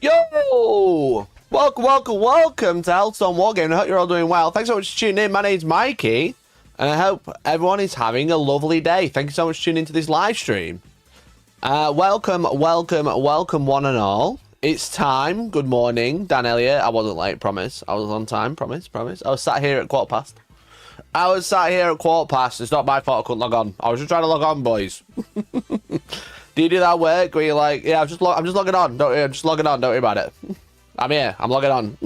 Yo! Welcome to Hellstormwargaming. I hope you're all doing well. Thanks so much for tuning in. My name's Mikey, and I hope everyone is having a lovely day. Thank you so much for tuning into this live stream. Welcome one and all. It's time. Good morning, Dan Elliott. I wasn't late, promise. I was on time, promise. I was sat here at quarter past. It's not my fault I couldn't log on. I was just trying to log on, boys. Do you do that work where you're like, yeah, I'm just logging on. I'm just logging on. Don't worry about it. I'm here. I'm logging on.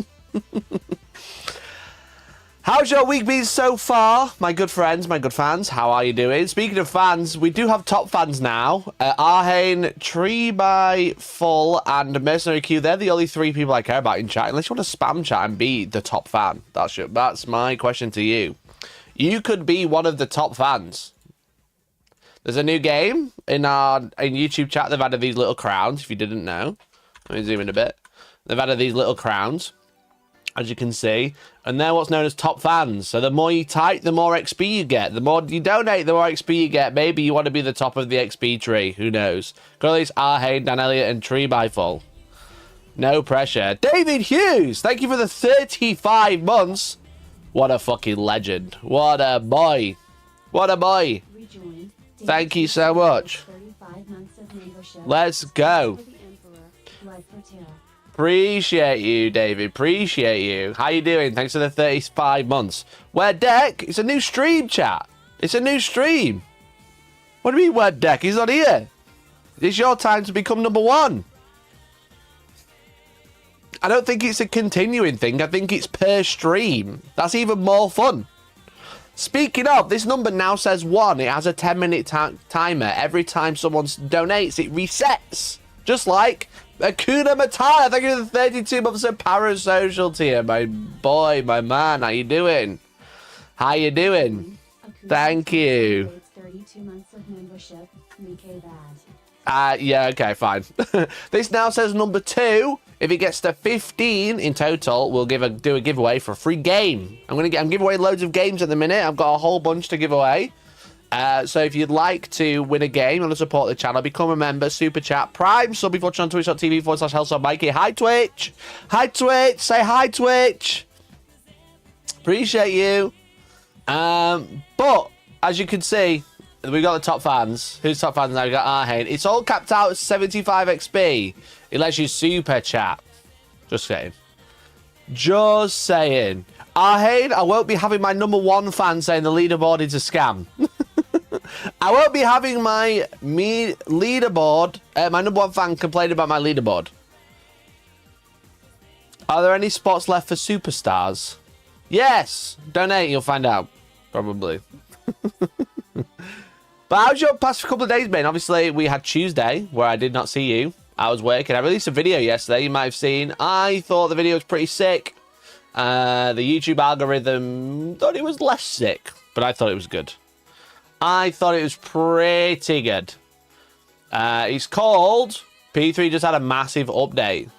How's your week been so far, my good friends, my good fans? How are you doing? Speaking of fans, we do have top fans now. Arhane, Tree by Full, and Mercenary Q. They're the only three people I care about in chat. Unless you want to spam chat and be the top fan. That's my question to you. You could be one of the top fans. There's a new game in YouTube chat. They've added these little crowns, if you didn't know. Let me zoom in a bit. They've added these little crowns, as you can see. And they're what's known as top fans. So the more you type, the more XP you get. The more you donate, the more XP you get. Maybe you want to be the top of the XP tree. Who knows? Currently, it's Arhane, Dan Elliott, and Tree by Full. No pressure. David Hughes, thank you for the 35 months. What a fucking legend. What a boy. What a boy. Thank you so much. Let's go. Appreciate you, David. Appreciate you. How you doing? Thanks for the 35 months. Where Deck? It's a new stream, chat. It's a new stream. What do you mean, where Deck? He's not here. It's your time to become number one. I don't think it's a continuing thing. I think it's per stream. That's even more fun. Speaking of, this number now says 1. It has a 10-minute timer. Every time someone donates, it resets. Just like Akuna Matata. Thank you for the 32 months of parasocial tier. My boy, my man. How you doing? How you doing? Thank you. 32 months of membership. Yeah, okay, fine. This now says number 2. If it gets to 15 in total, we'll do a giveaway for a free game. I'm giving away loads of games at the minute. I've got a whole bunch to give away. So if you'd like to win a game and support the channel, become a member, super chat, prime, sub before on twitch.tv/Hellstorm Mikey. Hi Twitch. Hi Twitch. Say hi Twitch. Appreciate you. But as you can see, we got the top fans. Who's top fans now? We got Arhane. It's all capped out at 75 XP. It lets you super chat. Just saying. Just saying. Arhane, I won't be having my number one fan saying the leaderboard is a scam. I won't be having my leaderboard, my number one fan complain about my leaderboard. Are there any spots left for superstars? Yes. Donate, you'll find out. Probably. But how's your past couple of days been? Obviously, we had Tuesday, where I did not see you. I was working. I released a video yesterday, you might have seen. I thought the video was pretty sick. The YouTube algorithm thought it was less sick, but I thought it was good. I thought it was pretty good. It's called... P3 just had a massive update.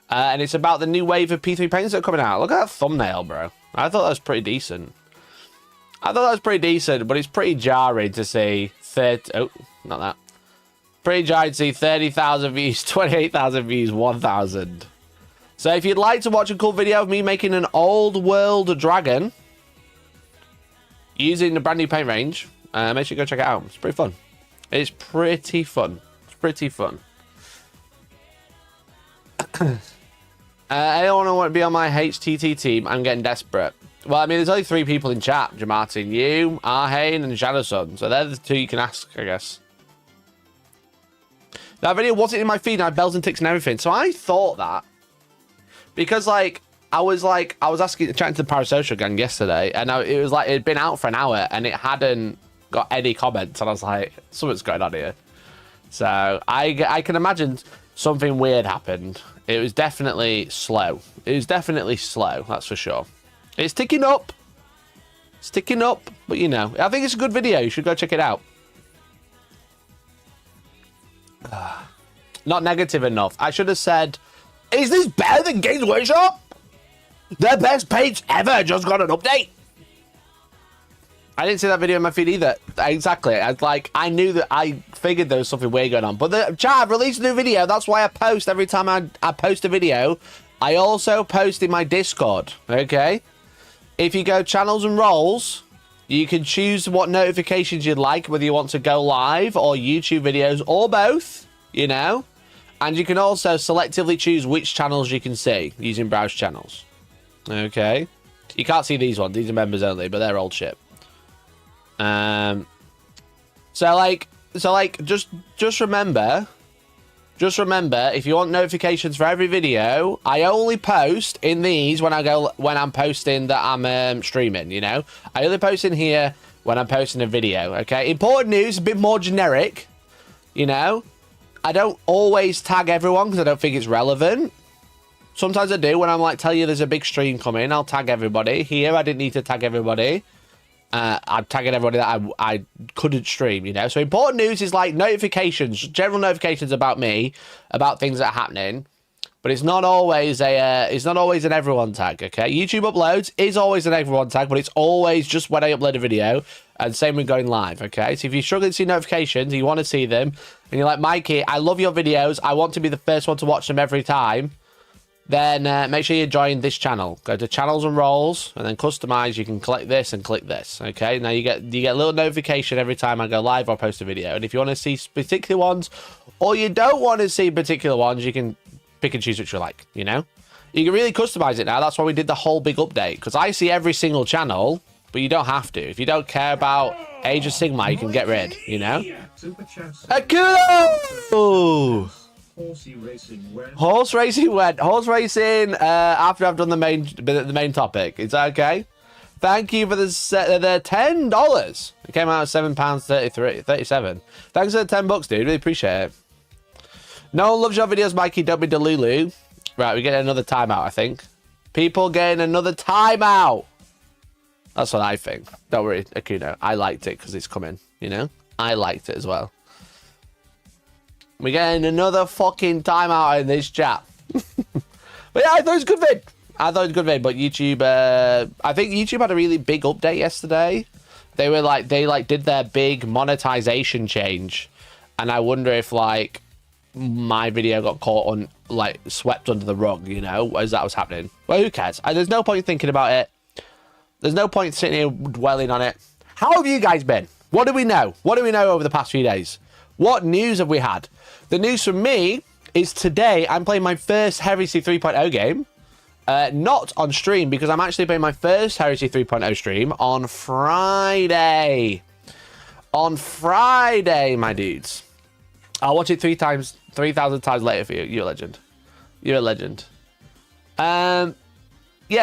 And it's about the new wave of P3 paintings that are coming out. Look at that thumbnail, bro. I thought that was pretty decent. But it's pretty jarring to see 30... Oh, not that. Pretty jarring to see 30,000 views, 28,000 views, 1,000. So if you'd like to watch a cool video of me making an old world dragon using the brand new paint range, make sure you go check it out. It's pretty fun. It's pretty fun. Anyone want to be on my HTT team? I'm getting desperate. Well, I mean, there's only 3 people in chat. Jamartin, you, Arhane, and Shadowsun. So they're the 2 you can ask, I guess. That video wasn't in my feed, and I had bells and ticks and everything. So I thought that. Because, like, I was chatting to the Parasocial gang yesterday, and it was like, it'd been out for an hour, and it hadn't got any comments, and I was like, something's going on here. So I can imagine something weird happened. It was definitely slow. That's for sure. It's ticking up. But you know, I think it's a good video. You should go check it out. Not negative enough. I should have said, is this better than Games Workshop? Their best paints ever just got an update. I didn't see that video in my feed either. Exactly. I knew that I figured there was something weird going on. But the chat, I've released a new video. That's why I post every time I post a video. I also post in my Discord. Okay. If you go channels and roles, you can choose what notifications you'd like, whether you want to go live or YouTube videos or both, you know. And you can also selectively choose which channels you can see using browse channels. Okay. You can't see these ones. These are members only, but they're old shit. Just remember, if you want notifications for every video, I only post in these when I'm posting that I'm streaming, you know. I only post in here when I'm posting a video, okay? Important news, a bit more generic, you know. I don't always tag everyone because I don't think it's relevant. Sometimes I do when I'm like, tell you there's a big stream coming, I'll tag everybody. Here, I didn't need to tag everybody. I'm tagging everybody that I couldn't stream, you know. So important news is like notifications, general notifications about me, about things that are happening. But it's not always an everyone tag, okay? YouTube uploads is always an everyone tag, but it's always just when I upload a video. And same with going live, okay? So if you're struggling to see notifications, you want to see them, and you're like, Mikey, I love your videos, I want to be the first one to watch them every time, then make sure you join this channel. Go to channels and roles, and then customize. You can click this and click this. Okay, now you get a little notification every time I go live or post a video. And if you want to see particular ones, or you don't want to see particular ones, you can pick and choose which you like. You know, you can really customize it now. That's why we did the whole big update, because I see every single channel, but you don't have to. If you don't care about Age of Sigmar, you can get rid. You know. Akudo! Horse racing after I've done the main topic. Is that okay? Thank you for the $10. It came out at £7.37. Thanks for the $10, dude. Really appreciate it. No one loves your videos, Mikey. Don't be delulu. Right, we get another timeout, I think. People getting another timeout. That's what I think. Don't worry, Akuno. I liked it because it's coming, you know? I liked it as well. We're getting another fucking timeout in this chat. But yeah, I thought it was a good vid. But YouTube, I think YouTube had a really big update yesterday. They did their big monetization change. And I wonder if, like, my video got caught on, like, swept under the rug, you know, as that was happening. Well, who cares? There's no point thinking about it. There's no point sitting here dwelling on it. How have you guys been? What do we know? What do we know over the past few days? What news have we had? The news from me is today I'm playing my first Heresy 3.0 game. Not on stream, because I'm actually playing my first Heresy 3.0 stream on Friday. On Friday, my dudes. I'll watch it 3,000 times later for you. You're a legend. You're a legend. Yeah,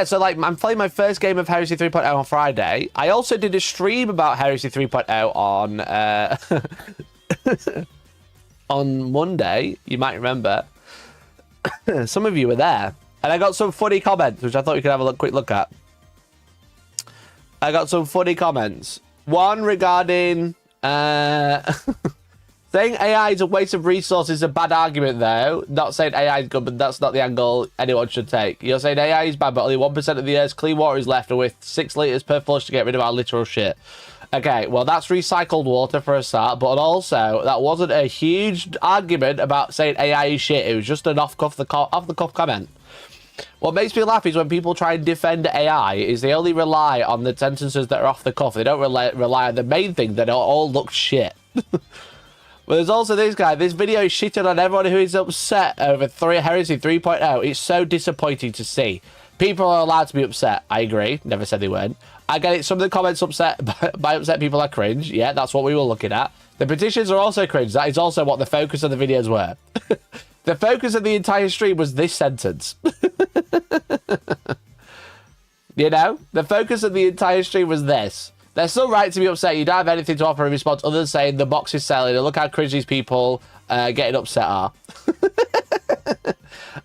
so like I'm playing my first game of Heresy 3.0 on Friday. I also did a stream about Heresy 3.0 on on Monday. You might remember. Some of you were there. And I got some funny comments, which I thought you could have a quick look at. I got some funny comments. One regarding saying AI is a waste of resources is a bad argument, though. Not saying AI is good, but that's not the angle anyone should take. You're saying AI is bad, but only 1% of the Earth's clean water is left, and with 6 litres per flush to get rid of our literal shit. Okay, well, that's recycled water for a start, but also, that wasn't a huge argument about saying AI is shit. It was just an off-the-cuff comment. What makes me laugh is when people try and defend AI is they only rely on the sentences that are off the cuff. They don't rely on the main thing that all looks shit. But there's also this guy. This video is shitting on everyone who is upset over Heresy 3.0. It's so disappointing to see. People are allowed to be upset. I agree. Never said they weren't. I get it. Some of the comments by upset people are cringe. Yeah, that's what we were looking at. The petitions are also cringe. That is also what the focus of the videos were. The focus of the entire stream was this sentence. You know? The focus of the entire stream was this. They're still right to be upset. You don't have anything to offer in response other than saying the box is selling and look how cringe these people getting upset are.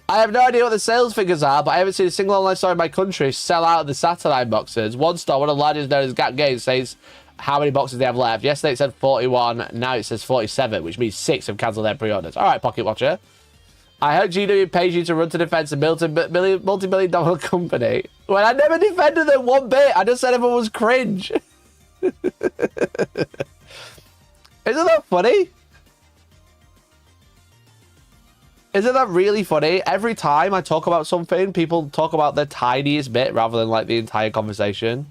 I have no idea what the sales figures are, but I haven't seen a single online store in my country sell out of the Satellite boxes. One store, one of the largest known as Gap Games, says how many boxes they have left. Yesterday it said 41, now it says 47, which means 6 have cancelled their pre-orders. All right, Pocket Watcher. I heard GW pays you to run to defense a multi-million dollar company. Well, I never defended them one bit. I just said everyone was cringe. Isn't that funny? Isn't that really funny? Every time I talk about something, people talk about the tiniest bit rather than like the entire conversation.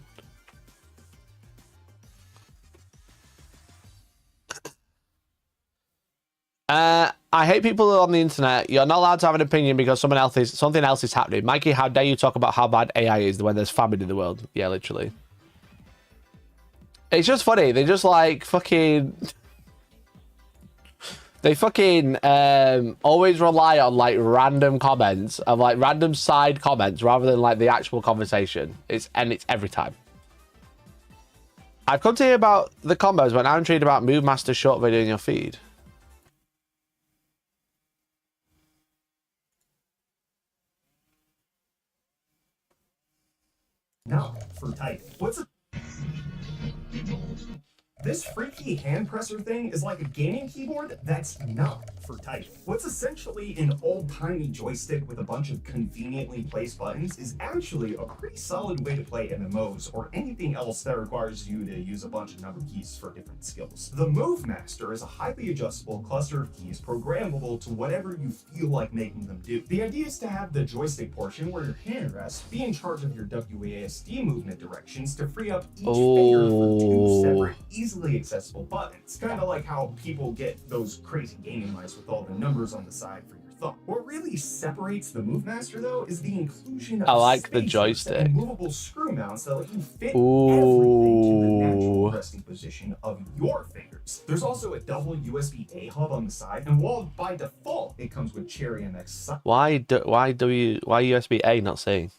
I hate people on the internet. You're not allowed to have an opinion because something else is happening. Mikey, how dare you talk about how bad AI is when there's famine in the world? Yeah, literally. It's just funny. They just like fucking... They fucking always rely on like random comments of like random side comments rather than like the actual conversation. It's every time. I've come to hear about the combos, but now I'm intrigued about Move Master short video in your feed. No, for type. What's a... This freaky hand presser thing is like a gaming keyboard that's not for type. What's essentially an old-timey joystick with a bunch of conveniently placed buttons is actually a pretty solid way to play MMOs or anything else that requires you to use a bunch of number keys for different skills. The Move Master is a highly adjustable cluster of keys programmable to whatever you feel like making them do. The idea is to have the joystick portion where your hand rests be in charge of your WASD movement directions to free up each finger for two separate, easily accessible buttons. Kind of like how people get those crazy gaming mice with all the numbers on the side for your thumb. What really separates the Move Master though is the inclusion of the joystick and movable screw mounts that let you fit everything to the natural resting position of your fingers. There's also a double USB-A hub on the side, and while by default it comes with Cherry MX why USB-A not saying?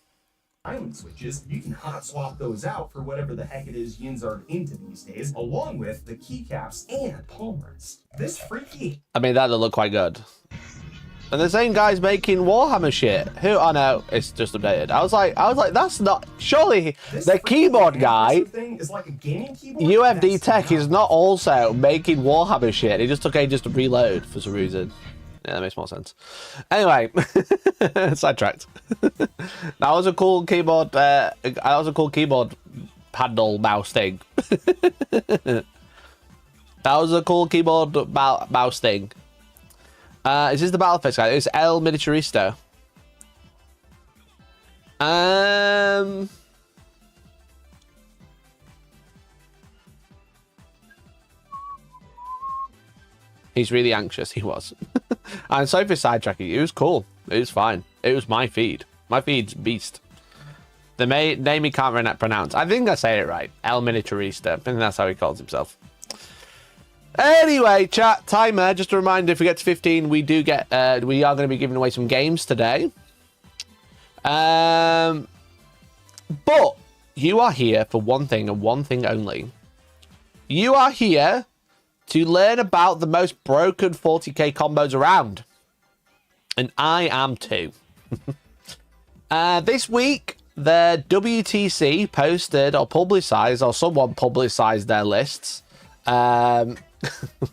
Island switches, you can hot swap those out for whatever the heck it is yins are into these days, along with the keycaps and palm rest. This freaky... I mean, that'll look quite good. And the same guy's making Warhammer shit. Who? Oh no, it's just updated. I was like, that's not... Surely the keyboard guy, thing is like a gaming keyboard? UFD Tech is not also making Warhammer shit. He just took ages to reload for some reason. Yeah, that makes more sense. Anyway, sidetracked. That was a cool keyboard. That was a cool keyboard handle mouse thing. That was a cool keyboard mouse thing. Is this the Battlefield guy? It's El Miniaturisto. He's really anxious. He was. I'm sorry for sidetracking. It was cool. It was fine. It was my feed. My feed's beast. The name he can't pronounce. I think I say it right. El Miniaturista. I think that's how he calls himself. Anyway, chat timer. Just a reminder: if we get to 15, we do get. We are going to be giving away some games today. But you are here for one thing and one thing only. You are here to learn about the most broken 40k combos around. And I am too. This week, the WTC posted or publicized, or someone publicized their lists,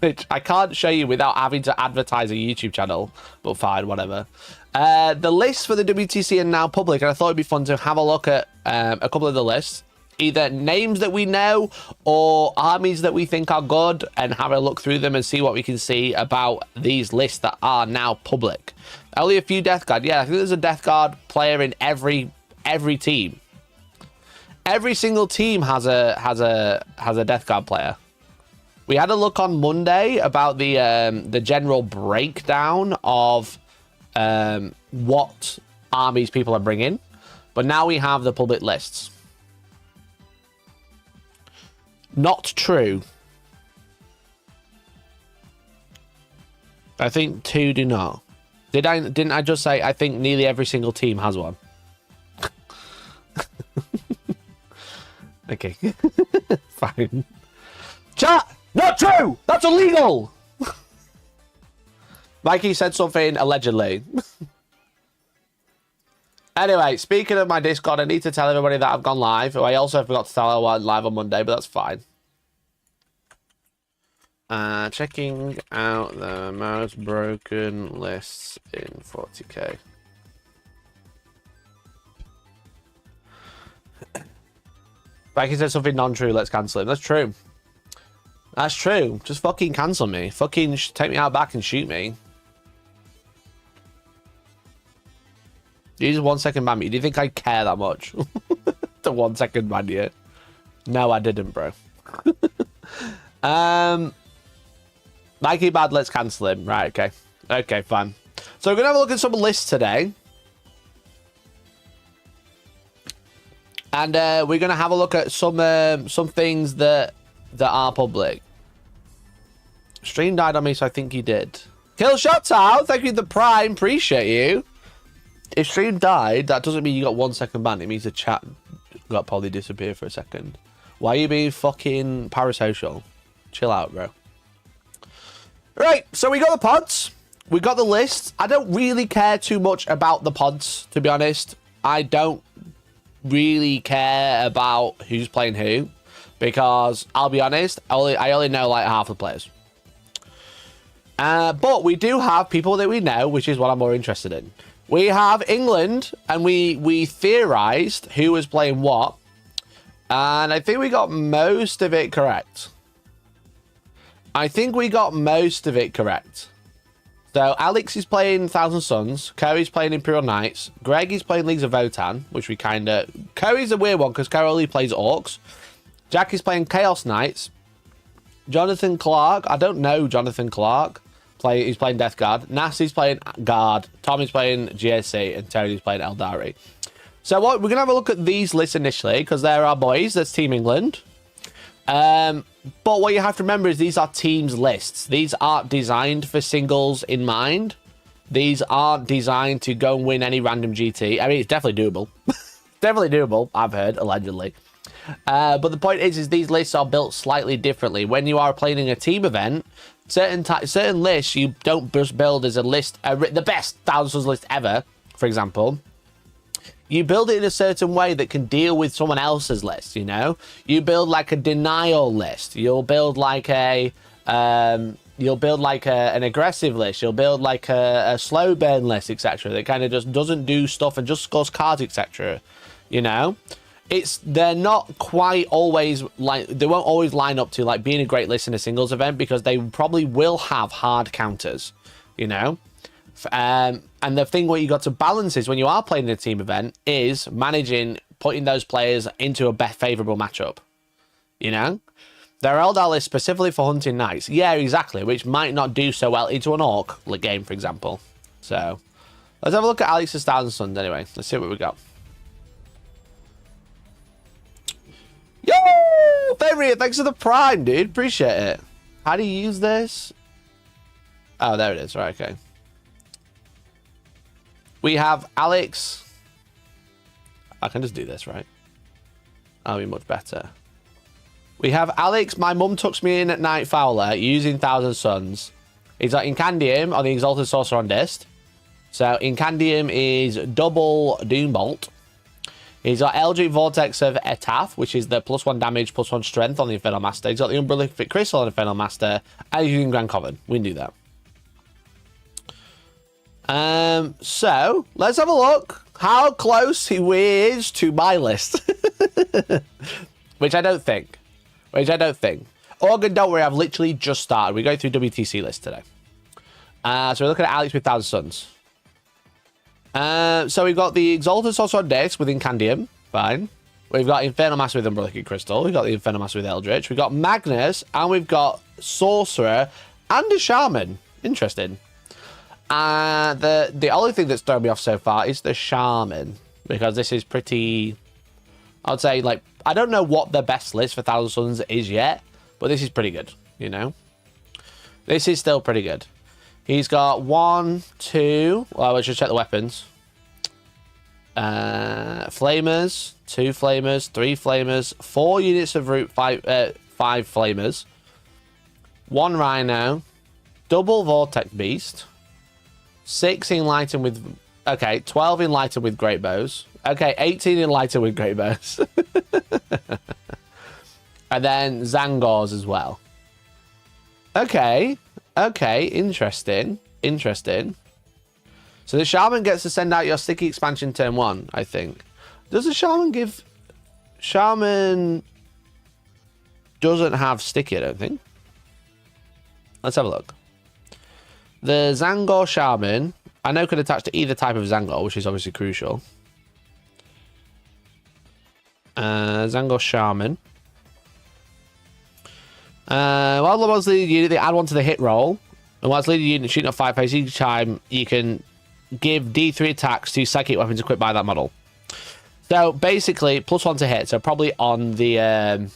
which I can't show you without having to advertise a YouTube channel, but fine, whatever. The lists for the WTC are now public, and I thought it'd be fun to have a look at a couple of the lists. Either names that we know or armies that we think are good, and have a look through them and see what we can see about these lists that are now public. Only a few Death Guard. Yeah, I think there's a Death Guard player in every team. Every single team has a Death Guard player. We had a look on Monday about the general breakdown of what armies people are bringing, but now we have the public lists. Not true. I think two do not. Didn't I just say I think nearly every single team has one? Okay. Fine. Chat! Not true! That's illegal! Mikey said something allegedly. Anyway, speaking of my Discord, I need to tell everybody that I've gone live. I also forgot to tell I went live on Monday, but that's fine. Checking out the most broken lists in 40k. Like he said something non-true, let's cancel him. That's true. That's true. Just fucking cancel me. Fucking take me out back and shoot me. Use a 1 second ban me. Do you think I care that much? The 1 second ban you? No, I didn't, bro. Mikey bad, let's cancel him. Right, okay. Okay, fine. So we're going to have a look at some lists today. And we're going to have a look at some things that are public. Stream died on me, so I think he did. Kill shots out. Thank you, the Prime. Appreciate you. If stream died, that doesn't mean you got 1 second ban. It means the chat got probably disappeared for a second. Why are you being fucking parasocial? Chill out, bro. Right, so we got the pods. We got the list. I don't really care too much about the pods, to be honest. I don't really care about who's playing who, because I'll be honest, I only know like half the players. But we do have people that we know, which is what I'm more interested in. We have England, and we theorized who was playing what, and I think we got most of it correct. So Alex is playing Thousand Suns, Cody's playing Imperial Knights, Greg is playing Leagues of Votann, which we kind of... Cody's a weird one because Cody only plays Orks. Jack is playing Chaos Knights. Jonathan Clark, I don't know Jonathan Clark. He's playing Death Guard. Nasty's playing Guard. Tommy's playing GSC, and Tony's playing Aeldari. So we're going to have a look at these lists initially because they're our boys. That's Team England. But what you have to remember is these are teams lists. These aren't designed for singles in mind. These aren't designed to go and win any random GT. I mean, it's definitely doable. Definitely doable, I've heard, allegedly. But the point is these lists are built slightly differently. When you are playing in a team event, certain lists you don't just build as a list, the best thousands list ever, for example. You build it in a certain way that can deal with someone else's list, you know? You build like a denial list. You'll build like an aggressive list. You'll build like a slow burn list, etc. That kind of just doesn't do stuff and just scores cards, etc. You know? They're not quite always like, they won't always line up to like being a great list in a singles event because they probably will have hard counters, you know? And the thing what you got to balance is when you are playing in a team event is managing putting those players into a favorable matchup. You know, there are Eldar lists specifically for hunting knights. Yeah, exactly, which might not do so well into an orc game, for example. So let's have a look at Alex's Thousand Suns anyway. Let's see what we got. Yo, favorite, thanks for the Prime, dude. Appreciate it. How do you use this? Oh, there it is. Right, okay. We have Alex. I can just do this, right? That'll be much better. We have Alex. My mum tucks me in at night Fowler using Thousand Suns. He's got Incandium on the Exalted Sorcerer on Dist. So Incandium is double Doombolt. He's got Eldritch Vortex of Etaf, which is the +1 damage, +1 strength on the Infernal Master. He's got the Umbralific Crystal on the Infernal Master. And he's using Grand Coven. We can do that. So let's have a look how close he is to my list. Which I don't think. Organ, don't worry, I've literally just started. We go through WTC list today. So we're looking at Alex with Thousand Suns. So we've got the Exalted Sorcerer on Dex with Incandium. Fine. We've got Infernal Master with Umbralific Crystal. We've got the Infernal Master with Eldritch. We've got Magnus. And we've got Sorcerer and a Shaman. Interesting. The only thing that's thrown me off so far is the Shaman. Because this is pretty... I would say, like... I don't know what the best list for Thousand Suns is yet. But this is pretty good, you know? This is still pretty good. He's got 1, 2... Well, let's just check the weapons. Flamers. 2 Flamers. 3 Flamers. 4 units of root. 5 Flamers. 1 Rhino. Double Vortex Beast. 6 Enlightened with... Okay, 12 Enlightened with Great Bows. Okay, 18 Enlightened with Great Bows. And then Zangors as well. Okay, interesting. So the Shaman gets to send out your sticky expansion turn 1, I think. Does the Shaman give... Shaman doesn't have sticky, I don't think. Let's have a look. The Zangor Shaman, I know, can attach to either type of Zangor, which is obviously crucial. Zangor Shaman. While the one's leading unit, they add one to the hit roll. And whilst leading unit shooting at 5 pace each time, you can give D3 attacks to psychic weapons equipped by that model. So basically, +1 to hit. So probably on the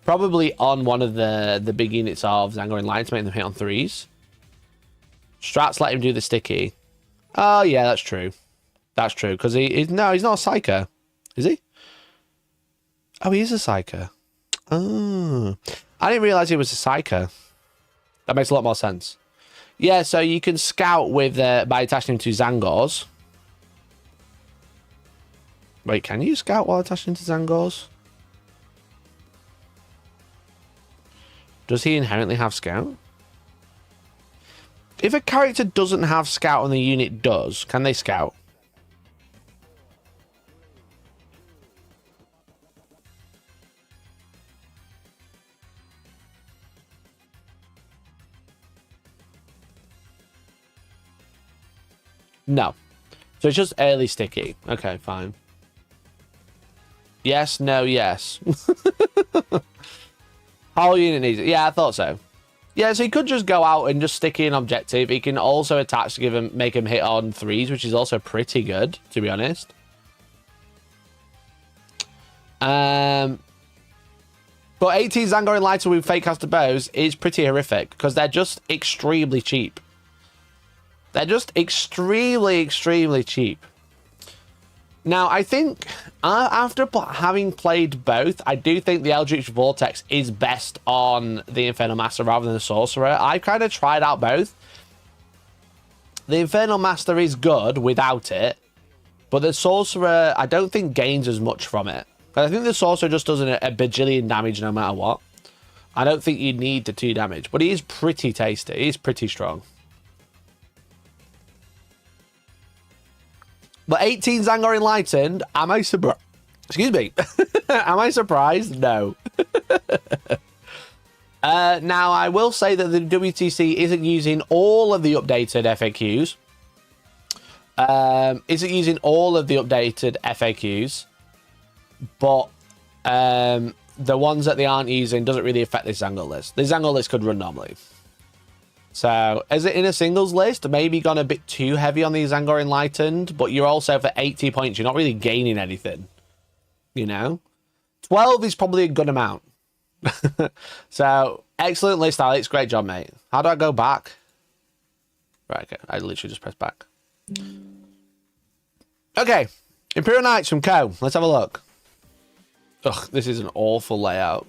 one of the big units of Zangor and Lions, making them hit on 3s. Strats let him do the sticky. Oh yeah, that's true. That's true, because he's not a psyker, is he? Oh, he is a psyker. Oh, I didn't realize he was a psyker. That makes a lot more sense. Yeah, so you can scout with by attaching him to Zangors. Wait, can you scout while attaching to Zangors? Does he inherently have scout? If a character doesn't have scout and the unit does, can they scout? No. So it's just early sticky. Okay, fine. Yes, no, yes. Whole unit needs it. Yeah, I thought so. Yeah, so he could just go out and just sticky an objective. He can also attach to make him hit on 3s, which is also pretty good, to be honest. But 18 Zangor and Lighter with fake caster bows is pretty horrific because they're just extremely cheap. They're just extremely, extremely cheap. Now, I think after having played both, I do think the Eldritch Vortex is best on the Infernal Master rather than the Sorcerer. I've kind of tried out both. The Infernal Master is good without it, but the Sorcerer, I don't think gains as much from it. I think the Sorcerer just does a bajillion damage no matter what. I don't think you need the 2 damage, but he is pretty tasty. He's pretty strong. But 18 Zangor Enlightened, am I surprised? Excuse me. Am I surprised? No. Now, I will say that the WTC isn't using all of the updated FAQs. But the ones that they aren't using doesn't really affect this Zangor list. The Zangor list could run normally. So, is it in a singles list? Maybe gone a bit too heavy on the Zangor Enlightened, but you're also, for 80 points, you're not really gaining anything. You know? 12 is probably a good amount. So, excellent list, Alex. Great job, mate. How do I go back? Right, okay. I literally just pressed back. Okay. Imperial Knights from Co. Let's have a look. Ugh, this is an awful layout.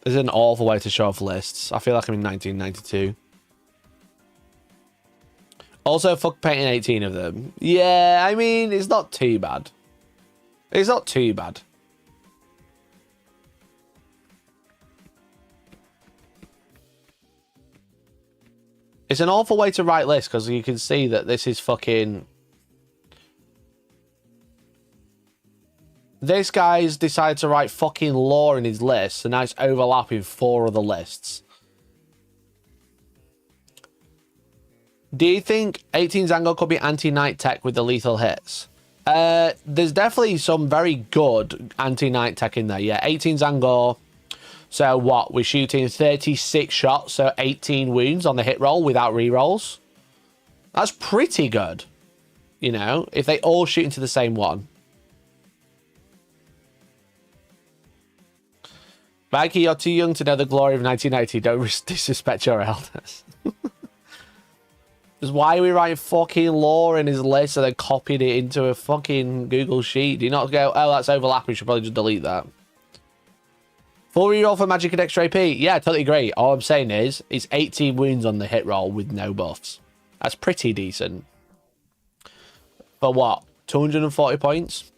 This is an awful way to show off lists. I feel like I'm in 1992. Also, fuck painting 18 of them. Yeah, I mean, it's not too bad. It's not too bad. It's an awful way to write lists because you can see that this is fucking... This guy's decided to write fucking lore in his list, and now it's overlapping 4 other lists. Do you think 18 Zangor could be anti-night tech with the lethal hits? There's definitely some very good anti-night tech in there. Yeah, 18 Zangor. So what? We're shooting 36 shots, so 18 wounds on the hit roll without rerolls. That's pretty good. You know, if they all shoot into the same one. Mikey, you're too young to know the glory of 1990. Don't disrespect your elders. Just why are we writing fucking lore in his list and then copied it into a fucking Google sheet? Do you not go, oh, that's overlapping, we should probably just delete that. Full reroll for magic and extra AP. Yeah, totally agree. All I'm saying is, it's 18 wounds on the hit roll with no buffs. That's pretty decent. For what? 240 points?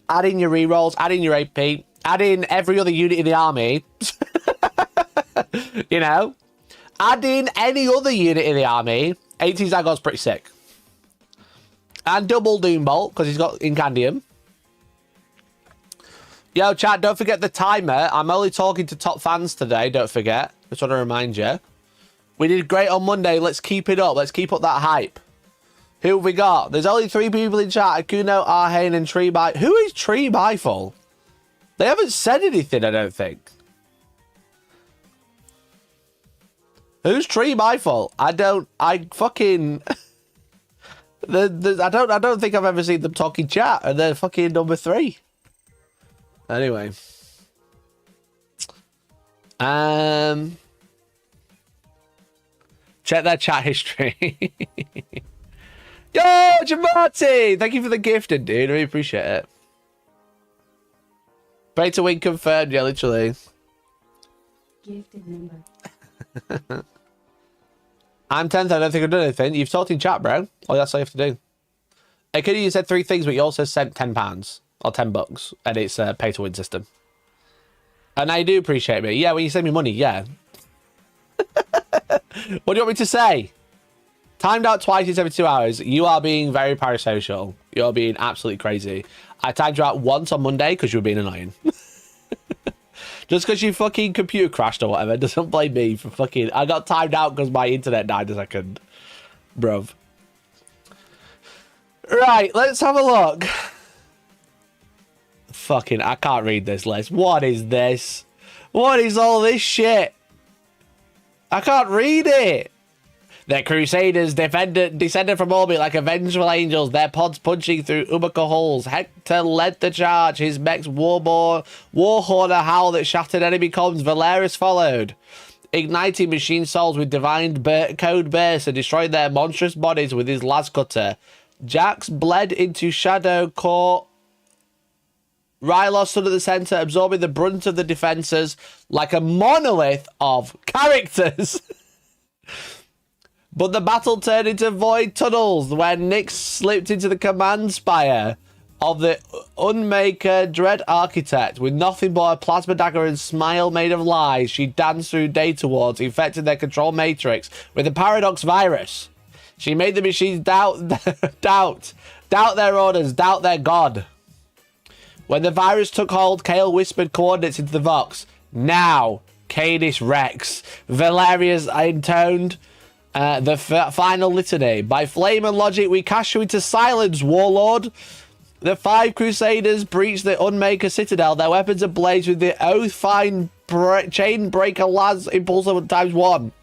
Add in your rerolls, add in your AP, add in every other unit in the army. You know? Add in any other unit in the army. 18 Zagor's pretty sick. And double Doombolt, because he's got Incandium. Yo, chat, don't forget the timer. I'm only talking to top fans today, don't forget. Just want to remind you. We did great on Monday. Let's keep it up. Let's keep up that hype. Who have we got? There's only 3 people in chat. Akuno, Arhane, and Tree by... Who is Tree Byful? They haven't said anything, I don't think. Who's Tree Byful? I fucking... I don't think I've ever seen them talking chat, and they're fucking number 3. Anyway. Check their chat history. Yo, Jamati! Thank you for the gifted, dude. I really appreciate it. Pay to win confirmed, yeah, literally. Gifted number. I'm 10th. I don't think I've done anything. You've talked in chat, bro. Oh, that's all you have to do. I could have said 3 things, but you also sent £10 or $10, and it's a pay to win system. And I do appreciate me. Yeah, when you send me money, yeah. What do you want me to say? Timed out twice in 72 hours. You are being very parasocial. You're being absolutely crazy. I timed you out once on Monday because you were being annoying. Just because your fucking computer crashed or whatever doesn't blame me for fucking... I got timed out because my internet died a second. Bruv. Right, let's have a look. Fucking, I can't read this list. What is this? What is all this shit? I can't read it. Their crusaders descended from orbit like vengeful angels, their pods punching through Umaka holes. Hector led the charge, his mech's warhorn a howl that shattered enemy comms. Valerius followed, igniting machine souls with divine code bursts and destroyed their monstrous bodies with his las cutter. Jax bled into shadow core. Rylos stood at the centre, absorbing the brunt of the defences like a monolith of characters. But the battle turned into void tunnels where Nyx slipped into the command spire of the Unmaker Dread Architect. With nothing but a plasma dagger and smile made of lies, she danced through data wards, infecting their control matrix with a paradox virus. She made the machines doubt their orders, doubt their god. When the virus took hold, Kale whispered coordinates into the Vox. Now, Canis Rex. Valerius intoned the final litany. By flame and logic, we cast you into silence, warlord. The 5 crusaders breached the Unmaker Citadel, their weapons ablaze with the oath-fine chain breaker las impulse times 1.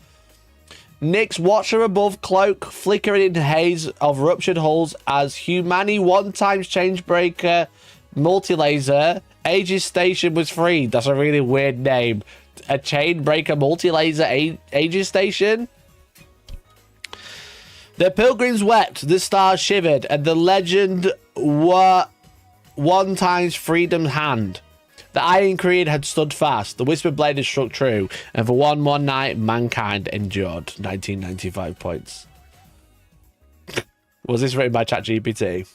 Nyx watched from above, cloak flickering in haze of ruptured hulls as Humani 1 times change breaker multi-laser Aegis Station was freed. That's a really weird name. A chain breaker multi-laser Aegis Station? The pilgrims wept, the stars shivered, and the legend were 1 times freedom's hand. The Iron Creed had stood fast, the Whispered Blade had struck true, and for one more night, mankind endured. 1995 points. Was this written by ChatGPT?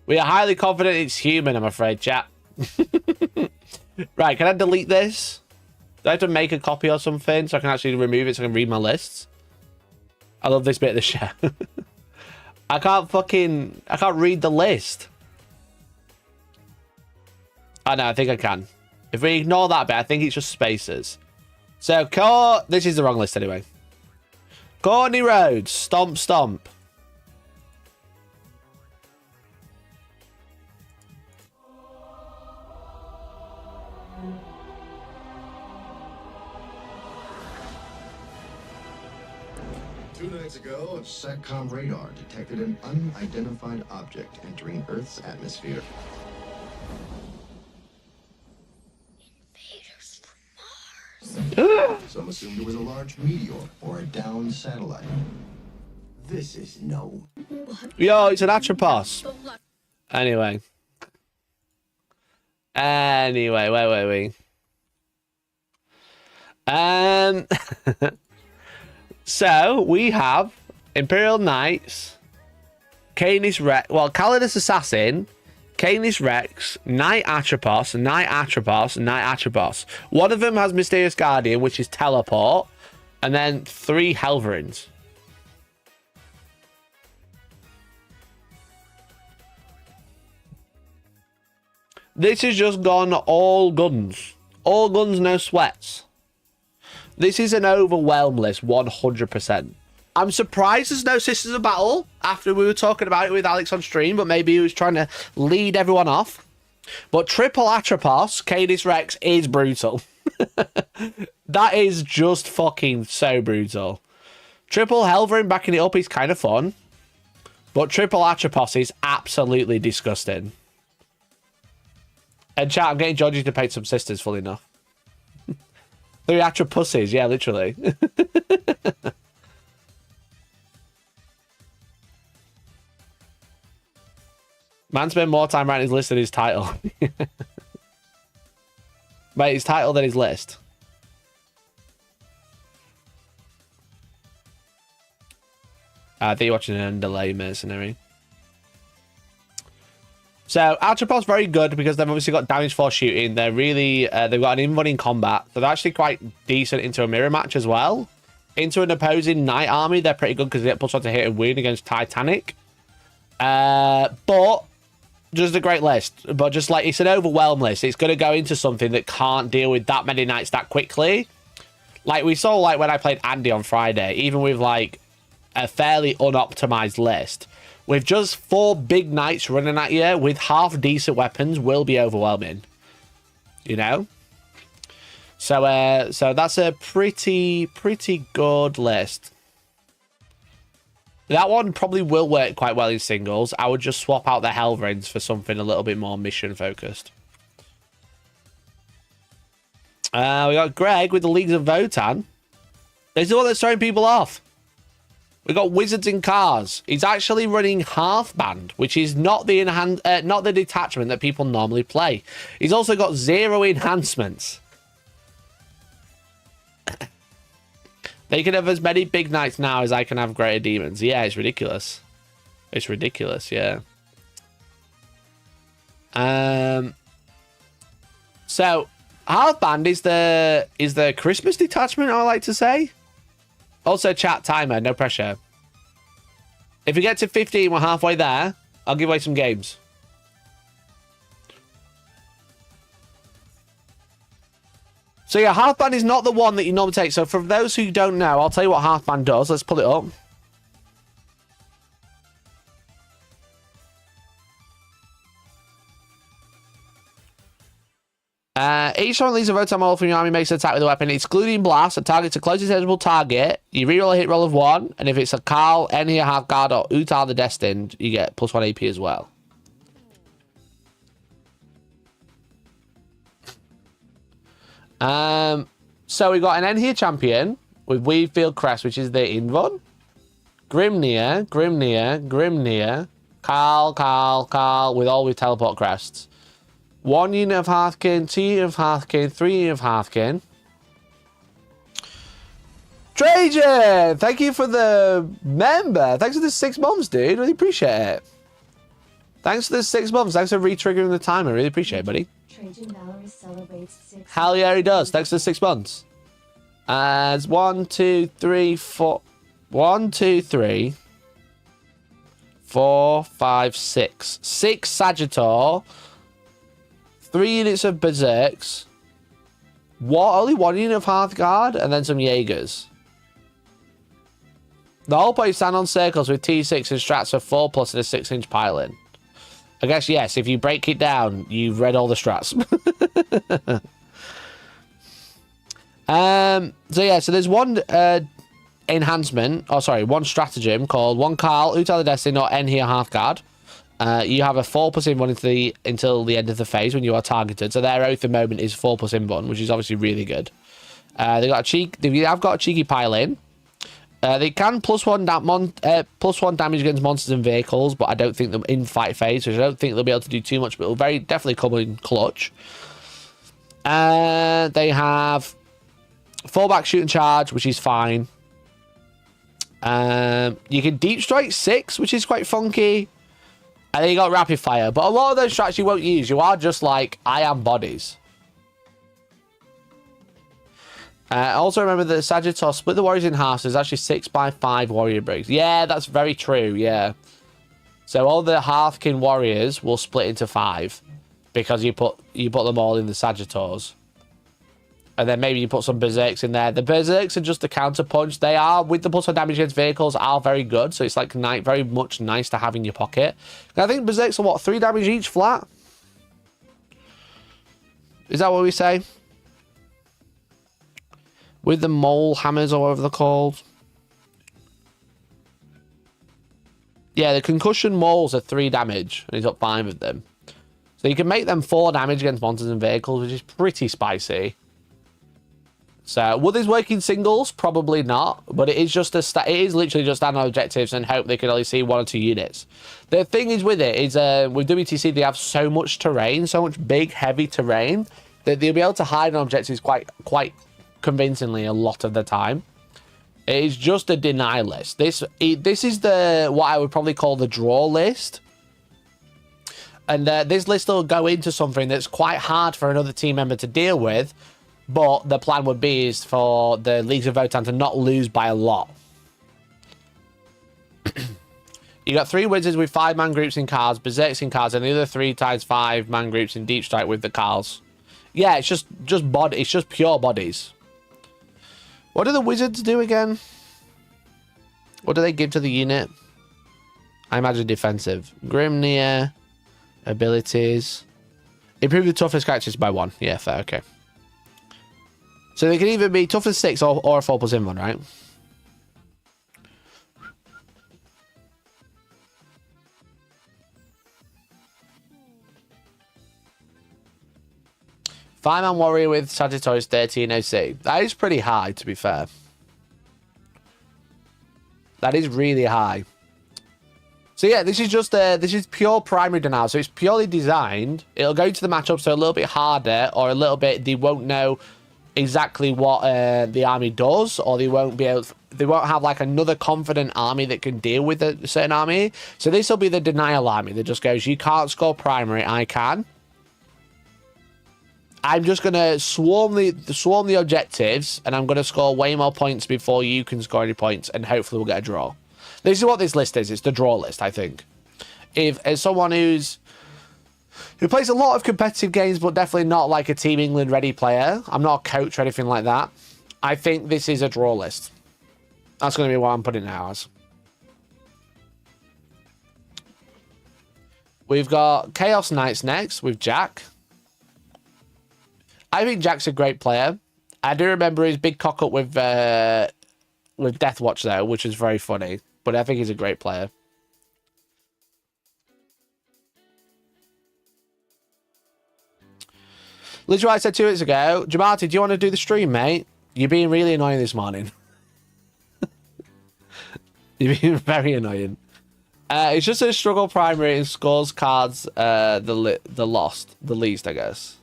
We are highly confident it's human, I'm afraid, chat. Right, can I delete this? Do I have to make a copy or something so I can actually remove it so I can read my lists? I love this bit of the show. I can't read the list. Oh no, I think I can. If we ignore that bit, I think it's just spaces. So, this is the wrong list anyway. Corny Roads, Stomp Stomp. Two nights ago, a SATCOM radar detected an unidentified object entering Earth's atmosphere. Invaders from Mars. Some assumed it was a large meteor or a downed satellite. This is no. Yo, it's an Atropos. Anyway, wait. Um, so we have Imperial Knights, Canis Rex, well, Calidus Assassin, Canis Rex, Knight Atropos, Knight Atropos, Knight Atropos. One of them has Mysterious Guardian, which is teleport, and then 3 Helverins. This has just gone all guns. All guns, no sweats. This is an overwhelm list, 100%. I'm surprised there's no Sisters of Battle after we were talking about it with Alex on stream, but maybe he was trying to lead everyone off. But triple Atropos, Canis Rex, is brutal. That is just fucking so brutal. Triple Helverin backing it up is kind of fun. But triple Atropos is absolutely disgusting. And chat, I'm getting Georgie to paint some sisters, fully enough. 3 Atropuses, yeah, literally. Man spent more time writing his list than his title. Mate, his title than his list. I think you're watching an delay mercenary. So Atropos very good because they've obviously got damage force shooting. They're really they've got an invuln in combat. So they're actually quite decent into a mirror match as well. Into an opposing knight army, they're pretty good because they get +1 to hit and win against Titanic. But just a great list. But just like it's an overwhelm list. It's going to go into something that can't deal with that many knights that quickly. Like we saw, like when I played Andy on Friday, even with like a fairly unoptimized list. With just 4 big knights running at you with half decent weapons will be overwhelming. You know? So so that's a pretty good list. That one probably will work quite well in singles. I would just swap out the Helverins for something a little bit more mission focused. We got Greg with the Leagues of Votann. This is the one that's throwing people off. We got Wizards in Cars. He's actually running half band, which is not the not the detachment that people normally play. He's also got 0 enhancements. They can have as many big knights now as I can have greater demons. Yeah, it's ridiculous. It's ridiculous, yeah. So half band is the Christmas detachment, I like to say. Also, chat timer, no pressure. If we get to 15, we're halfway there. I'll give away some games. So yeah, half band is not the one that you normally take. So for those who don't know, I'll tell you what half band does. Let's pull it up. Each time leaves a Votann model from your army makes an attack with a weapon, excluding blast, that targets a closest eligible target. You reroll a hit roll of 1, and if it's a Carl, Enhir, Halfguard, or Utar the Destined, you get +1 AP as well. So we got an Enhir champion with Weavefield Crest, which is the Invon. Grimnir, Carl, with all with teleport crests. 1 unit of Hearthkin, 2 unit of Hearthkin, 3 unit of Hearthkin. Trajan, thank you for the member. Thanks for the 6 months, dude. Really appreciate it. Thanks for the 6 months. Thanks for re-triggering the timer. Really appreciate it, buddy. Trajan Valerie celebrates 6. Hell yeah, he does. Thanks for the 6 months. It's 1, 2, 3, 4. 1, 2, 3, 4, 5, 6. 6 Sagittar. 3 units of Berserks. Only 1 unit of Hearthguard, and then some Jaegers. The whole place stand on circles with T6 and strats for 4+ and a 6-inch piling. I guess, yes, if you break it down, you've read all the strats. So yeah, so there's one enhancement, one stratagem called 1 Carl, Utal the Destiny, or Enhir Hearthguard. You have a 4+ invuln until the end of the phase when you are targeted. So their oath at the moment is 4+ invuln, which is obviously really good. They have got a cheeky pile in. They can +1 damage against monsters and vehicles, but I don't think them in fight phase, which I don't think they'll be able to do too much, but it'll very definitely come in clutch. They have Fallback, shoot and charge, which is fine. You can deep strike 6, which is quite funky. And then you got rapid fire. But a lot of those strats you won't use. You are just like, I am bodies. Also remember that Sagittarius split the warriors in half, so there's actually 6x5 warrior brigades. Yeah, that's very true, yeah. So all the Hearthkin warriors will split into 5 because you put them all in the Sagittars. And then maybe you put some Berserks in there. The Berserks are just a counterpunch. They are, with the plus 1 damage against vehicles, are very good. So it's like very much nice to have in your pocket. And I think Berserks are what, 3 damage each flat? Is that what we say? With the mole hammers or whatever they're called. Yeah, the concussion moles are 3 damage. And he's got 5 of them. So you can make them 4 damage against monsters and vehicles, which is pretty spicy. So, will these work in singles? Probably not. But it is just it is literally just stand on objectives and hope they can only see 1 or 2 units. The thing is with it is, with WTC, they have so much terrain, so much big, heavy terrain, that they'll be able to hide on objectives quite convincingly a lot of the time. It is just a deny list. This is what I would probably call the draw list. And this list will go into something that's quite hard for another team member to deal with. But the plan would be is for the Leagues of Votann to not lose by a lot. You got 3 wizards with 5-man groups in cards, berserks in cards, and the other 3 times 5-man groups in deep strike with the cards. Yeah, it's just body. It's just pure bodies. What do the wizards do again? What do they give to the unit? I imagine defensive. Grimnir, abilities, improve the toughest characters by 1. Yeah, fair. Okay. So they can either be toughness 6 or a 4+ in 1, right? Five-man warrior with Sagittarius 13 OC. That is pretty high, to be fair. That is really high. So yeah, this is pure primary denial. So it's purely designed. It'll go to the matchup so a little bit harder, or a little bit they won't know exactly what the army does, or they won't have like another confident army that can deal with a certain army. So this will be the denial army that just goes, you can't score primary, I can. I'm just gonna swarm the objectives, and I'm gonna score way more points before you can score any points, and hopefully we'll get a draw. This is what this list is. It's the draw list, I think. If as someone who plays a lot of competitive games, but definitely not like a Team England ready player. I'm not a coach or anything like that. I think this is a draw list. That's going to be what I'm putting it now as. We've got Chaos Knights next with Jack. I think Jack's a great player. I do remember his big cock up with Deathwatch though, which is very funny. But I think he's a great player. Literally, I said 2 weeks ago, Jamati, do you want to do the stream, mate? You're being really annoying this morning. You're being very annoying. It's just a struggle primary and scores cards the least, I guess.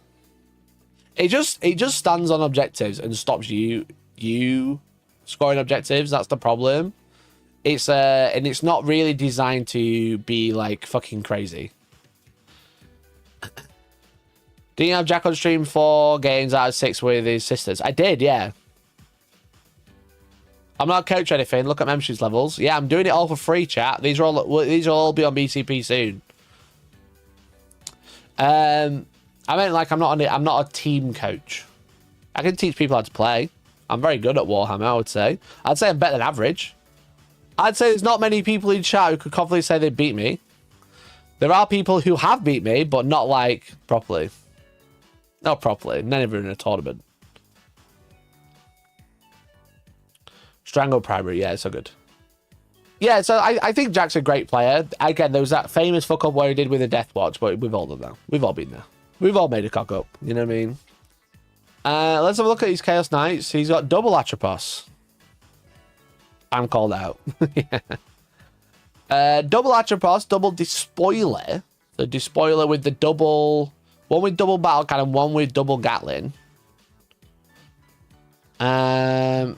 It just stands on objectives and stops you scoring objectives. That's the problem. It's and it's not really designed to be like fucking crazy. Did you have Jack on stream 4 games out of 6 with his sisters? I did, yeah. I'm not a coach or anything. Look at memberships levels. Yeah, I'm doing it all for free, chat. These will all be on BCP soon. I mean, like, I'm not a team coach. I can teach people how to play. I'm very good at Warhammer, I would say. I'd say I'm better than average. I'd say there's not many people in chat who could confidently say they beat me. There are people who have beat me, but not like properly. Not properly. Never in a tournament. Strangle primary. Yeah, it's so good. Yeah, so I think Jack's a great player. Again, there was that famous fuck up where he did with the Deathwatch, but we've all done that. We've all been there. We've all made a cock up. You know what I mean? Let's have a look at his Chaos Knights. He's got double Atropos. I'm called out. Yeah. Double Atropos, double Despoiler. The Despoiler with the double... One with double battle cannon, one with double Gatling. And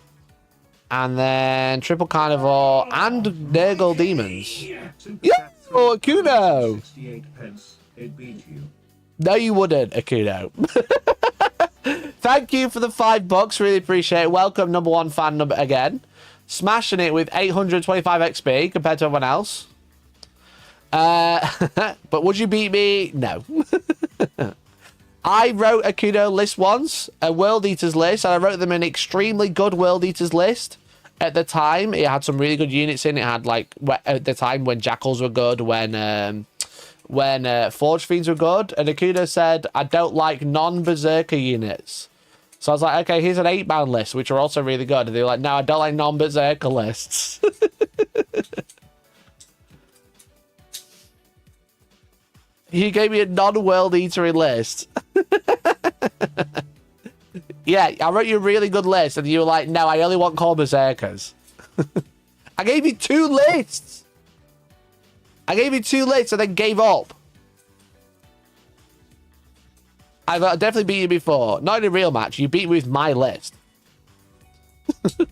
then triple carnivore and Nurgle demons. Yo, Akuno! No, you wouldn't, Akuno. Thank you for the $5. Really appreciate it. Welcome, number one fan number again. Smashing it with 825 XP compared to everyone else. But would you beat me? No. I wrote a Kudo list once, a World Eaters list, and I wrote them an extremely good World Eaters list. At the time, it had some really good units in. It had, like, at the time when Jackals were good, when Forge Fiends were good, and Akuda said, I don't like non-Berserker units. So I was like, okay, here's an 8-man list, which are also really good. And they were like, no, I don't like non-Berserker lists. You gave me a non-World Eatery list. Yeah, I wrote you a really good list, and you were like, no, I only want core Berserkers. I gave you 2 lists. I gave you 2 lists and then gave up. I've definitely beat you before. Not in a real match. You beat me with my list. You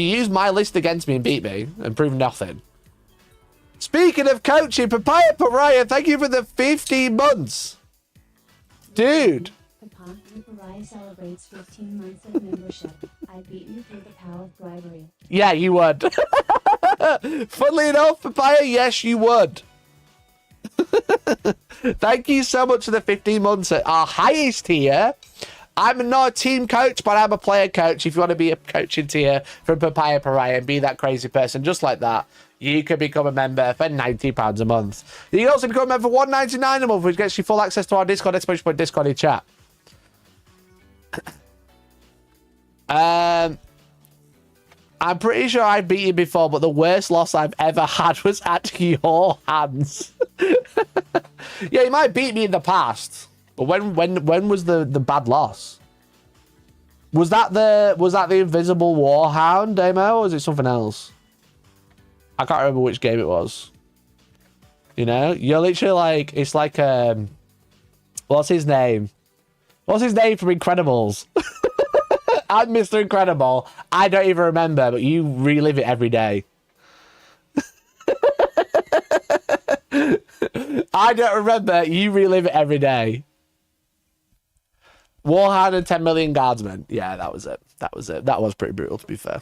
used my list against me and beat me and proved nothing. Speaking of coaching, Papaya Pariah, thank you for the 15 months. Dude. Papaya Pariah celebrates 15 months of membership. I beat you through the power of bribery. Yeah, you would. Funnily enough, Papaya, yes, you would. Thank you so much for the 15 months at our highest tier. I'm not a team coach, but I'm a player coach. If you want to be a coaching tier from Papaya Pariah and be that crazy person just like that, you can become a member for £90 a month. You can also become a member for $1.99 a month, which gets you full access to our Discord, Discord in chat. I'm pretty sure I beat you before, but the worst loss I've ever had was at your hands. Yeah, you might beat me in the past, but when was the bad loss? Was that the Invisible Warhound demo, or was it something else? I can't remember which game it was. You know, you're literally like, it's like what's his name? What's his name from Incredibles? I'm Mr. Incredible. I don't even remember, but you relive it every day. I don't remember. You relive it every day. Warhound and 10 million guardsmen. Yeah, that was it. That was it. That was pretty brutal, to be fair.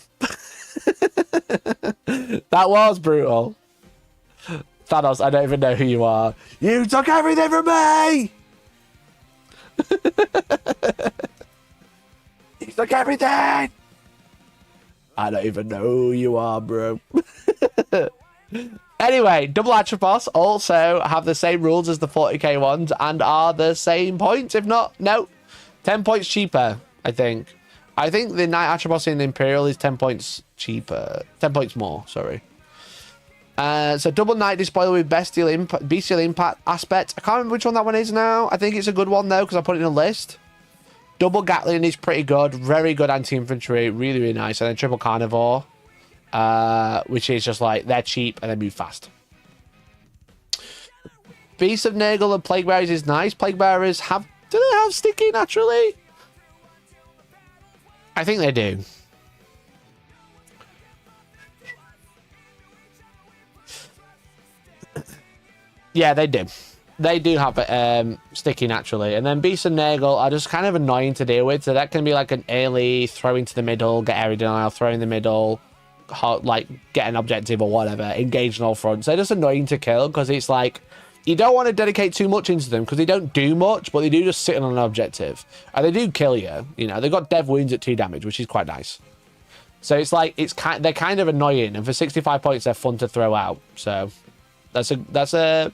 That was brutal. Thanos, I don't even know who you are. You took everything from me! You took everything! I don't even know who you are, bro. Anyway, double Atropos also have the same rules as the 40k ones and are the same points, if not, no, 10 points cheaper, I think. I think the Knight Atropos in Imperial is 10 points cheaper. 10 points more, sorry. So double Knight Despoiler with bestial impact aspect. I can't remember which one that one is now. I think it's a good one, though, because I put it in a list. Double Gatling is pretty good. Very good anti-infantry. Really, really nice. And then triple Carnivore, which is just like, they're cheap and they move fast. Beast of Nurgle and Plague Bearers is nice. Plague Bearers have... Do they have sticky naturally? I think they do. Yeah, they do. They do have sticky naturally. And then Beast and Nurgle are just kind of annoying to deal with. So that can be like an early throw into the middle, get area denial, throw in the middle, like get an objective or whatever, engage on all fronts. They're just annoying to kill because it's like, you don't want to dedicate too much into them because they don't do much, but they do just sit on an objective. And they do kill you. You know, they've got dev wounds at 2 damage, which is quite nice. So it's like, they're kind of annoying. And for 65 points, they're fun to throw out. So that's a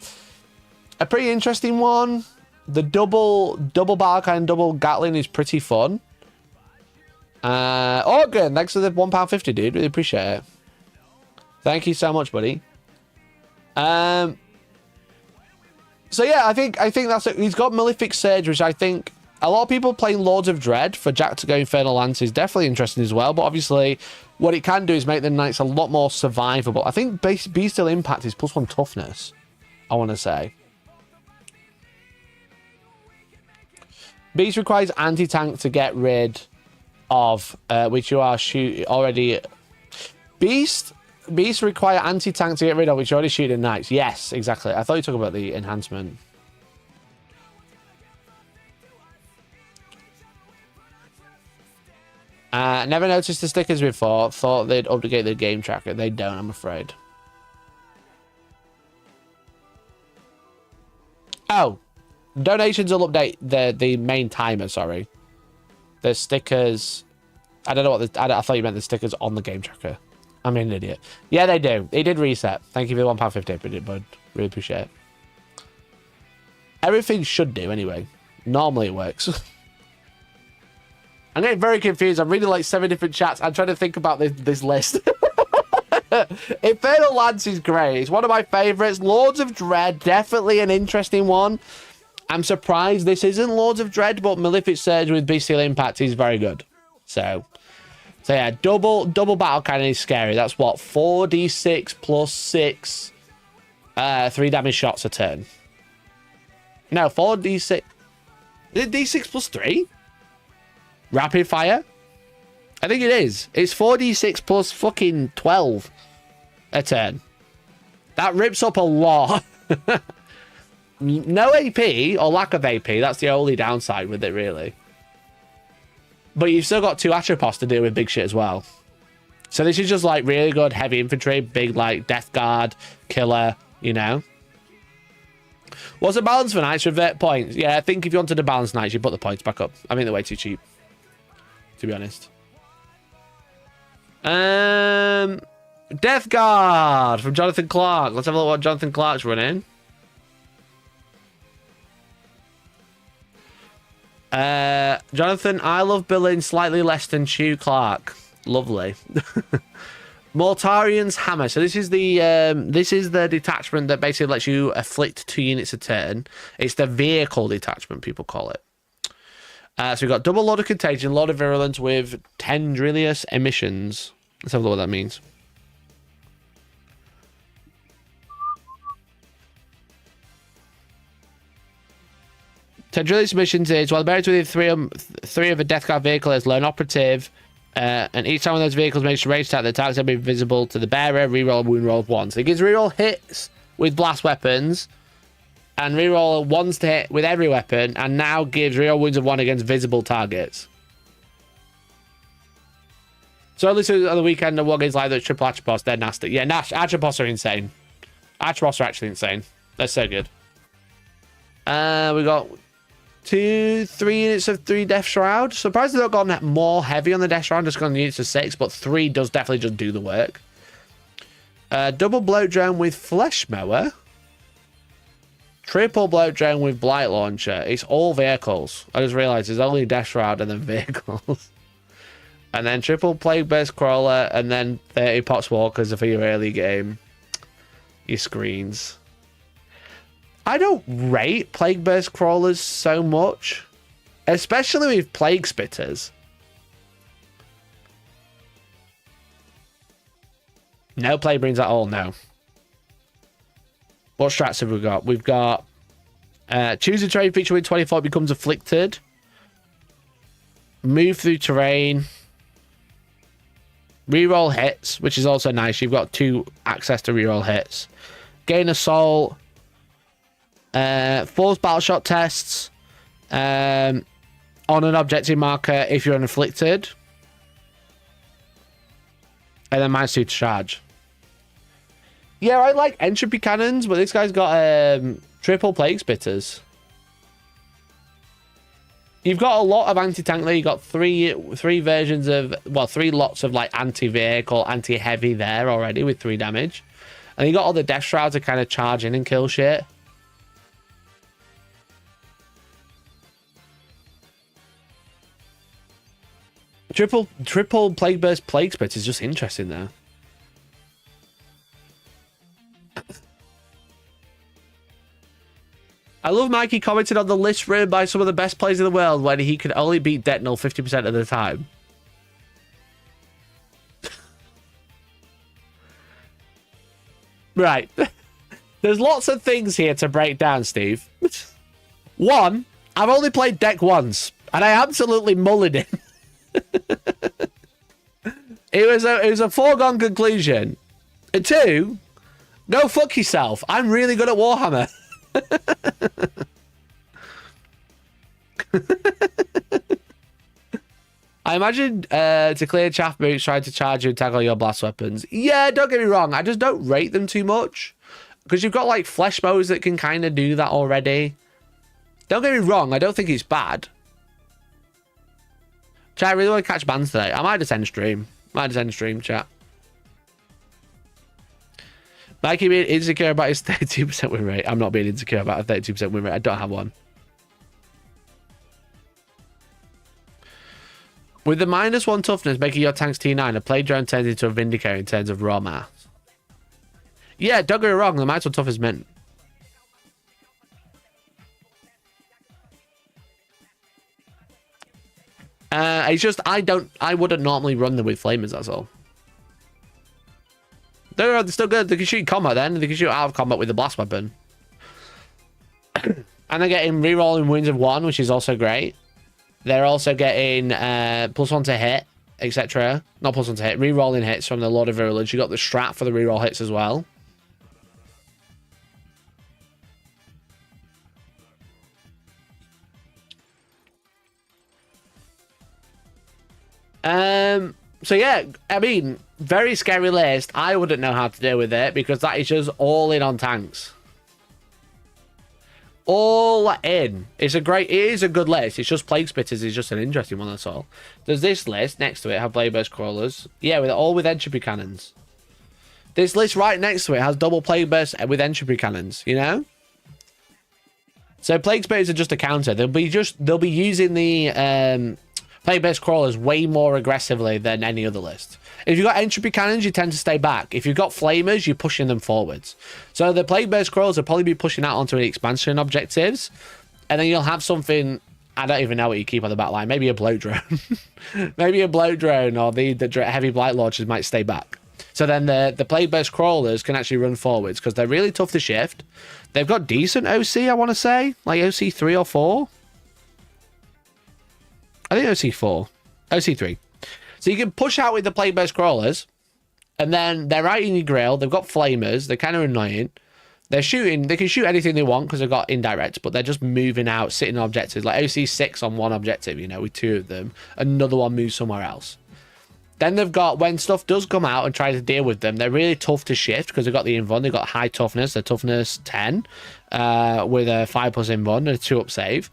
pretty interesting one. The double Barca and double Gatling is pretty fun. Organ, thanks for the £1.50, dude. Really appreciate it. Thank you so much, buddy. So yeah, I think that's it. He's got Malefic Surge, which I think a lot of people playing Lords of Dread for Jack to go Infernal Lance is definitely interesting as well. But obviously, what it can do is make the Knights a lot more survivable. I think Bestial Impact is +1 toughness, I want to say. Beast requires anti-tank to get rid of, which you are already... Beasts require anti-tank to get rid of, which you already shoot in Knights. Yes, exactly. I thought you talked about the enhancement. Never noticed the stickers before. Thought they'd update the game tracker. They don't, I'm afraid. Oh, donations will update the main timer. Sorry, the stickers. I don't know what I thought you meant the stickers on the game tracker. I'm an idiot. Yeah, they do. They did reset. Thank you for the £1.50, bud. Really appreciate it. Everything should do anyway. Normally it works. I'm getting very confused. I'm reading like 7 different chats. I'm trying to think about this list. Infernal Lance is great. It's one of my favourites. Lords of Dread, definitely an interesting one. I'm surprised this isn't Lords of Dread, but Malefic Surge with Bestial Impact is very good. So yeah, double battle cannon is scary. That's what, 4d6 plus 6, 3 damage shots a turn. No, 4d6. Is it d6 plus 3? Rapid fire? I think it is. It's 4d6 plus fucking 12 a turn. That rips up a lot. No AP or lack of AP. That's the only downside with it, really. But you've still got 2 Atropos to deal with big shit as well. So this is just like really good heavy infantry, big like Death Guard, killer, you know. What's the balance for Knights? Revert points. Yeah, I think if you wanted to balance Knights, you put the points back up. I mean, they're way too cheap, to be honest. Death Guard from Jonathan Clark. Let's have a look what Jonathan Clark's running. Jonathan, I love billing slightly less than Chew Clark. Lovely. Mortarian's Hammer. So this is the detachment that basically lets you afflict 2 units a turn. It's the vehicle detachment, people call it. So we've got double Lord of Contagion, Lord of Virulence with Tendrilious Emissions. Let's have a look what that means. Tendrilious Emissions is while buried within three of a Death Guard vehicle as lone operative, and each time one of those vehicles makes a ranged attack, the attacks will be visible to the bearer. Reroll a wound roll of 1. So it gives reroll hits with blast weapons, and reroll 1s to hit with every weapon, and now gives reroll wounds of 1 against visible targets. So at least on the weekend, the wargames like the triple Atropos, they're nasty. Yeah, Atropos are insane. Atropos are actually insane. They're so good. We got 3 units of 3 Death Shroud. Surprised they've not gone more heavy on the Death Shroud, just gone units of 6, but 3 does definitely just do the work. Double Bloat Drone with Flesh Mower. Triple Bloat Drone with Blight Launcher. It's all vehicles. I just realised there's only Death Shroud and then vehicles. And then triple Plague Burst Crawler and then 30 Pox Walkers for your early game. Your screens. I don't rate Plague Burst Crawlers so much. Especially with Plague Spitters. No Plague Marines at all, no. What strats have we got? We've got choose a terrain feature with 24 becomes afflicted. Move through terrain. Reroll hits, which is also nice. You've got 2 access to reroll hits. Gain assault. Force battle shot tests. On an objective marker if you're unafflicted. And then -2 to charge. Yeah, I like entropy cannons, but this guy's got triple Plague Spitters. You've got a lot of anti-tank there. You've got three versions of, well, 3 lots of like anti-vehicle, anti-heavy there already with 3 damage. And you got all the Death Shrouds to kind of charge in and kill shit. Triple Plague Burst Plague Spit is just interesting there. I love Mikey commented on the list written by some of the best players in the world when he could only beat Detnal 50% of the time. Right. There's lots of things here to break down, Steve. 1, I've only played deck once, and I absolutely mullered it. It was a foregone conclusion. And 2, go fuck yourself. I'm really good at Warhammer. I imagine to clear chaff boots trying to charge you and tackle your blast weapons. Yeah, don't get me wrong. I just don't rate them too much. Because you've got like flesh bows that can kind of do that already. Don't get me wrong. I don't think it's bad. Chat, I really want to catch bands today. I might just end stream. Chat. Mikey being insecure about his 32% win rate. I'm not being insecure about a 32% win rate. I don't have one. With the -1 toughness making your tanks T9, a plague drone turns into a vindicator in terms of raw mass. Yeah, don't get me wrong. The -1 tough is mint. It's just I wouldn't normally run them with flamers, that's all. They're still good. They can shoot in combat then. They can shoot out of combat with the blast weapon. And they're getting rerolling wounds of 1, which is also great. They're also getting +1 to hit, etc. Not +1 to hit, rerolling hits from the Lord of Virulence. You got the strat for the reroll hits as well. So yeah, I mean, very scary list. I wouldn't know how to deal with it because that is just all in on tanks. All in. It is a good list. It's just Plague Spitters is just an interesting one, that's all. Does this list next to it have Blade Burst Crawlers? Yeah, with entropy cannons. This list right next to it has double Plague Burst with entropy cannons, you know? So Plague Spitters are just a counter. They'll be using the Plague Burst Crawlers way more aggressively than any other list. If you've got entropy cannons, you tend to stay back. If you've got flamers, you're pushing them forwards. So the Plague Burst Crawlers will probably be pushing out onto the expansion objectives. And then you'll have something, I don't even know what you keep on the back line. Maybe a bloat drone. Maybe a bloat drone or the heavy blight launchers might stay back. So then the Plague Burst Crawlers can actually run forwards because they're really tough to shift. They've got decent OC, I want to say. Like OC 3 or 4. I think OC 4. OC 3. So you can push out with the Plague Burst Crawlers, and then they're right in your grill. They've got flamers. They're kind of annoying. They're shooting. They can shoot anything they want because they've got indirect, but they're just moving out, sitting on objectives. Like OC 6 on one objective, you know, with 2 of them. Another one moves somewhere else. Then they've got, when stuff does come out and try to deal with them, they're really tough to shift because they've got the invuln. They've got high toughness. They're toughness 10 with a 5+ invuln and a 2+ save,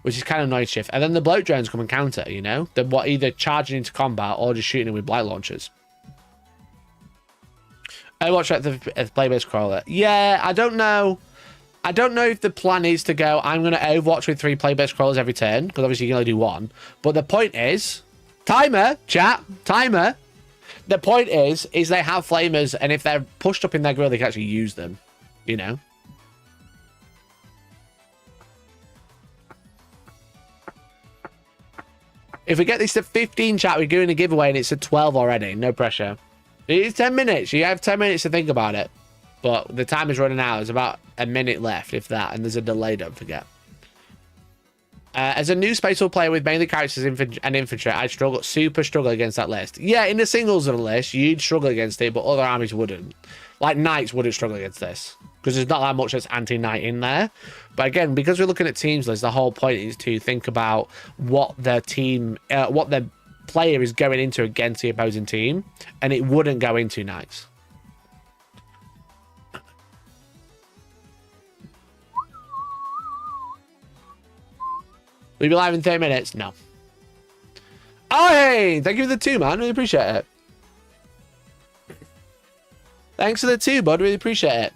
which is kind of nice shift. And then the bloat drones come and counter, you know? They're either charging into combat or just shooting it with blight launchers. Watch out the Plague-based crawler. Yeah, I don't know. I don't know if the plan is to go, I'm going to Overwatch with 3 Plague-based crawlers every turn, because obviously you can only do 1. But the point is, timer, chat, timer. The point is they have flamers, and if they're pushed up in their grill, they can actually use them, you know? If we get this to 15, chat, we're doing a giveaway, and it's at 12 already. No pressure. It's 10 minutes. You have 10 minutes to think about it. But the time is running out. There's about a minute left, if that. And there's a delay, don't forget. As a new Spatial player with mainly characters and infantry, I'd super struggle against that list. Yeah, in the singles of the list, you'd struggle against it, but other armies wouldn't. Like, Knights wouldn't struggle against this. Because there's not that much that's anti-Knight in there. But again, because we're looking at teams lists, the whole point is to think about what their team, what their player is going into against the opposing team. And it wouldn't go into Knights. We'll be live in 30 minutes. No. Oh, hey! Thank you for the 2, man. Really appreciate it. Thanks for the 2, bud. Really appreciate it.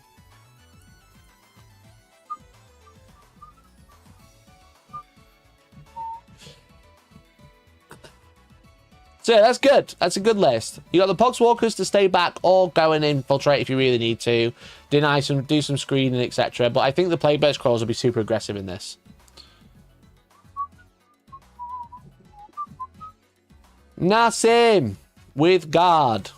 So yeah, that's good. That's a good list. You got the Poxwalkers to stay back or go and infiltrate if you really need to. Do some screening, etc. But I think the Plague-based crawls will be super aggressive in this. Nassim with guard.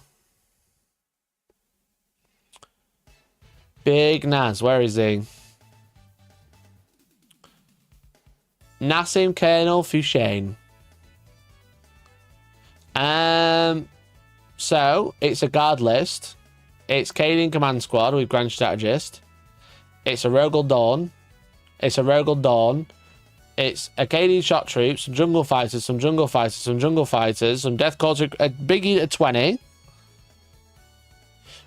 Big Nas, where is he? Nassim Colonel Fushane. So it's a guard list. It's Cadian Command Squad with Grand Strategist. It's a Rogal Dawn. It's a Rogal Dawn. It's Acadian Shot Troops, some Jungle Fighters, some Jungle Fighters, some Jungle Fighters, some Death Corps, a biggie at 20.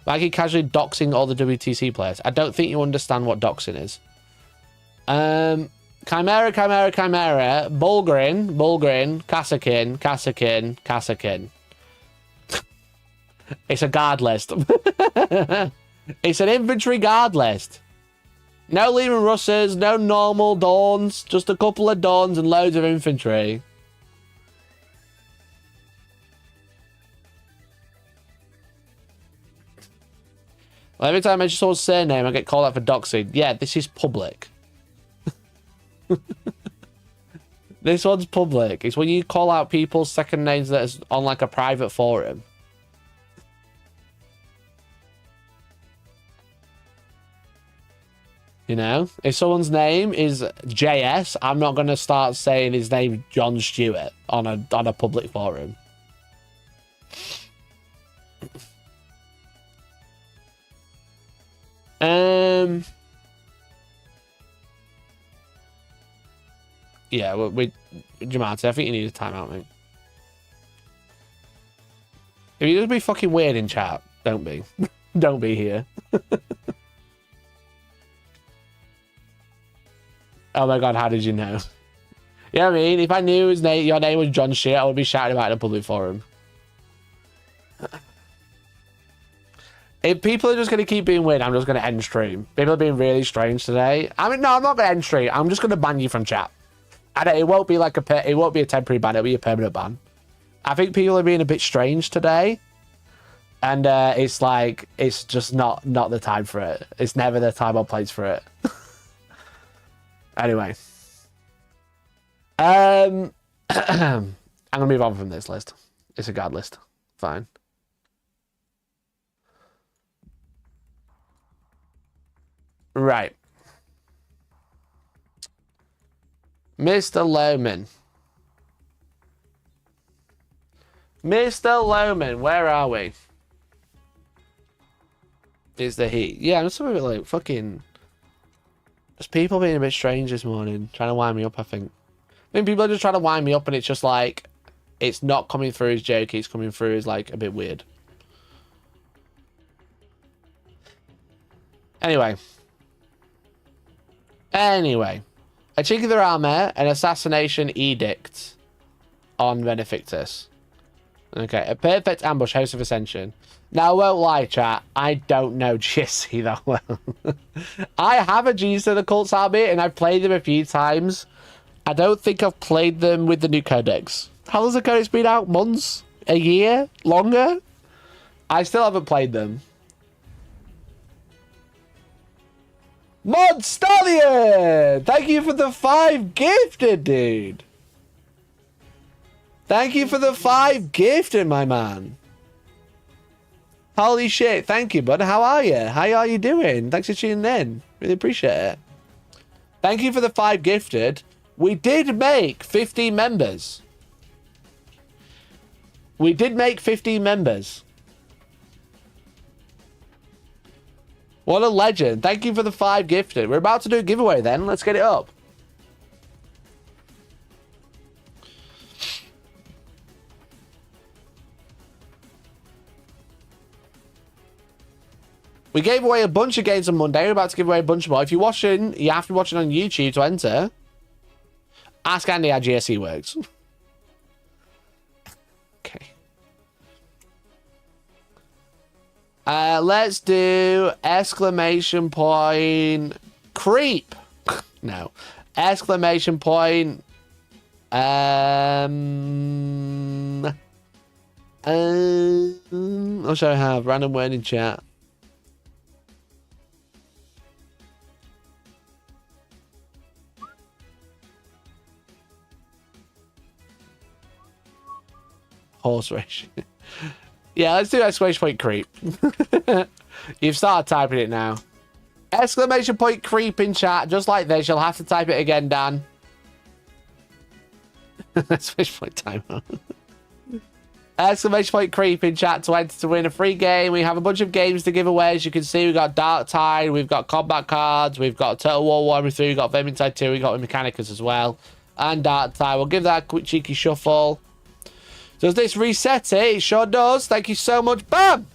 Like he casually doxing all the WTC players. I don't think you understand what doxing is. Chimera, Bulgrin, Kassakin. It's a guard list. It's an infantry guard list. No Lehman Russes, no normal Dawns, just a couple of Dawns and loads of infantry. Well, every time I mention someone's surname, I get called out for doxing. Yeah, this is public. This one's public. It's when you call out people's second names that is on like a private forum. You know, if someone's name is JS, I'm not going to start saying his name John Stewart on a public forum. Yeah, Jamati, I think you need a timeout, mate. If you're going to be fucking weird in chat, don't be. Don't be here. Oh my god, how did you know? You know what I mean? If I knew your name was John Shit, I would be shouting about it in a public forum. If people are just going to keep being weird, I'm just going to end stream. People are being really strange today. I mean, no, I'm not going to end stream. I'm just going to ban you from chat. And it won't be like it won't be a temporary ban. It'll be a permanent ban. I think people are being a bit strange today. And it's like, it's just not the time for it. It's never the time or place for it. Anyway. I'm going to move on from this list. It's a guard list. Fine. Right. Mr. Loman. Mr. Loman, where are we? Is the heat? Yeah, I'm just a bit like fucking... Just people being a bit strange this morning. Trying to wind me up, I think. I mean, people are just trying to wind me up and it's just like... It's not coming through as jokey. It's coming through as like a bit weird. Anyway. A cheek of their armor, an assassination edict on Benefictus. Okay, a perfect ambush, Host of Ascension. Now, I won't lie, chat. I don't know GSC that well. I have a GSC the Cults Army, and I've played them a few times. I don't think I've played them with the new codex. How long's the codex been out? Months? A year? Longer? I still haven't played them. Mod Stallion! Thank you for the 5 gifted, dude. Thank you for the 5 gifted, my man. Holy shit. Thank you, bud. How are you? How are you doing? Thanks for tuning in. Really appreciate it. Thank you for the 5 gifted. We did make 15 members. We did make 15 members. What a legend. Thank you for the 5 gifted. We're about to do a giveaway then. Let's get it up. We gave away a bunch of games on Monday. We're about to give away a bunch more. If you're watching, you have to be watching on YouTube to enter. Ask Andy how GSC works. Okay. Let's do exclamation point creep. No. Exclamation point I'll show you how. Random word in chat. Horse racing. Yeah, let's do exclamation point creep. You've started typing it now. Exclamation point creep in chat, just like this. You'll have to type it again, Dan. Exclamation point timeout. Exclamation point creep in chat to enter to win a free game. We have a bunch of games to give away. As you can see, we've got Dark Tide, we've got Combat Cards, we've got Total War Warhammer 3, we've got Vermintide 2, we've got Mechanicus as well. And Dark Tide. We'll give that a quick cheeky shuffle. Does this reset it? It sure does. Thank you so much, Bam!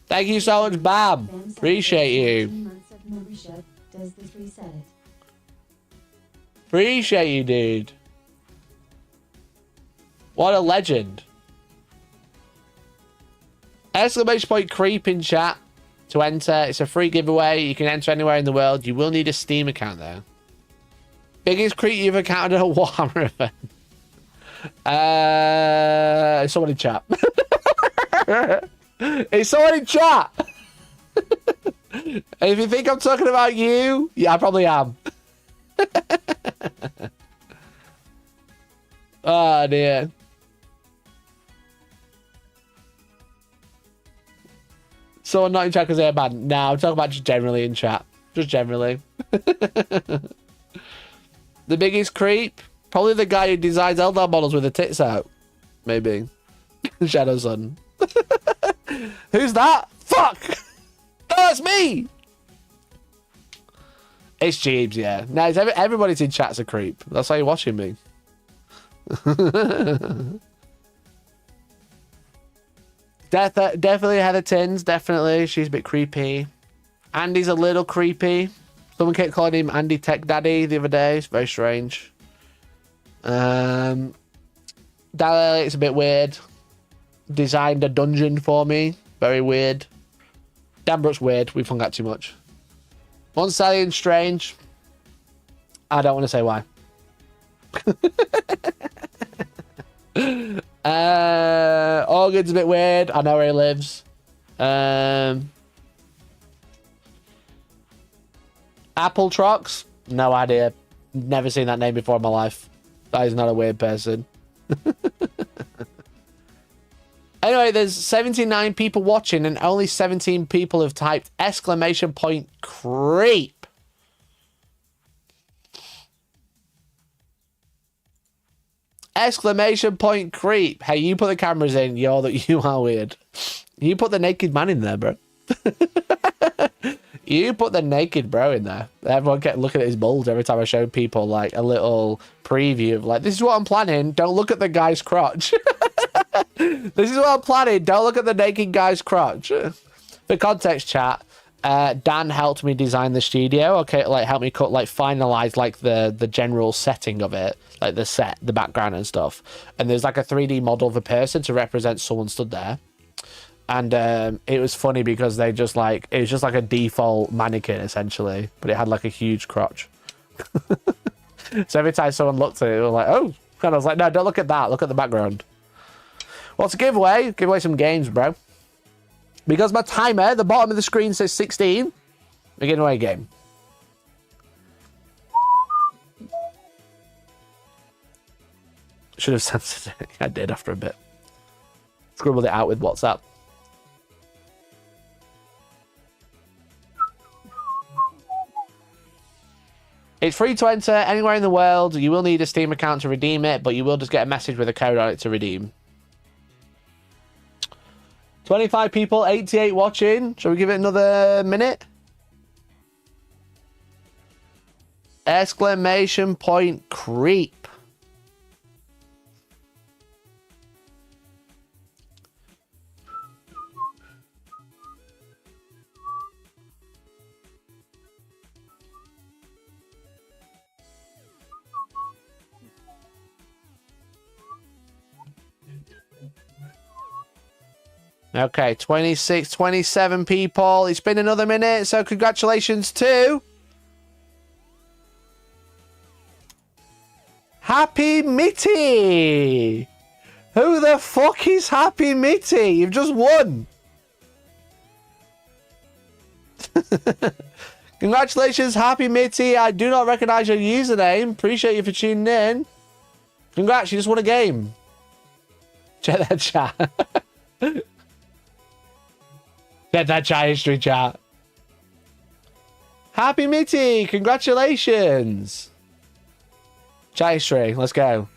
Thank you so much, Bam. Appreciate you. Months of membership. Does this reset it? Appreciate you, dude. What a legend. Exclamation point creep in chat to enter. It's a free giveaway. You can enter anywhere in the world. You will need a Steam account though. Biggest creep you've encountered at a Warhammer event. It's someone in chat. It's someone in chat. If you think I'm talking about you, yeah, I probably am. Oh dear. Someone not in chat because they're bad. Nah, I'm talking about just generally in chat. Just generally. The biggest creep? Probably the guy who designs Eldar models with the tits out. Maybe. Shadow Sun. Who's that? Fuck! No, it's me! It's Jeebs, yeah. No, it's everybody's in chat's a creep. That's why you're watching me. Definitely Heather Tins, definitely. She's a bit creepy. Andy's a little creepy. Someone kept calling him Andy Tech Daddy the other day. It's very strange. Dal Elliott's a bit weird. Designed a dungeon for me. Very weird. Dan Brooks weird. We've hung out too much. Monstallion strange. I don't want to say why. Organ's a bit weird. I know where he lives. Apple Trox? No idea. Never seen that name before in my life. That is not a weird person. Anyway, there's 79 people watching and only 17 people have typed exclamation point creep. Exclamation point creep. Hey, you put the cameras in. You are weird. You put the naked man in there, bro. You put the naked bro in there. Everyone kept looking at his bulge every time I showed people like a little preview of like, this is what I'm planning. Don't look at the guy's crotch. This is what I'm planning. Don't look at the naked guy's crotch. For context, chat, Dan helped me design the studio. Okay, like help me cut, like finalize like the general setting of it, like the set, the background and stuff. And there's like a 3D model of a person to represent someone stood there. And it was funny because they just like, it was just like a default mannequin essentially, but it had like a huge crotch. So every time someone looked at it, they were like, oh, and I was like, no, don't look at that. Look at the background. What's a giveaway? Give away some games, bro. Because my timer at the bottom of the screen says 16, we're giving away a game. Should have censored it. I did after a bit. Scribbled it out with WhatsApp. It's free to enter anywhere in the world. You will need a Steam account to redeem it, but you will just get a message with a code on it to redeem. 25 people, 88 watching. Shall we give it another minute? Exclamation point creep. Okay, 26, 27 people. It's been another minute, so congratulations to Happy Mitty. Who the fuck is Happy Mitty? You've just won. Congratulations, Happy Mitty. I do not recognize your username. Appreciate you for tuning in. Congrats, you just won a game. Check that chat. Get that chat history, chat. Happy Mitty, congratulations. Chat history, let's go.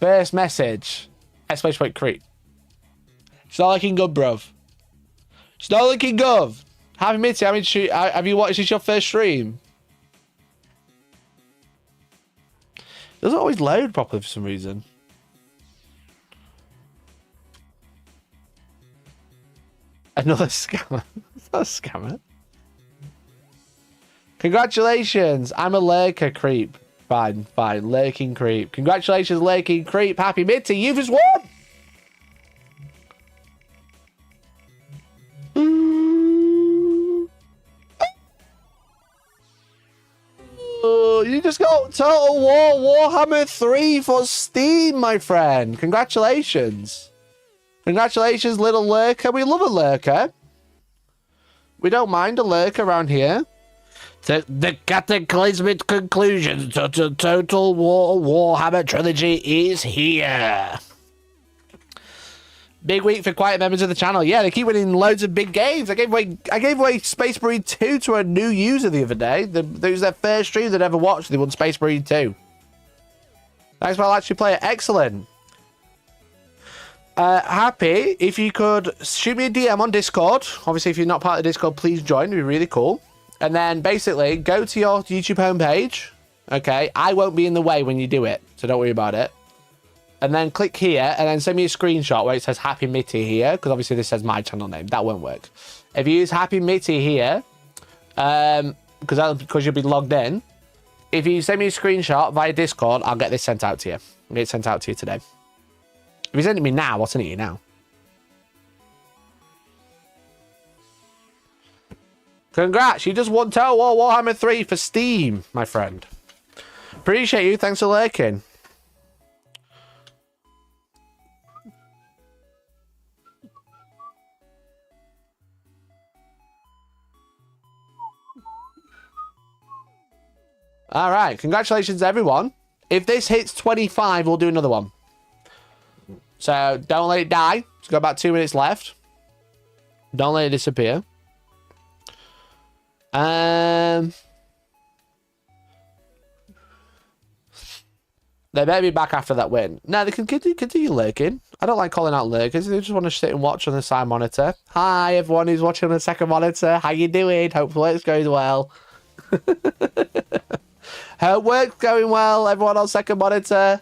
First message. Exclamation point creep. It's not looking good, bruv. It's not looking good. Happy Mitty, have you watched this your first stream? It doesn't always load properly for some reason. Another scammer. It's not a scammer. Congratulations. I'm a lurker creep. Fine. Lurking creep. Congratulations, lurking creep. Happy Mitty, you've just won. You just got Total War Warhammer 3 for Steam, my friend. Congratulations. Congratulations, little lurker. We love a lurker. We don't mind a lurker around here. The cataclysmic conclusion to the Total War Warhammer trilogy is here. Big week for quiet members of the channel. Yeah, they keep winning loads of big games. I gave away Space Marine 2 to a new user the other day. It was their first stream they'd ever watched. They won Space Marine 2. Thanks for actually play it. Excellent. Happy, if you could shoot me a DM on Discord. Obviously, if you're not part of the Discord, please join. It'd be really cool. And then basically go to your YouTube homepage. Okay, I won't be in the way when you do it, so don't worry about it. And then click here, and then send me a screenshot where it says Happy Mitty here, because obviously this says my channel name. That won't work. If you use Happy Mitty here, because you'll be logged in, if you send me a screenshot via Discord, I'll get this sent out to you. I'll get it sent out to you today. If you send it to me now, I'll send it to you now. Congrats, you just won Total War Warhammer 3 for Steam, my friend. Appreciate you, thanks for lurking. All right, congratulations, everyone. If this hits 25, we'll do another one. So don't let it die. It's got about 2 minutes left. Don't let it disappear. They better be back after that win. No, they can continue lurking. I don't like calling out lurkers. They just want to sit and watch on the side monitor. Hi, everyone who's watching on the second monitor. How you doing? Hopefully it's going well. Her work's going well, everyone on second monitor.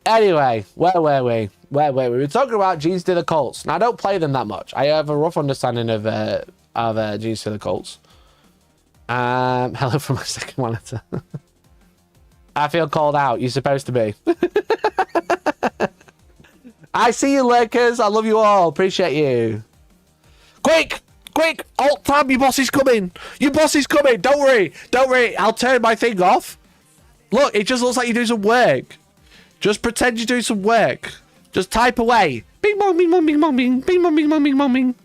Anyway, where were we? We were talking about Genes to the Cults. Now, I don't play them that much. I have a rough understanding of Genes to the Cults. Hello from my second monitor. I feel called out. You're supposed to be. I see you, lurkers. I love you all. Appreciate you. Quick! Quick! Alt tab, your boss is coming! Your boss is coming! Don't worry! Don't worry! I'll turn my thing off. Look, it just looks like you're doing some work. Just pretend you're doing some work. Just type away. Bing bong, bing bong, bing bong, bing. Bing bong, bing bong, bing bong, bing.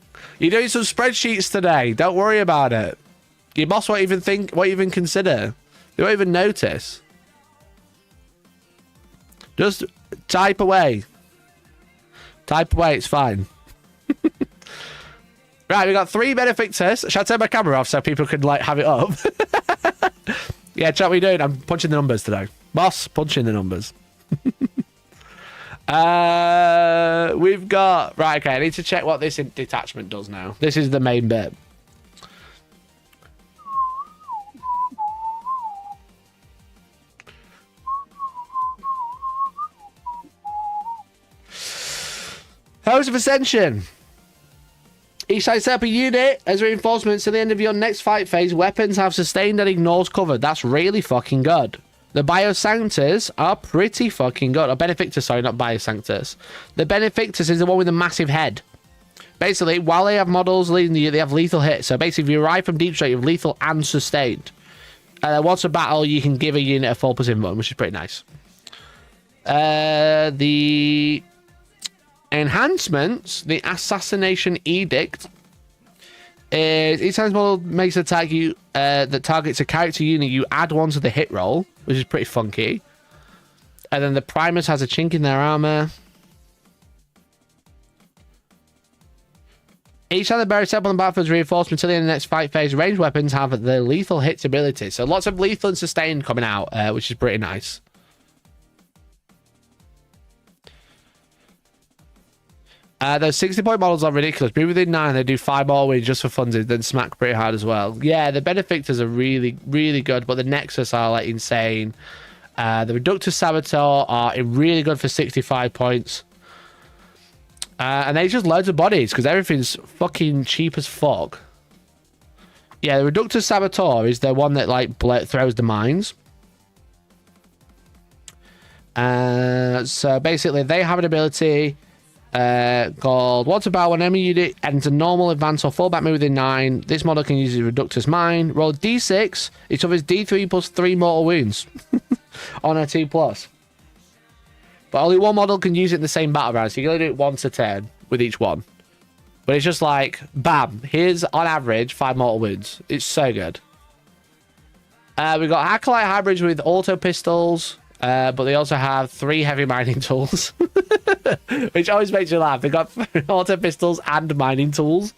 You're doing some spreadsheets today. Don't worry about it. Your boss won't even consider. They won't even notice. Just type away. Type away, it's fine. Right, we got 3 benefactors. Shall I turn my camera off so people can like have it up? Yeah, chat, what are you doing? I'm punching the numbers today. Boss, punching the numbers. We've got... Right, okay, I need to check what this detachment does now. This is the main bit. Host of Ascension. Each side set up a unit as reinforcements to the end of your next fight phase. Weapons have sustained and ignores cover. That's really fucking good. The Biosanctors are pretty fucking good. Or Benefactors, sorry, not Biosanctors. The Benefactors is the one with the massive head. Basically, while they have models leading you, they have lethal hits. So basically, if you arrive from deep straight, you have lethal and sustained. Once a battle, you can give a unit a full position button, which is pretty nice. The enhancements, the Assassination Edict, is each time model makes an attack that targets a character unit, you add 1 to the hit roll, which is pretty funky. And then the Primus has a chink in their armor. Each time the barrier set up on the battlefield is reinforced until the end of the next fight phase. Ranged weapons have the lethal hits ability. So lots of lethal and sustained coming out, which is pretty nice. Those 60-point models are ridiculous. Be within 9, they do 5 more wins just for funsies, then smack pretty hard as well. Yeah, the Benefactors are really, really good, but the Nexus are like insane. The Reductor Saboteur are really good for 65 points. And they just loads of bodies because everything's fucking cheap as fuck. Yeah, the Reductor Saboteur is the one that like throws the mines. So basically, they have an ability called Water Bow. When enemy unit enters a normal, advance, or fallback move within 9, this model can use the Reductor's Mine. Roll D6. It suffers D3 plus 3 mortal wounds on a 2+. But only one model can use it in the same battle round, so you can only do it once a turn with each one. But it's just like, bam, here's on average 5 mortal wounds. It's so good. We've got Acolyte Hybrids with auto pistols. But they also have 3 heavy mining tools, which always makes you laugh. They got auto pistols and mining tools.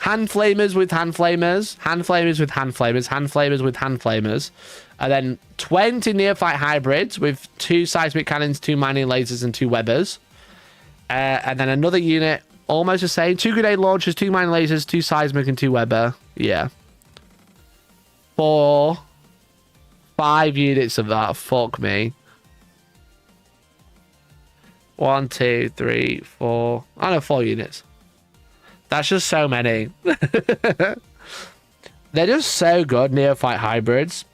Hand flamers with hand flamers, hand flamers with hand flamers, hand flamers with hand flamers, and then 20 neophyte hybrids with 2 seismic cannons, 2 mining lasers, and 2 webbers. And then another unit, almost the same: 2 grenade launchers, 2 mining lasers, 2 seismic, and 2 webber. Yeah. 5 units of that. Fuck me. 1, 2, 3, 4. I know 4 units. That's just so many. They're just so good, neophyte hybrids.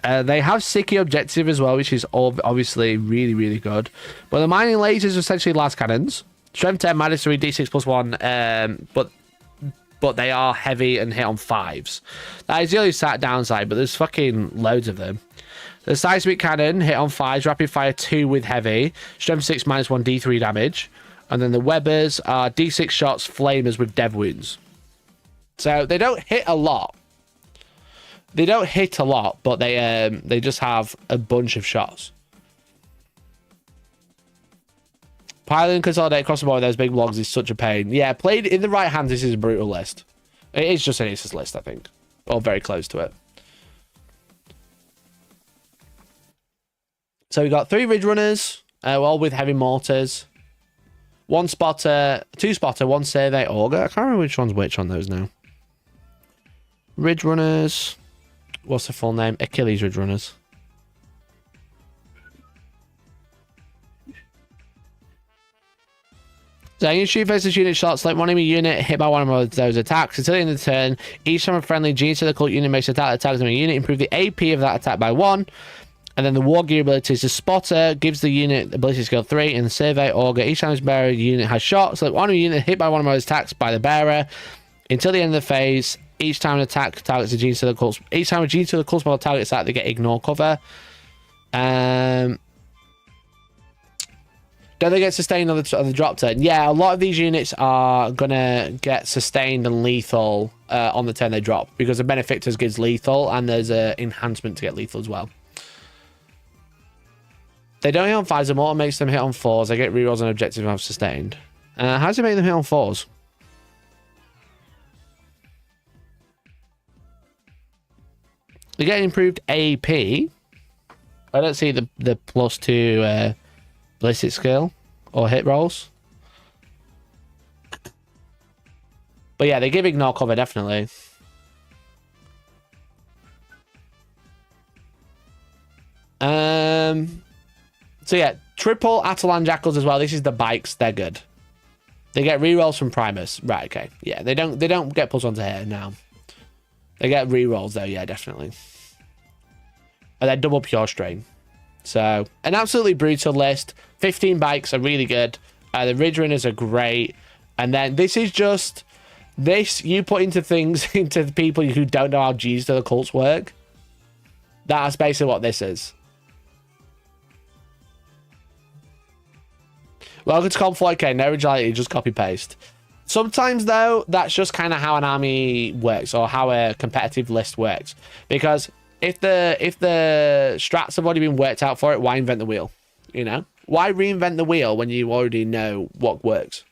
They have Sicky objective as well, which is obviously really, really good. But the mining lasers are essentially las cannons. Strength 10, minus 3, d6 plus 1. But they are heavy and hit on 5s. That is the only downside, but there's fucking loads of them. The seismic cannon hit on 5s, rapid fire 2 with heavy, strength 6 minus 1 d3 damage, and then the webbers are d6 shots, flamers with dev wounds. So they don't hit a lot. They don't hit a lot, but they just have a bunch of shots. Piling consolidate across the board with those big logs is such a pain. Yeah, played in the right hands, this is a brutal list. It is just an aces list, I think. Or very close to it. So we got 3 ridge runners, all with heavy mortars. 1 spotter, 2 spotter, 1 survey auger. I can't remember which one's which on those now. Ridge runners. What's the full name? Achilles ridge runners. So you shoot versus unit shots, select one enemy unit hit by one of those attacks. Until the end of the turn, each time a friendly Genius of the Cult unit makes attack attacks on a unit, improve the AP of that attack by 1. And then the war gear ability is the spotter, gives the unit ability skill 3, and the survey auger. Each time this bearer unit has shot, select one unit hit by one of those attacks by the bearer. Until the end of the phase, each time an attack targets a Genius of the Cult, each time a Genius of the Cult spell targets that, they get ignore cover. Don't they get sustained on the drop turn? Yeah, a lot of these units are gonna get sustained and lethal on the turn they drop, because the Benefactors gives lethal, and there's an enhancement to get lethal as well. They don't hit on 5s, the mortar makes them hit on 4s. They get rerolls on objectives and have sustained. How does it make them hit on 4s? They get improved AP. I don't see the +2 ballistic skill or hit rolls. But yeah, they give ignore cover, definitely. So yeah, triple Atalan Jackals as well. This is the bikes. They're good. They get rerolls from Primus. Right, okay. Yeah, they don't get +1 to hit now. They get rerolls though, yeah, definitely. And they're double pure strain. So an absolutely brutal list. 15 bikes are really good. The Ridge Runners are great. And then this is just this you put into things into the people who don't know how G's to the cults work. That's basically what this is. Welcome to Comp 4K, no originality, just copy paste. Sometimes though, that's just kind of how an army works, or how a competitive list works. Because if the strats have already been worked out for it, why invent the wheel? You know? Why reinvent the wheel when you already know what works?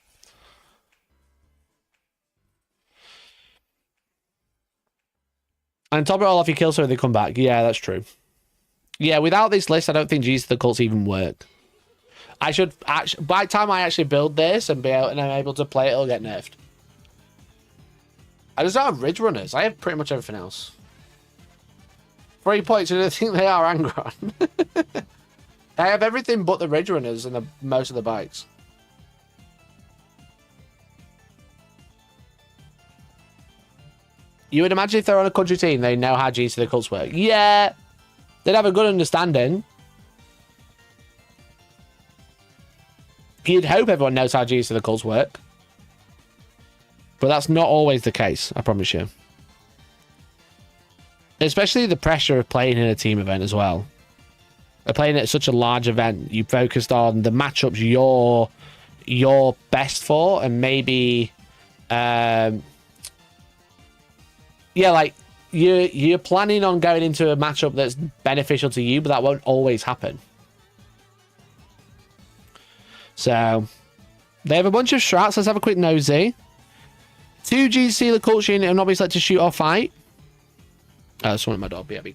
And top it all off, you kill so they come back. Yeah, that's true. Yeah, without this list, I don't think G's to the Cults even work. I should actually, by the time I actually build this and I'm able to play it, it'll get nerfed. I just don't have ridge runners. I have pretty much everything else. 3 points, I don't think they are Angron. I have everything but the ridge runners and most of the bikes. You would imagine if they're on a country team, they know how GC the cults work. Yeah, they'd have a good understanding. You'd hope everyone knows how GC the cults work. But that's not always the case, I promise you. Especially the pressure of playing in a team event as well. Playing at such a large event, you focused on the matchups you're best for, and maybe yeah, like you're planning on going into a matchup that's beneficial to you, but that won't always happen. So they have a bunch of strats. Let's have a quick nosy. 2 GC the cult unit and not be selected to shoot or fight. Oh, that's one of my dog, BB.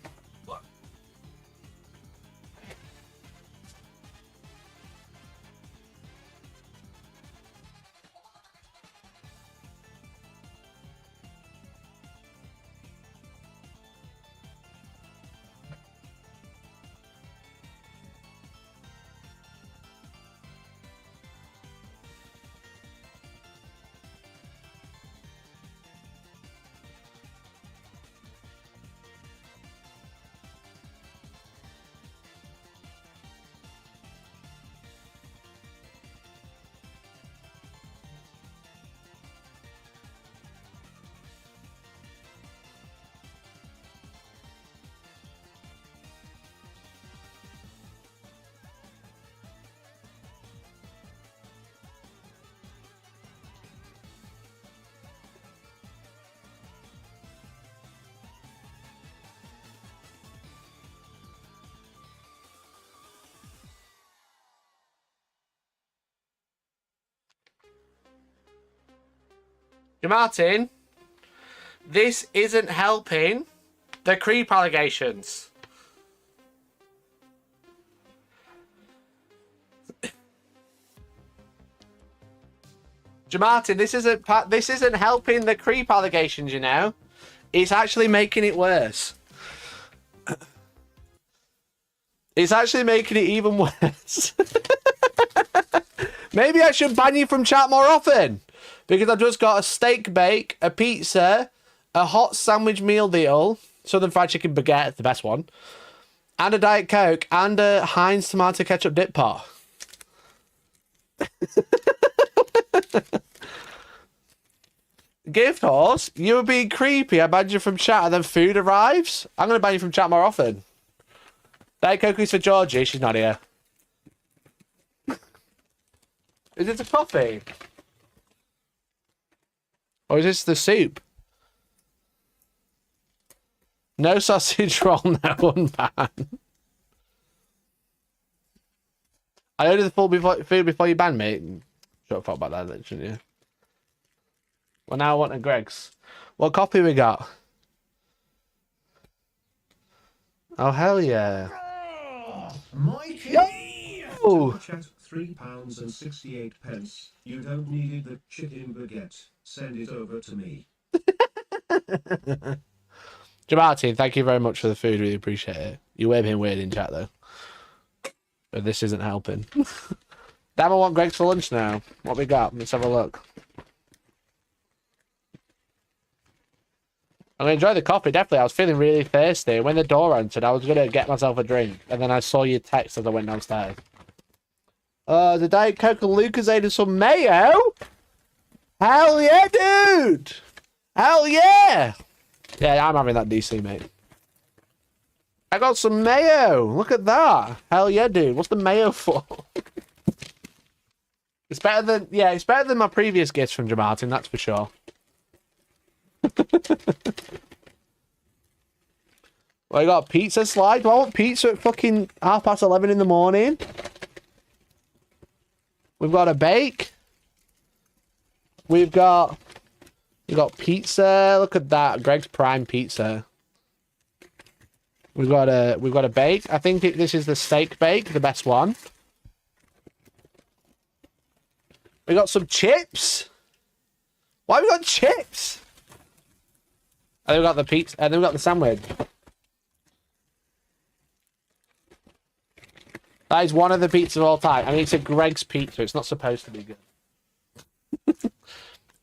Martin, this isn't helping the creep allegations. Martin, this isn't helping the creep allegations, you know. It's actually making it worse. It's actually making it even worse. Maybe I should ban you from chat more often. Because I've just got a steak bake, a pizza, a hot sandwich meal deal, Southern Fried Chicken Baguette, the best one, and a Diet Coke, and a Heinz tomato ketchup dip pot. Gift horse, you were being creepy. I banned you from chat and then food arrives. I'm going to ban you from chat more often. Diet Coke is for Georgie. She's not here. Is it a coffee? Or is this the soup? No sausage roll, no unban. I ordered the full food before you banned me. Should have thought about that, shouldn't you? Well, now I want a Greg's. What copy we got? Oh, hell yeah. Mikey! Yo! Chat £3.68. You don't need the chicken baguette. Send it over to me. Jamartin, thank you very much for the food. Really appreciate it. You were being weird in chat though. But this isn't helping. Damn, I want Greg's for lunch now. What we got? Let's have a look. I'm going to enjoy the coffee, definitely. I was feeling really thirsty. When the door entered, I was going to get myself a drink. And then I saw your text as I went downstairs. The Diet Coke and Lucozade and some mayo? Hell yeah, dude! Hell yeah! Yeah, I'm having that DC, mate. I got some mayo. Look at that. Hell yeah, dude. What's the mayo for? It's better than... Yeah, it's better than my previous gifts from Jamartin, that's for sure. Well, I got a pizza slide. Do I want pizza at fucking 11:30 in the morning? We've got a bake. We've got pizza. Look at that, Greg's Prime Pizza. We've got a bake. I think this is the steak bake, the best one. We got some chips. Why have we got chips? And then we got the pizza. And then we got the sandwich. That is one of the pizzas of all time. I mean, it's a Greg's pizza. It's not supposed to be good.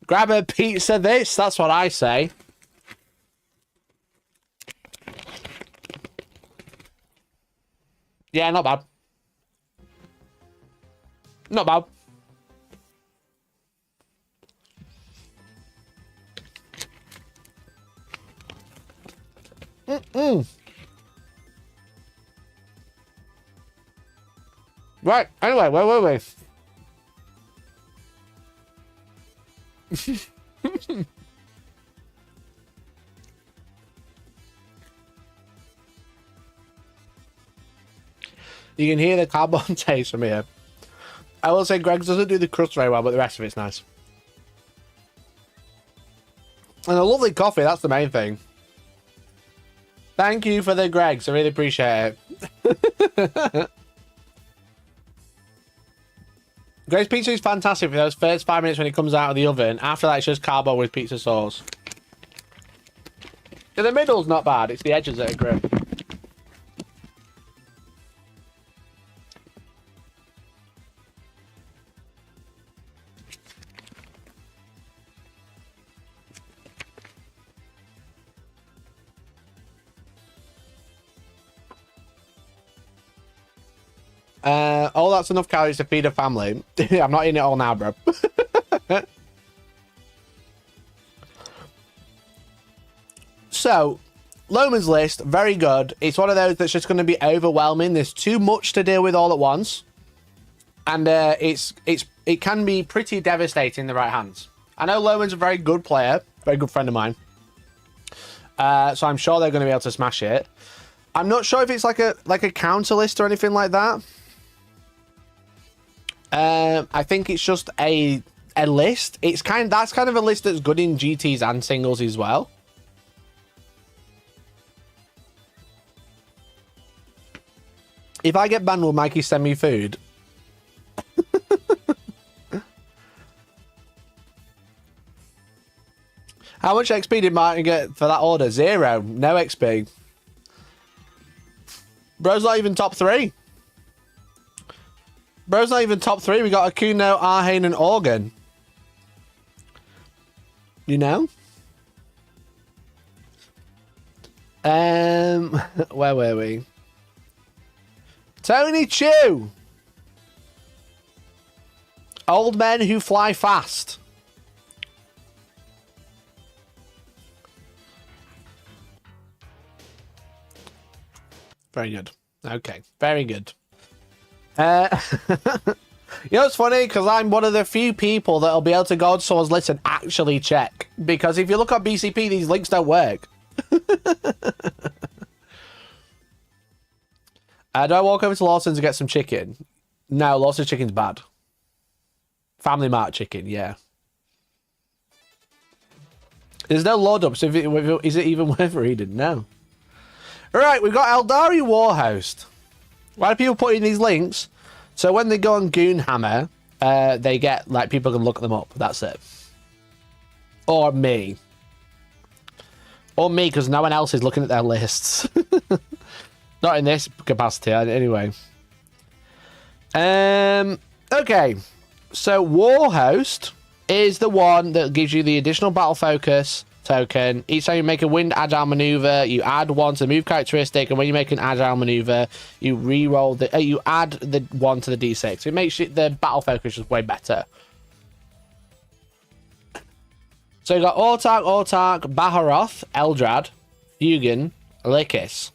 Grab a pizza this. That's what I say. Yeah, not bad. Not bad. Right, anyway, where were we? You can hear the carbon taste from here. I will say Greg's doesn't do the crust very well, but the rest of it's nice. And a lovely coffee, that's the main thing. Thank you for the Greg's, I really appreciate it. Greg's pizza is fantastic for those first 5 minutes when it comes out of the oven. After that, it's just carbo with pizza sauce. In the middle's not bad, it's the edges that are great. Oh, that's enough calories to feed a family. I'm not eating it all now, bro. So, Loman's List, very good. It's one of those that's just going to be overwhelming. There's too much to deal with all at once. And it can be pretty devastating in the right hands. I know Loman's a very good player, very good friend of mine. So I'm sure they're going to be able to smash it. I'm not sure if it's like a counter list or anything like that. I think it's just a list. That's kind of a list that's good in GTs and singles as well. If I get banned, will Mikey send me food? How much XP did Martin get for that order? 0. No XP. Bro's not even top 3. Bro's not even top 3. We got Akuno, Arhane, and Organ. You know? Where were we? Tony Chu. Old men who fly fast. Very good. Okay, very good. You know, it's funny because I'm one of the few people that'll be able to go on someone's list and actually check. Because if you look at BCP, these links don't work. Do I walk over to Lawson's and get some chicken? No, Lawson's chicken's bad. Family Mart chicken, yeah. There's no load up, so is it even worth reading? No. Alright, we've got Aeldari Warhost. Why do people put in these links? So when they go on Goonhammer, they get, like, people can look them up. That's it. Or me. Or me, because no one else is looking at their lists. Not in this capacity, anyway. Okay. So Warhost is the one that gives you the additional battle focus token. Each time you make a wind agile maneuver, you add 1 to the move characteristic, and when you make an agile maneuver, you re-roll the you add the 1 to the d6. So it makes the battle focus just way better. So you got Autark, Baharoth, Eldrad, Hugin, Lycus.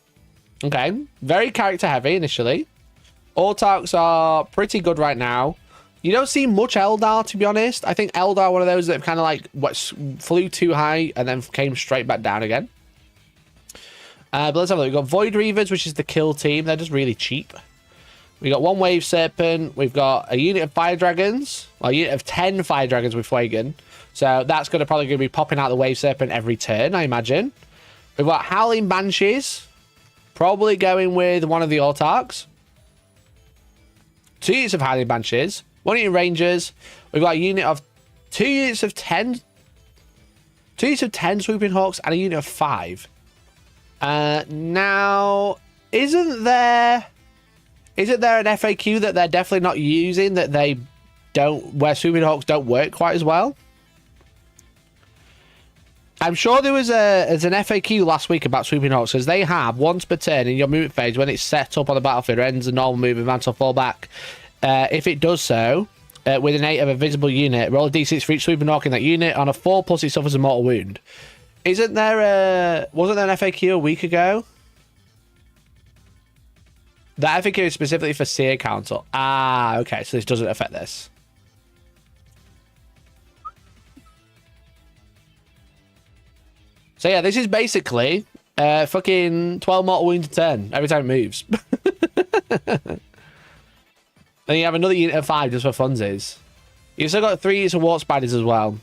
Okay, very character heavy initially. Autarks are pretty good right now. You don't see much Eldar, to be honest. I think Eldar are one of those that kind of like flew too high and then came straight back down again. But let's have a look. We've got Void Reavers, which is the kill team. They're just really cheap. We got 1 Wave Serpent. We've got a unit of Fire Dragons. Well, a unit of 10 Fire Dragons with Flagon. So that's probably going to be popping out the Wave Serpent every turn, I imagine. We've got Howling Banshees. Probably going with one of the Autarks. 2 units of Howling Banshees. 1 unit Rangers. We've got a unit of 2 units of 10. 2 units of 10 swooping hawks and a unit of 5. Now, isn't there an FAQ that they're definitely not using, that they don't, where swooping hawks don't work quite as well? I'm sure there's an FAQ last week about swooping hawks, because they have once per turn in your movement phase when it's set up on the battlefield or ends a normal movement advance or fall back. If it does so, with an 8 of a visible unit, roll a d6 for each swooping hawk in that unit. On a 4 plus, it suffers a mortal wound. Wasn't there an FAQ a week ago? That FAQ is specifically for Seer Council. Ah, okay, so this doesn't affect this. So yeah, this is basically fucking 12 mortal wounds a turn every time it moves. Then you have another unit of 5 just for funsies. You've still got 3 units of wart spiders as well.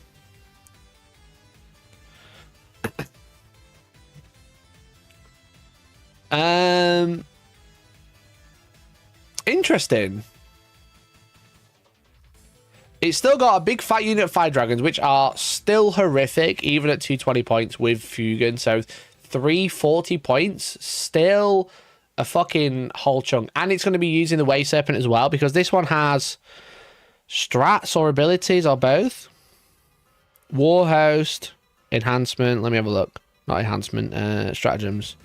Interesting. It's still got a big fat unit of fire dragons, which are still horrific, even at 220 points with Fugan. So 340 points, still a fucking whole chunk. And it's going to be using the Wave Serpent as well, because this one has strats or abilities or both. War Host, enhancement. Let me have a look. Not enhancement, stratagems.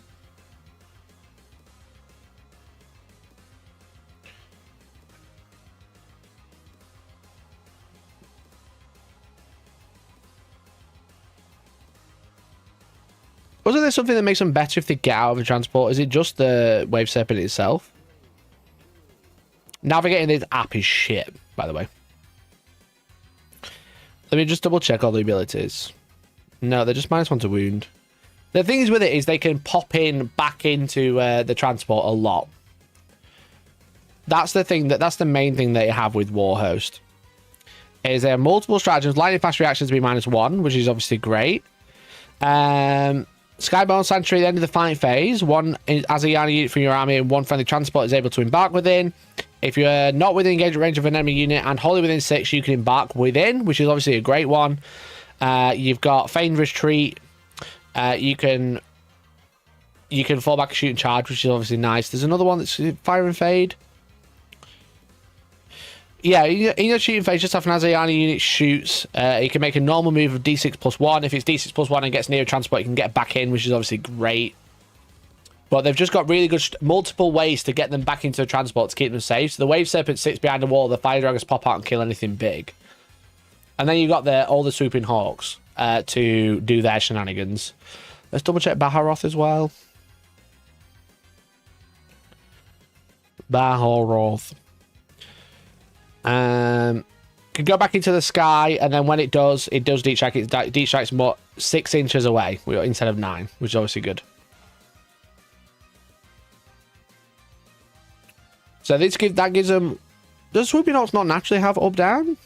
Wasn't there something that makes them better if they get out of a transport? Is it just the Wave Serpent itself? Navigating this app is shit, by the way. Let me just double check all the abilities. No, they're just -1 to wound. The thing is with it is they can pop in back into the transport a lot. That's the thing, that's the main thing that you have with Warhost. Is there multiple stratagems, lightning fast reactions to be -1, which is obviously great. Skybound Sanctuary at the end of the fight phase. 1 as a Yana unit from your army and 1 friendly transport is able to embark within. If you're not within engagement range of an enemy unit and wholly within 6, you can embark within, which is obviously a great one. You've got Feigned Retreat. You can fall back and shoot and charge, which is obviously nice. There's another one that's Fire and Fade. Yeah, in your shooting phase, just after an Azayani unit shoots, you can make a normal move of d6 plus 1. If it's d6 plus 1 and gets near a transport, you can get back in, which is obviously great. But they've just got really good multiple ways to get them back into a transport to keep them safe. So the Wave Serpent sits behind the wall, the Fire Dragons pop out and kill anything big. And then you've got all the Swooping Hawks to do their shenanigans. Let's double check Baharoth as well. Baharoth. Can go back into the sky, and then when it does deep strike. Deep strikes more 6 inches away instead of 9, which is obviously good. So that gives them. Does Swooping Hawks not naturally have up down?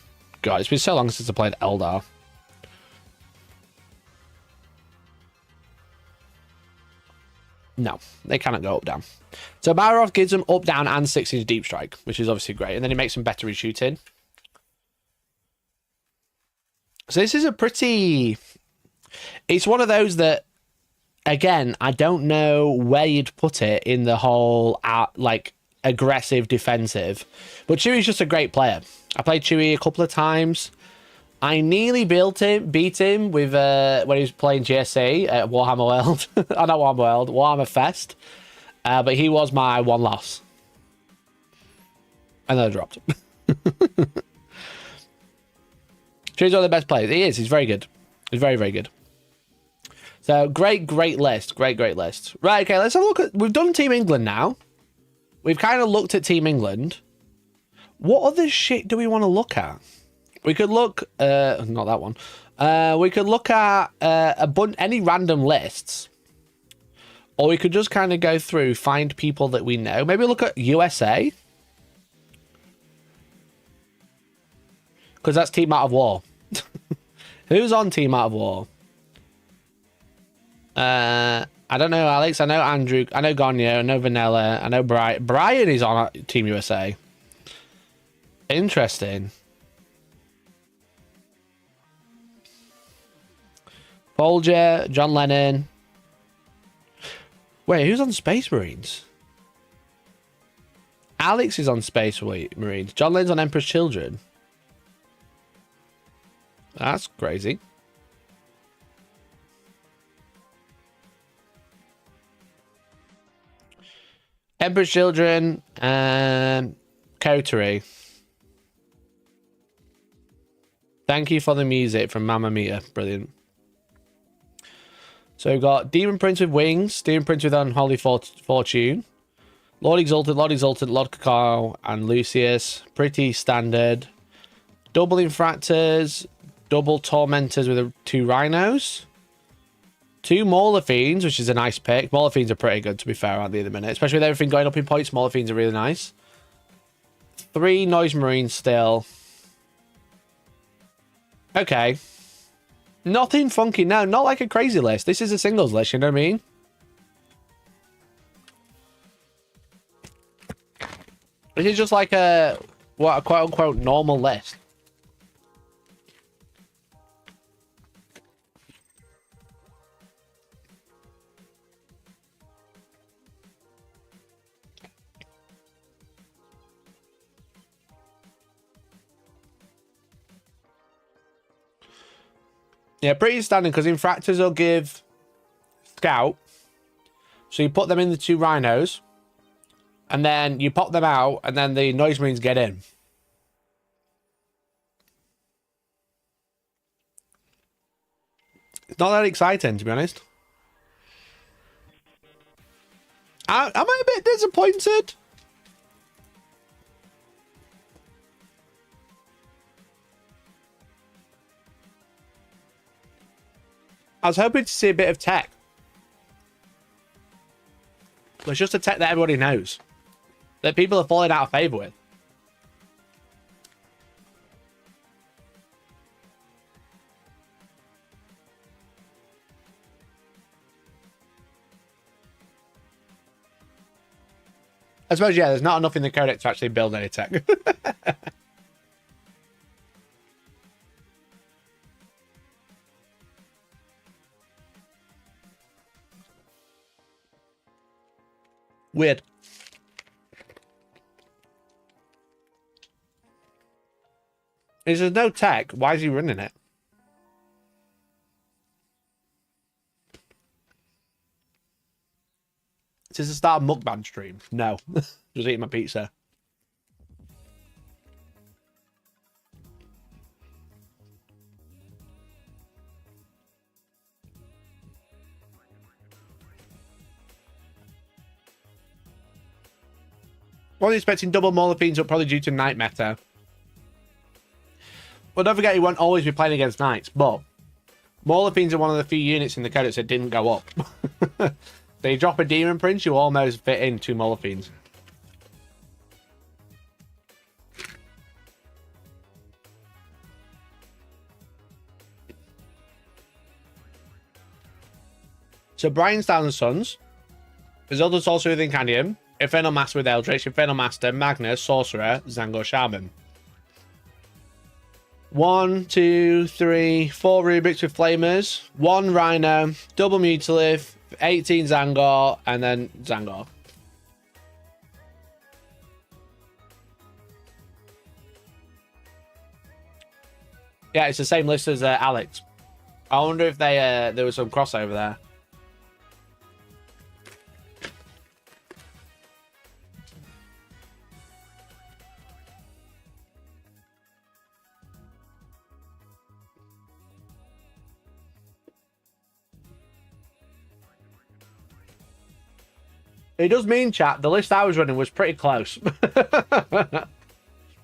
God, it's been so long since I played Eldar. No, they cannot go up down. So Baharoth gives them up down and 6 inch deep strike, which is obviously great, and then it makes them better in shooting. So this is a pretty. It's one of those that, again, I don't know where you'd put it in the whole like aggressive defensive, but Chewie's just a great player. I played Chewie a couple of times. I nearly beat him with when he was playing GSC at Warhammer World. Oh, not Warhammer World, Warhammer Fest. But he was my one loss. And then I dropped. Chewie's one of the best players. He is. He's very good. He's very, very good. So great list. Great list. Right, okay, let's have a look at. We've done Team England now. We've kind of looked at Team England. What other shit do we want to look at? We could look, not that one. We could look at any random lists. Or we could just kind of go through, find people that we know. Maybe look at USA. Because that's Team Out of War. Who's on Team Out of War? I don't know, Alex. I know Andrew. I know Gonyo. I know Vanilla. I know Brian. Brian is on Team USA. Interesting. Folger, John Lennon. Wait, who's on Space Marines? Alex is on Space Marines. John Lennon's on Emperor's Children. That's crazy. Emperor's Children and Coterie. Thank you for the music from Mamma Mia. Brilliant. So we've got Demon Prince with Wings, Demon Prince with Unholy Fortune, Lord Exalted, Lord Cacao, and Lucius. Pretty standard. Double Infractors, double Tormentors with 2 Rhinos. 2 Mauler Fiends, which is a nice pick. Mauler Fiends are pretty good, to be fair, aren't they, at the minute? Especially with everything going up in points, Mauler Fiends are really nice. 3 Noise Marines still. Okay. Nothing funky. No, not like a crazy list. This is a singles list, you know what I mean? This is just like a quote-unquote normal list. Yeah, pretty standard, because Infractors will give Scout. So you put them in the 2 Rhinos. And then you pop them out, and then the Noise Marines get in. It's not that exciting, to be honest. Am I a bit disappointed? I was hoping to see a bit of tech. It's just a tech that everybody knows. That people are falling out of favor with. I suppose, yeah, there's not enough in the codex to actually build any tech. Weird. If there's no tech, why is he running it? Is this a start a mukbang stream? No. Just eating my pizza. Wasn't expecting double Mauler Fiends, but probably due to Knight meta. Well, don't forget, he won't always be playing against Knights, but Mauler Fiends are one of the few units in the codex that didn't go up. They drop a Demon Prince, you almost fit in 2 Mauler Fiends. So Brian's Thousand Sons, Isildur Sorcerer with Incandium, Infernal Master with Eldritch, Infernal Master, Magnus, Sorcerer, Zangor Shaman. 1, 2, 3, 4 Rubrics with Flamers, 1 Rhino, double Mutilith, 18 Zangor, and then Zangor. Yeah, it's the same list as Alex. I wonder if they there was some crossover there. It does mean, chat, the list I was running was pretty close. The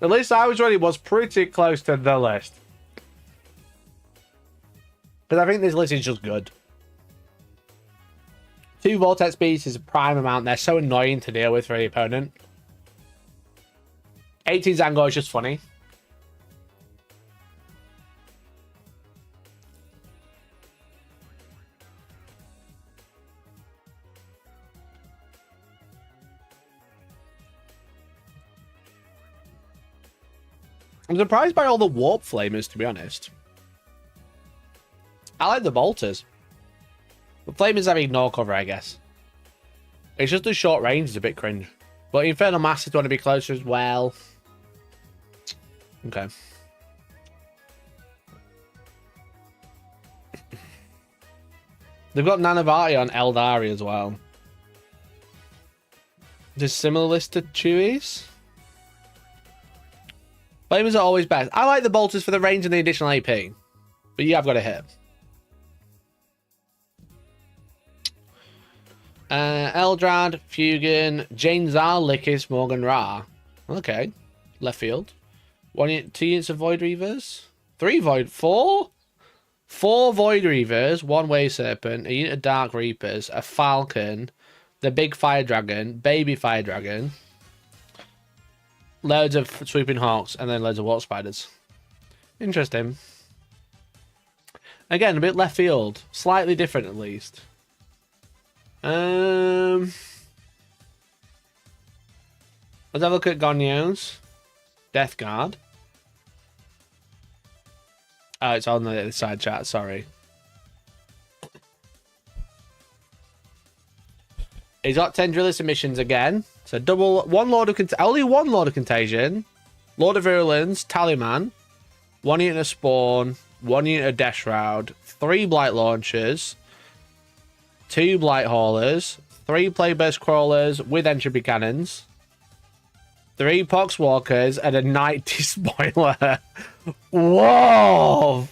list I was running was pretty close to the list. Because I think this list is just good. 2 Vortex Beasts is a prime amount. They're so annoying to deal with for the opponent. 18 Zangor is just funny. I'm surprised by all the warp flamers, to be honest. I like the bolters. The flamers have ignore cover, I guess. It's just the short range is a bit cringe. But Infernal Masters want to be closer as well. Okay. They've got Nanavati on Aeldari as well. Just similar list to Chewie's. Flamers are always best. I like the bolters for the range and the additional AP. But you have got to hit. Eldrad, Fugan, Jane Zar, Lickis, Morgan Ra. Okay. Left field. 2 units of Void Reavers. 4 Void Reavers, 1 Wave Serpent, a unit of Dark Reapers, a Falcon, the big Fire Dragon, baby Fire Dragon, loads of Swooping Hawks, and then loads of Warp Spiders. Interesting. Again, a bit left field. Slightly different, at least. Let's have a look at Gonyo's. Death Guard. Oh, it's on the other side chat, sorry. He's got 10 Drillist emissions again. So only one Lord of Contagion, Lord of Virulence, Tallyman, 1 unit of Spawn, 1 unit of Death Shroud, 3 Blight Launchers, 2 Blight Haulers, 3 Plagueburst Crawlers with Entropy Cannons, 3 Pox Walkers, and a Night Despoiler. Whoa!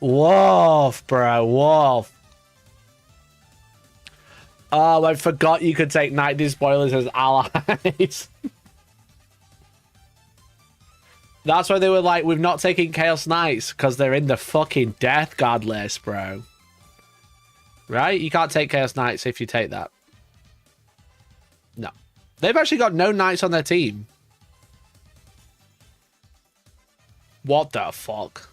Whoa, bro. Whoa. Oh, I forgot you could take Night Despoilers as allies. That's why they were like, we've not taken Chaos Knights, because they're in the fucking Death Guard list, bro. Right? You can't take Chaos Knights if you take that. No. They've actually got no Knights on their team. What the fuck?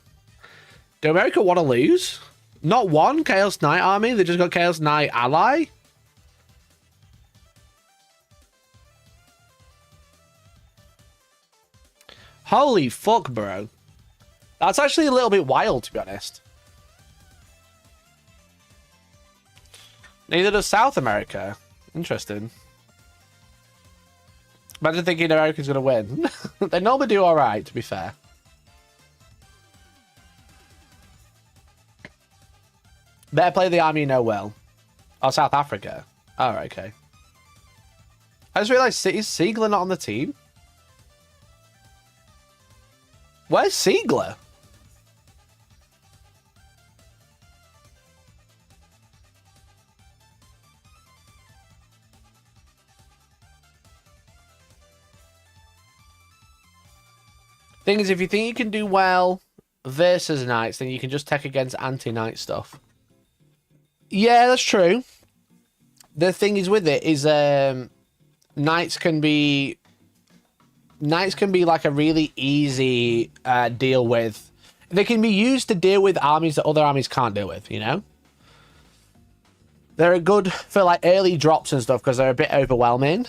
Do America want to lose? Not one Chaos Knight army? They just got Chaos Knight ally? Holy fuck, bro. That's actually a little bit wild, to be honest. Neither does South America. Interesting. Imagine thinking America's going to win. They normally do alright, to be fair. Better play the army you know well. Oh, South Africa. Alright, okay. I just realised, is Siegler not on the team? Where's Siegler? Thing is, if you think you can do well versus Knights, then you can just tech against anti-Knight stuff. Yeah, that's true. The thing is with it is Knights can be like a really easy deal with. They can be used to deal with armies that other armies can't deal with, you know? They're good for like early drops and stuff because they're a bit overwhelming.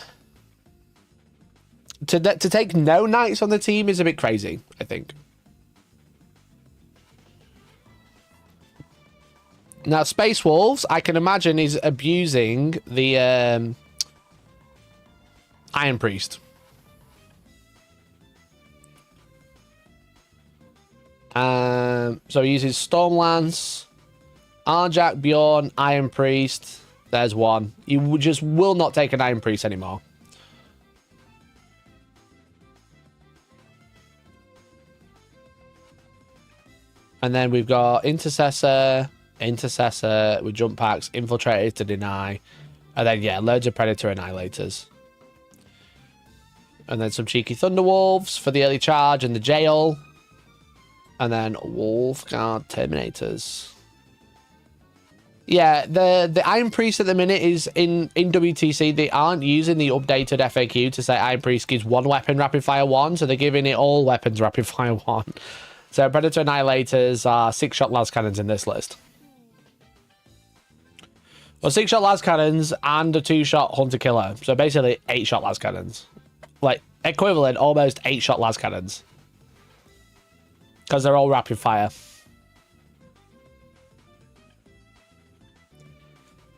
To take no Knights on the team is a bit crazy, I think. Now, Space Wolves, I can imagine, is abusing the Iron Priest. So he uses Stormlance, Arjak, Bjorn, Iron Priest. There's one. You just will not take an Iron Priest anymore. And then we've got Intercessor with jump packs, Infiltrators to deny. And then, yeah, loads of Predator Annihilators. And then some cheeky Thunderwolves for the early charge and the jail. And then Wolfguard Terminators. Yeah, the Iron Priest at the minute is in WTC. They aren't using the updated FAQ to say Iron Priest gives 1 weapon rapid fire 1. So they're giving it all weapons rapid fire 1. So Predator Annihilators are 6-shot las cannons in this list. Well, 6-shot las cannons and a 2-shot hunter killer. So basically 8-shot las cannons. Like equivalent, almost 8-shot las cannons. Because they're all rapid fire.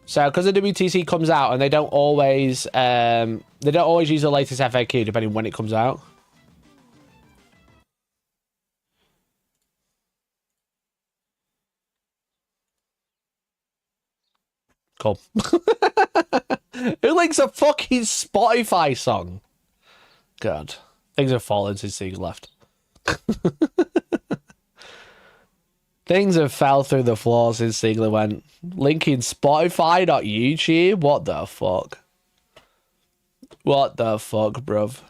So because the WTC comes out and they don't always use the latest FAQ depending when it comes out. Cool. Who links a fucking Spotify song? God. Things have fallen since Siege left. Things have fell through the floor since Siegler went. Linking Spotify, not YouTube? What the fuck? What the fuck, bruv?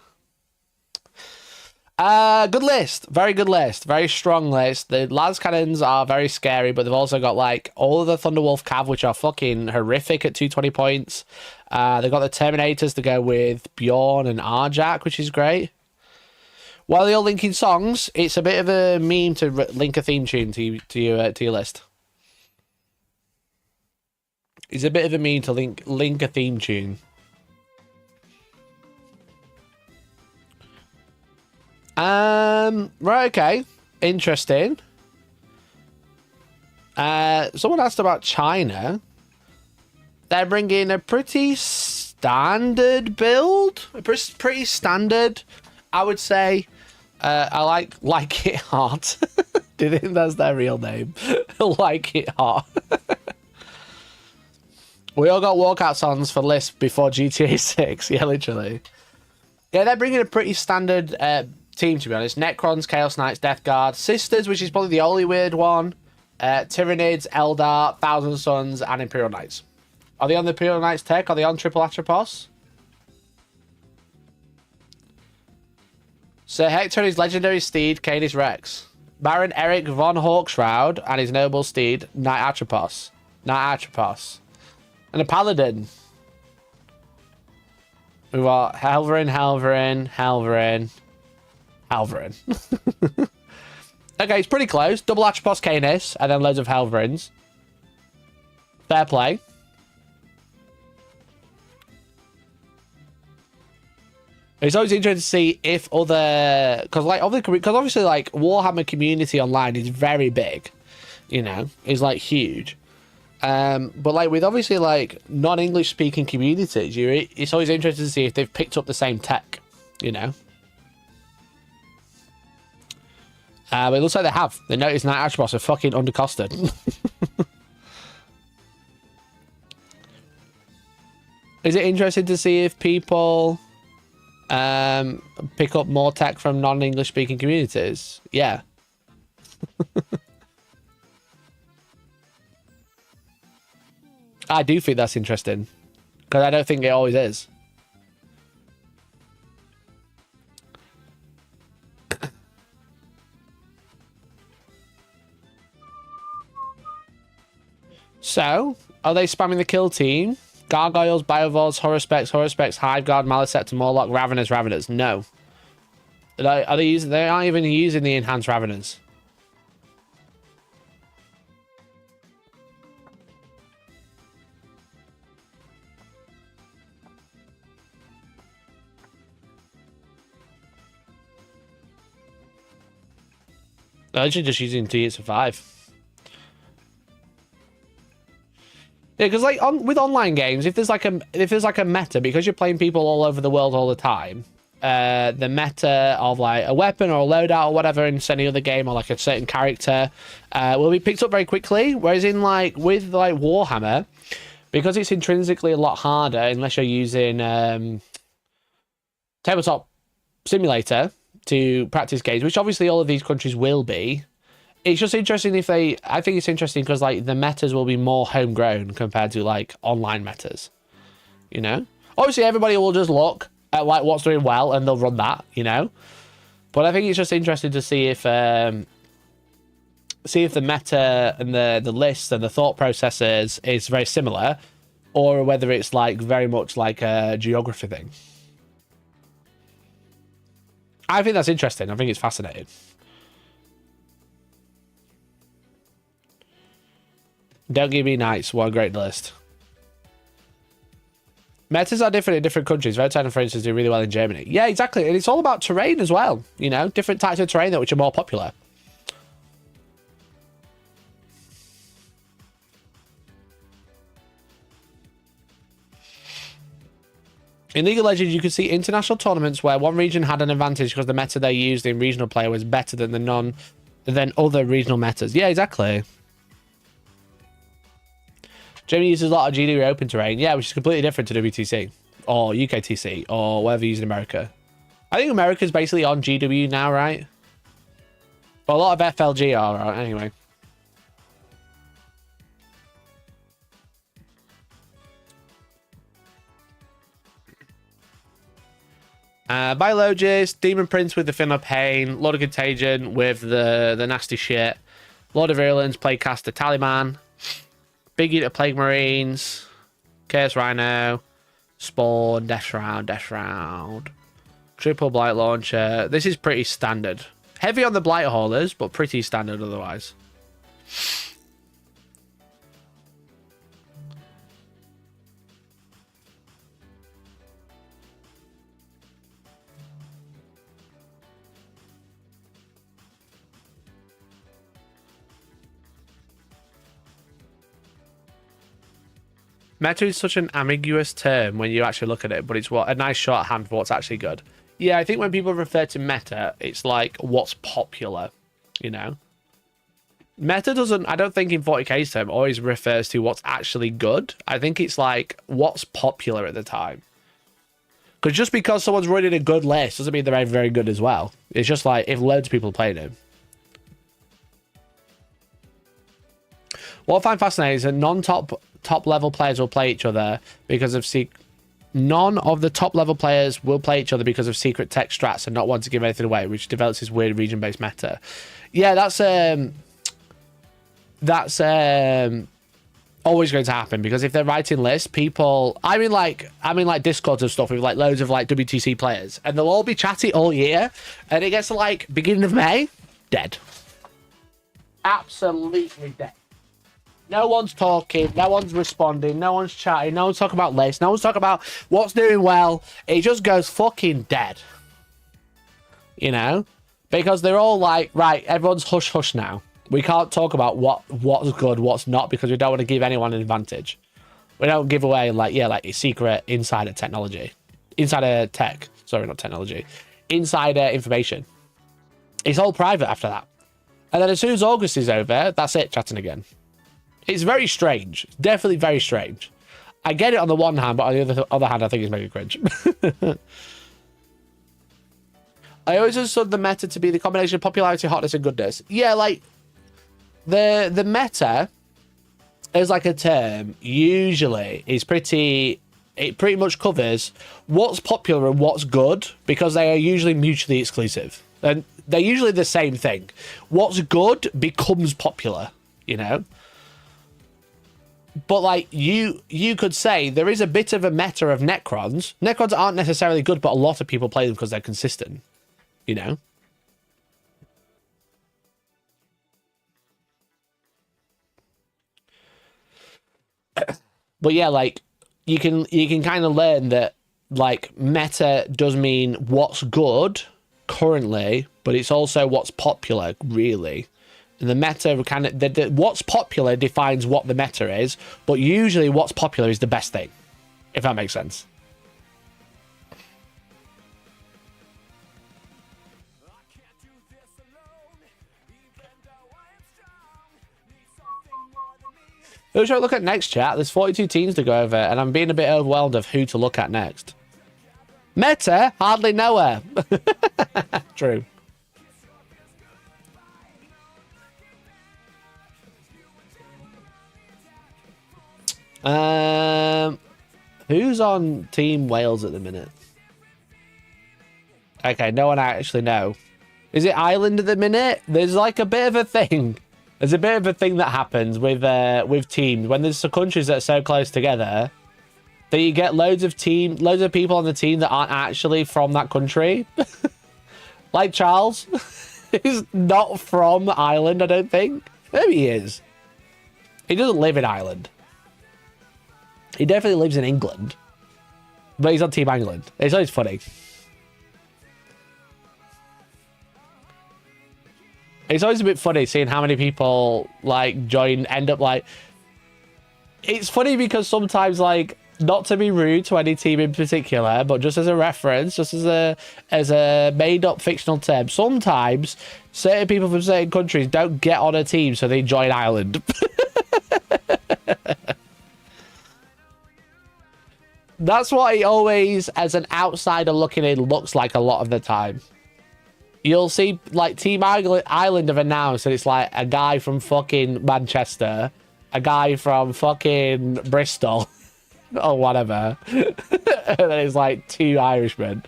Good list. Very good list. Very strong list. The las cannons are very scary, but they've also got like all of the Thunderwolf cav, which are fucking horrific at 220 points. They've got the Terminators to go with Bjorn and Arjak, which is great. While they're all linking songs, it's a bit of a meme to link a theme tune to your list. It's a bit of a meme to link a theme tune. Right, okay. Interesting. Someone asked about China. They're bringing a pretty standard build. Pretty standard, I would say. I like it hard. Do you think that's their real name? Like it hard. We all got walkout songs for lists before GTA 6. Yeah, literally. Yeah, they're bringing a pretty standard team, to be honest. Necrons, Chaos Knights, Death Guard, Sisters, which is probably the only weird one. Tyranids, Eldar, Thousand Sons, and Imperial Knights. Are they on the Imperial Knights tech? Are they on Triple Atropos? Sir Hector and his legendary steed, Canis Rex. Baron Eric von Hawkshroud and his noble steed, Knight Atropos. And a paladin. We've got Helverin. Okay, it's pretty close. Double Atropos Canis, and then loads of Helverins. Fair play. It's always interesting to see if other... Because obviously, like, Warhammer community online is very big. You know? It's, like, huge. But, like, with obviously, like, non-English speaking communities, it's always interesting to see if they've picked up the same tech. You know? But it looks like they have. They noticed Knight Atropos are fucking undercosted. Is it interesting to see if people... pick up more tech from non-English speaking communities? Yeah. I do think that's interesting, because I don't think it always is. So, are they spamming the kill team? Gargoyles, Biovols, Horospecs, Hiveguard, Malicept, Morlock, Raveners. No. Are they using? They aren't even using the enhanced Raveners. They're actually just using D to survive. Yeah, because like with online games, if there's like a meta, because you're playing people all over the world all the time, the meta of like a weapon or a loadout or whatever in any other game, or like a certain character, will be picked up very quickly. Whereas in like with like Warhammer, because it's intrinsically a lot harder unless you're using tabletop simulator to practice games, which obviously all of these countries will be. It's just interesting if they... I think it's interesting because, like, the metas will be more homegrown compared to, like, online metas. You know? Obviously, everybody will just look at, like, what's doing well and they'll run that, you know? But I think it's just interesting to see if the meta and the list and the thought processes is very similar, or whether it's, like, very much like a geography thing. I think that's interesting. I think it's fascinating. Don't give me knights. What a great list. Metas are different in different countries. Votann, for instance, do really well in Germany. Yeah, exactly. And it's all about terrain as well. You know, different types of terrain which are more popular. In League of Legends, you could see international tournaments where one region had an advantage because the meta they used in regional play was better than than other regional metas. Yeah, exactly. Germany uses a lot of GW open terrain. Yeah, which is completely different to WTC or UKTC or whatever you use in America. I think America's basically on GW now, right? But a lot of FLG are, right? Anyway. Biologist, Demon Prince with the Fin of Pain, Lord of Contagion with the nasty shit, Lord of Virulence, Plaguecaster, Taliban, Big Eater, Plague Marines, Chaos Rhino, Spawn, Death Shroud, Triple Blight Launcher. This is pretty standard. Heavy on the Blight Haulers, but pretty standard otherwise. Meta is such an ambiguous term when you actually look at it, but it's a nice shorthand for what's actually good. Yeah, I think when people refer to meta, it's like what's popular, you know? Meta doesn't, I don't think in 40k's term, always refers to what's actually good. I think it's like what's popular at the time. Because just because someone's running a good list doesn't mean they're very, very good as well. It's just like if loads of people are playing it. What I find fascinating is that top level players will play each other because of none of the top level players will play each other because of secret tech strats and not want to give anything away, which develops this weird region based meta. Yeah, that's always going to happen because if they're writing lists, people I mean like Discord and stuff with like loads of like WTC players and they'll all be chatty all year and it gets to like beginning of May, dead. Absolutely dead. No one's talking, no one's responding, no one's chatting, no one's talking about lists, no one's talking about what's doing well. It just goes fucking dead. You know? Because they're all like, right, everyone's hush hush now. We can't talk about what's good, what's not, because we don't want to give anyone an advantage. We don't give away like secret insider technology. Insider tech. Sorry, not technology. Insider information. It's all private after that. And then as soon as August is over, that's it, chatting again. It's very strange. It's definitely very strange. I get it on the one hand, but on the other hand, I think it's making cringe. I always understood the meta to be the combination of popularity, hotness, and goodness. Yeah, like the meta is like a term. Usually, it pretty much covers what's popular and what's good because they are usually mutually exclusive, and they're usually the same thing. What's good becomes popular, you know. But like you could say there is a bit of a meta of Necrons. Necrons aren't necessarily good, but a lot of people play them because they're consistent, you know. But yeah, like you can kind of learn that like meta does mean what's good currently, but it's also what's popular really. And the meta kind of what's popular defines what the meta is, but usually what's popular is the best thing, if that makes sense. Who should I look at next, chat? There's 42 teams to go over, and I'm being a bit overwhelmed of who to look at next. Meta? Hardly know her. True. Who's on Team Wales at the minute? Okay, no one I actually know. Is it Ireland at the minute? There's like a bit of a thing. There's a bit of a thing that happens with teams when there's some countries that are so close together that you get loads of people on the team that aren't actually from that country. Like Charles. He's not from Ireland, I don't think. Maybe he is. He doesn't live in Ireland. He definitely lives in England. But he's on Team England. It's always funny. It's always a bit funny seeing how many people like end up like... It's funny because sometimes like not to be rude to any team in particular, but just as a reference, just as a made-up fictional term, sometimes certain people from certain countries don't get on a team, so they join Ireland. That's what it always, as an outsider looking in, looks like a lot of the time. You'll see, like, Team Ireland have announced that it's like a guy from fucking Manchester, a guy from fucking Bristol, or whatever. And then it's like 2 Irishmen.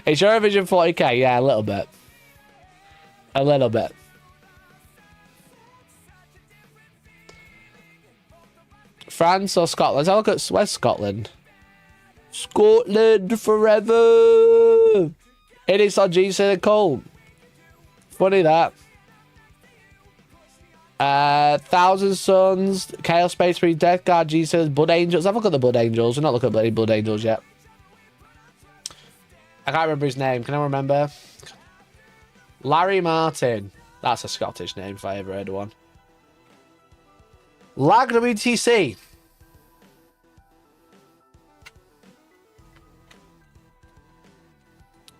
It's Eurovision 40k, yeah, a little bit. A little bit. France or Scotland? Let's have a look at where's Scotland. Scotland forever. It is on GSC and Aeldari. Funny that. Thousand Suns, Chaos Space Marine, Death Guard, GSC, Blood Angels. Have a look at the Blood Angels. We're not looking at any Blood Angels yet. I can't remember his name. Can I remember? Larry Martin. That's a Scottish name if I ever heard one. Lag WTC.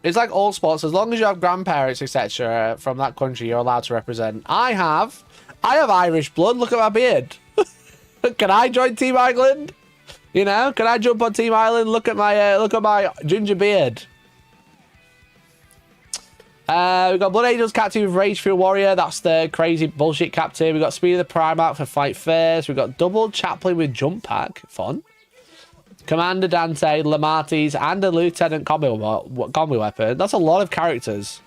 It's like all sports. As long as you have grandparents, etc., from that country, you're allowed to represent. I have Irish blood. Look at my beard. Can I join Team Ireland? You know, can I jump on Team Ireland? Look at my ginger beard. We've got Blood Angels captain with Ragefield Warrior. That's the crazy bullshit captain. We've got Speed of the Primarch for Fight First. We've got Double Chaplain with Jump Pack. Fun. Commander Dante, Lamatis, and a Lieutenant combi weapon. That's a lot of characters.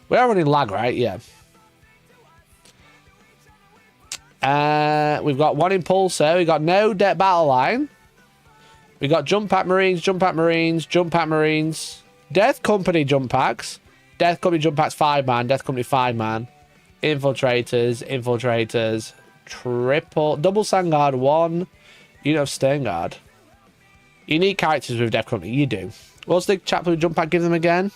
We are running lag, right? Yeah. We've got 1 Impulsor. We've got no debt battle line. We got Jump Pack Marines, Jump Pack Marines, Jump Pack Marines, Death Company Jump Packs, Death Company Jump Packs 5-man, Death Company 5-man, Infiltrators, double Sandguard 1, unit of Sternguard. You need characters with Death Company. You do. What's the Chaplain Jump Pack give them again?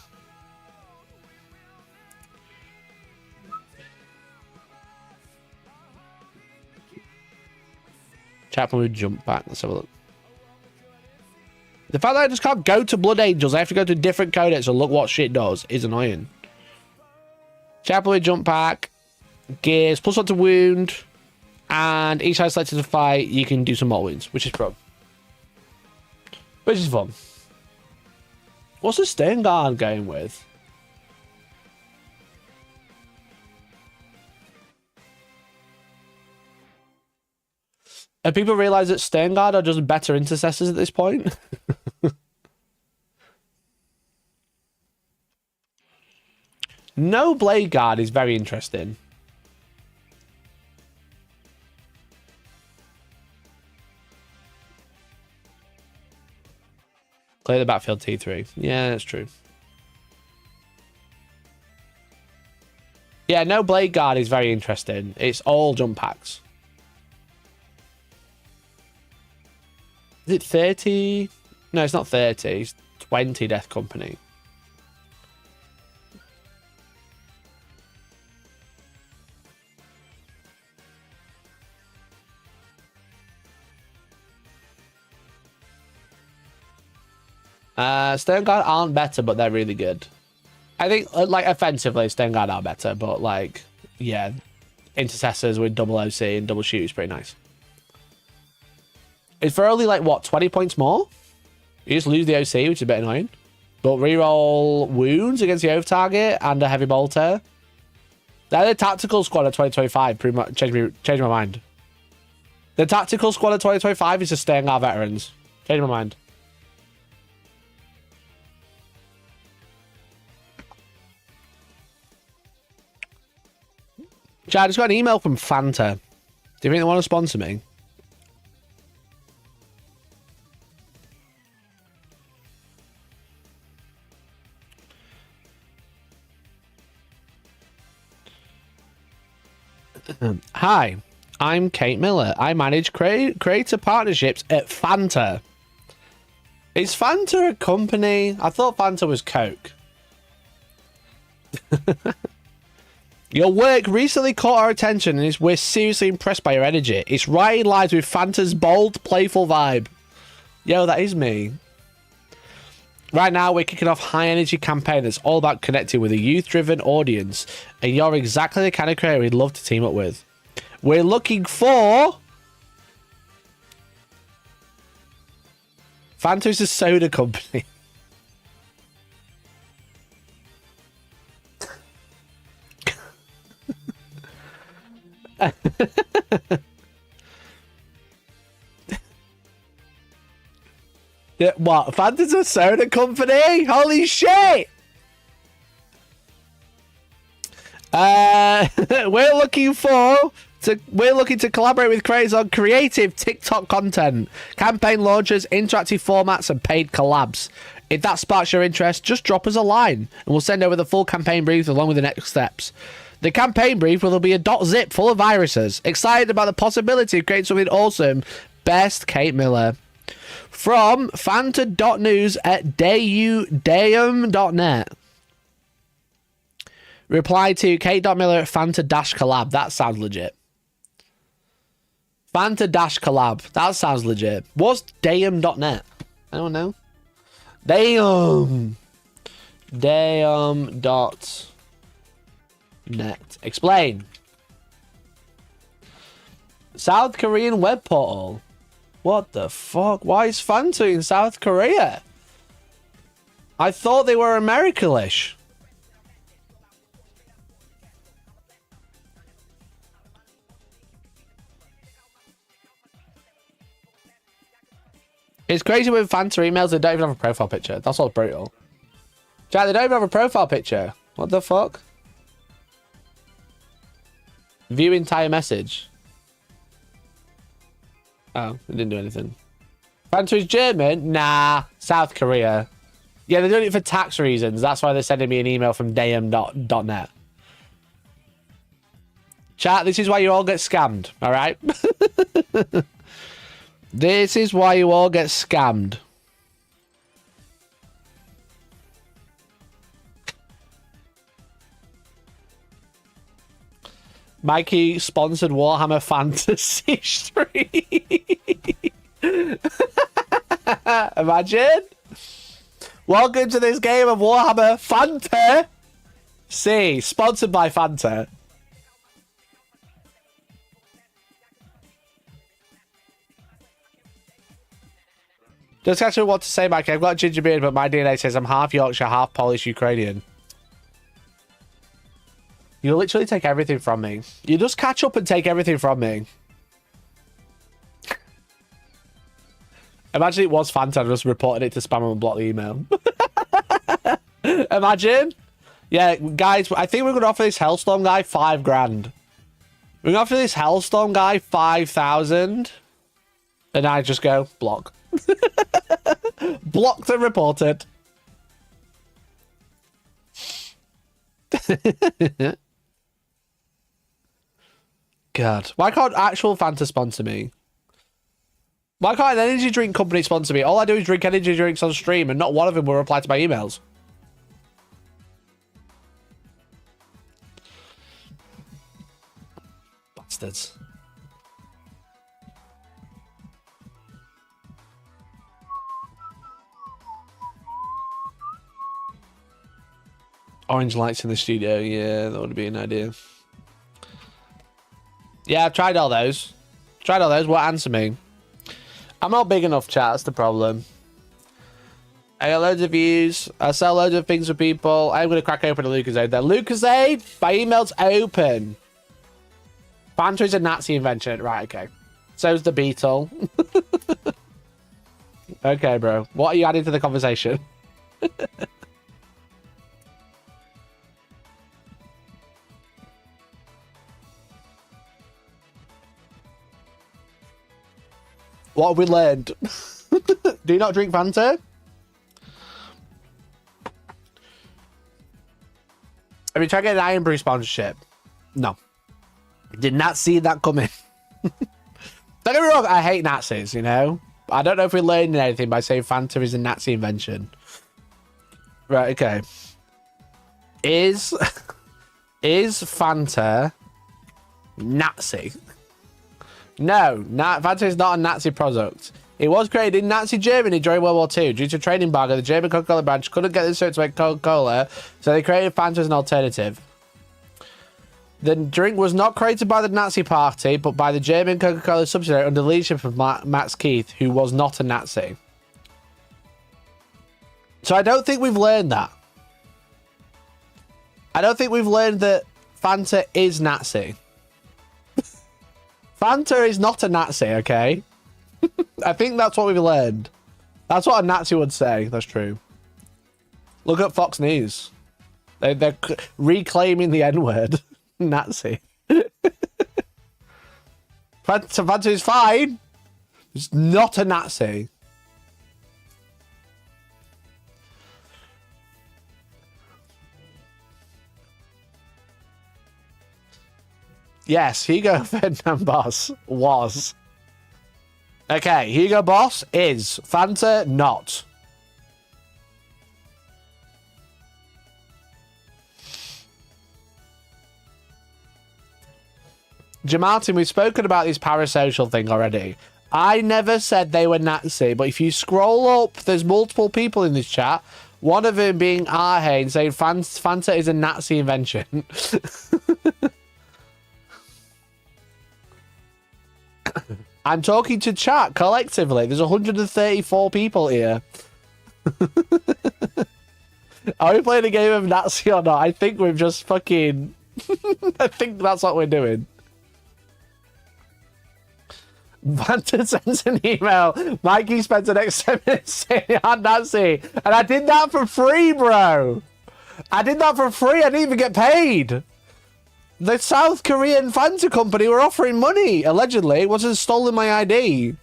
Chaplain with Jump Pack. Let's have a look. The fact that I just can't go to Blood Angels, I have to go to a different codex and look what shit does, is annoying. Chaplain with Jump Pack. Gears. +1 to wound. And each time selected to fight, you can do some more wounds, which is pro. Which is fun. What's the Sternguard going with? Have people realised that Sternguard are just better intercessors at this point? No Blade Guard is very interesting. Clear the battlefield T3. Yeah, that's true. Yeah, no Blade Guard is very interesting. It's all jump packs. Is it 30? No, it's not 30. It's 20 Death Company. Sternguard aren't better, but they're really good. I think, like, offensively, Sternguard are better, but, like, yeah, intercessors with double OC and double shoot is pretty nice. It's for only, like, what, 20 points more? You just lose the OC, which is a bit annoying. But reroll wounds against the oath target and a heavy bolter. They're the tactical squad of 2025. Pretty much changed my mind. The tactical squad of 2025 is just Sternguard veterans. Changed my mind. Chad, I just got an email from Fanta. Do you think they want to sponsor me? Hi, I'm Kate Miller. I manage creator partnerships at Fanta. Is Fanta a company? I thought Fanta was Coke. Your work recently caught our attention and we're seriously impressed by your energy. It's right in line with Fanta's bold, playful vibe. Yo, that is me. Right now, we're kicking off high energy campaign that's all about connecting with a youth-driven audience, and you're exactly the kind of creator we'd love to team up with. We're looking for Fanta's a soda company. Yeah, what? Fanta's a soda company? Holy shit! We're looking to collaborate with creators on creative TikTok content, campaign launches, interactive formats, and paid collabs. If that sparks your interest, just drop us a line, and we'll send over the full campaign brief along with the next steps. The campaign brief will be a .zip full of viruses. Excited about the possibility of creating something awesome. Best, Kate Miller. From fanta.news@deum.net. Reply to Kate.Miller at Fanta-collab. That sounds legit. Fanta-collab. That sounds legit. What's deum.net? Anyone know? Deum. Deum.net. Explain. South Korean web portal. What the fuck? Why is Fanta in South Korea? I thought they were American-ish. It's crazy with Fanta emails, they don't even have a profile picture. That's all brutal. Jack, they don't even have a profile picture. What the fuck? View entire message. Oh, it didn't do anything. Fanta is German? Nah, South Korea. Yeah, they're doing it for tax reasons. That's why they're sending me an email from deum.net. Chat, this is why you all get scammed, all right? This is why you all get scammed. Mikey sponsored Warhammer Fantasy Stream. Imagine. Welcome to this game of Warhammer Fantasy, sponsored by Fanta. Just actually want to say, Mikey, I've got a ginger beard, but my DNA says I'm half Yorkshire, half Polish Ukrainian. You literally take everything from me. You just catch up and take everything from me. Imagine it was Fanta and just reported it to spam and block the email. Imagine. Yeah, guys, I think we're going to offer this Hellstorm guy 5 grand. We're going to offer this Hellstorm guy 5,000. And I just go, block. Blocked and reported. God. Why can't actual Fanta sponsor me? Why can't an energy drink company sponsor me? All I do is drink energy drinks on stream and not one of them will reply to my emails. Bastards. Orange lights in the studio. Yeah, that would be an idea. Yeah, I've tried all those. What answer me? I'm not big enough, chat. That's the problem. I got loads of views. I sell loads of things for people. I'm going to crack open a Lucasade there. Lucasade? My email's open. Fanta is a Nazi invention. Right, okay. So's the Beetle. Okay, bro. What are you adding to the conversation? What have we learned? Do you not drink Fanta? Have you tried getting an Iron Brew sponsorship? No. Did not see that coming. Don't get me wrong, I hate Nazis, you know? I don't know if we're learning anything by saying Fanta is a Nazi invention. Right, okay. Is Fanta Nazi? No, Fanta is not a Nazi product. It was created in Nazi Germany during World War II. Due to trade embargo, the German Coca-Cola branch couldn't get the syrup to make Coca-Cola, so they created Fanta as an alternative. The drink was not created by the Nazi Party, but by the German Coca-Cola subsidiary under the leadership of Max Keith, who was not a Nazi. So I don't think we've learned that. I don't think we've learned that Fanta is Nazi. Fanta is not a Nazi, okay? I think that's what we've learned. That's what a Nazi would say. That's true. Look at Fox News. They're reclaiming the N-word. Nazi. Fanta is fine. It's not a Nazi. Yes, Hugo Ferdinand Boss was. Okay, Hugo Boss is. Fanta not. Jamartin, we've spoken about this parasocial thing already. I never said they were Nazi, but if you scroll up, there's multiple people in this chat. One of them being Arhane saying Fanta is a Nazi invention. I'm talking to chat collectively. There's 134 people here. Are we playing a game of Nazi or not? I think we've just fucking... I think that's what we're doing. Fanta sends an email. Mikey spent the next 10 minutes saying I'm Nazi. And I did that for free, bro. I did that for free. I didn't even get paid. The South Korean Fanta company were offering money, allegedly. It wasn't stolen my ID.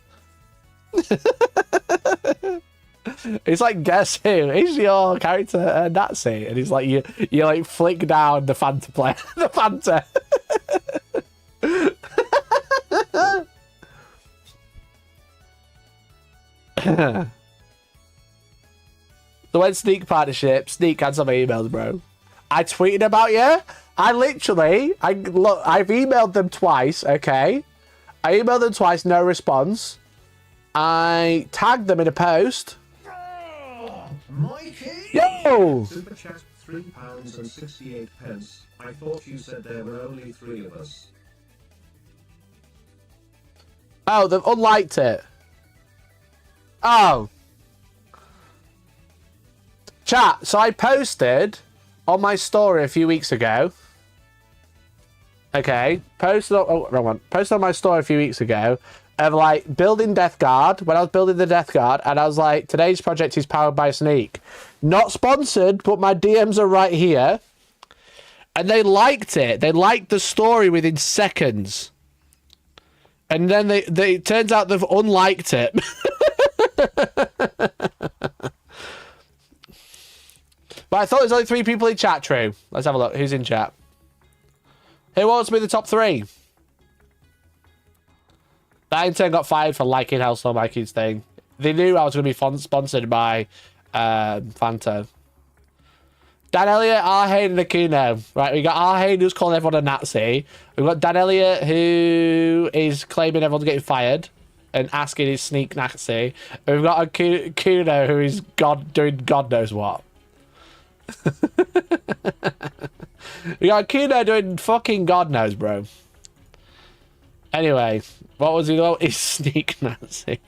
It's like, guess who? Is your character a Nazi? And he's like, you like flick down the Fanta player. The Fanta. So when Sneak partnership, Sneak had some emails, bro. I tweeted about you. I've emailed them twice, okay? I emailed them twice, no response. I tagged them in a post. Oh, Mikey! Yo! Super chat £3.68. I thought you said there were only 3 of us. Oh, they've unliked it. Oh. Chat, so I posted on my story a few weeks ago. Okay, posted on my story a few weeks ago of like building Death Guard, when I was building the Death Guard, and I was like, today's project is powered by Sneak. Not sponsored, but my DMs are right here. And they liked it. They liked the story within seconds. And then it turns out they've unliked it. But I thought there's only 3 people in chat, true. Let's have a look. Who's in chat? Who wants to be the top 3? That intern got fired for liking Hellstorm Mikey's thing. They knew I was going to be sponsored by Fanta. Dan Elliott, Arhane, and Akuno. Right, we got Arhane, who's calling everyone a Nazi. We've got Dan Elliott, who is claiming everyone's getting fired and asking his Sneak Nazi. And we've got Akuno, who is doing God knows what. We got Akuno doing fucking God knows, bro. Anyway, what was he though? He's Sneak Nazi.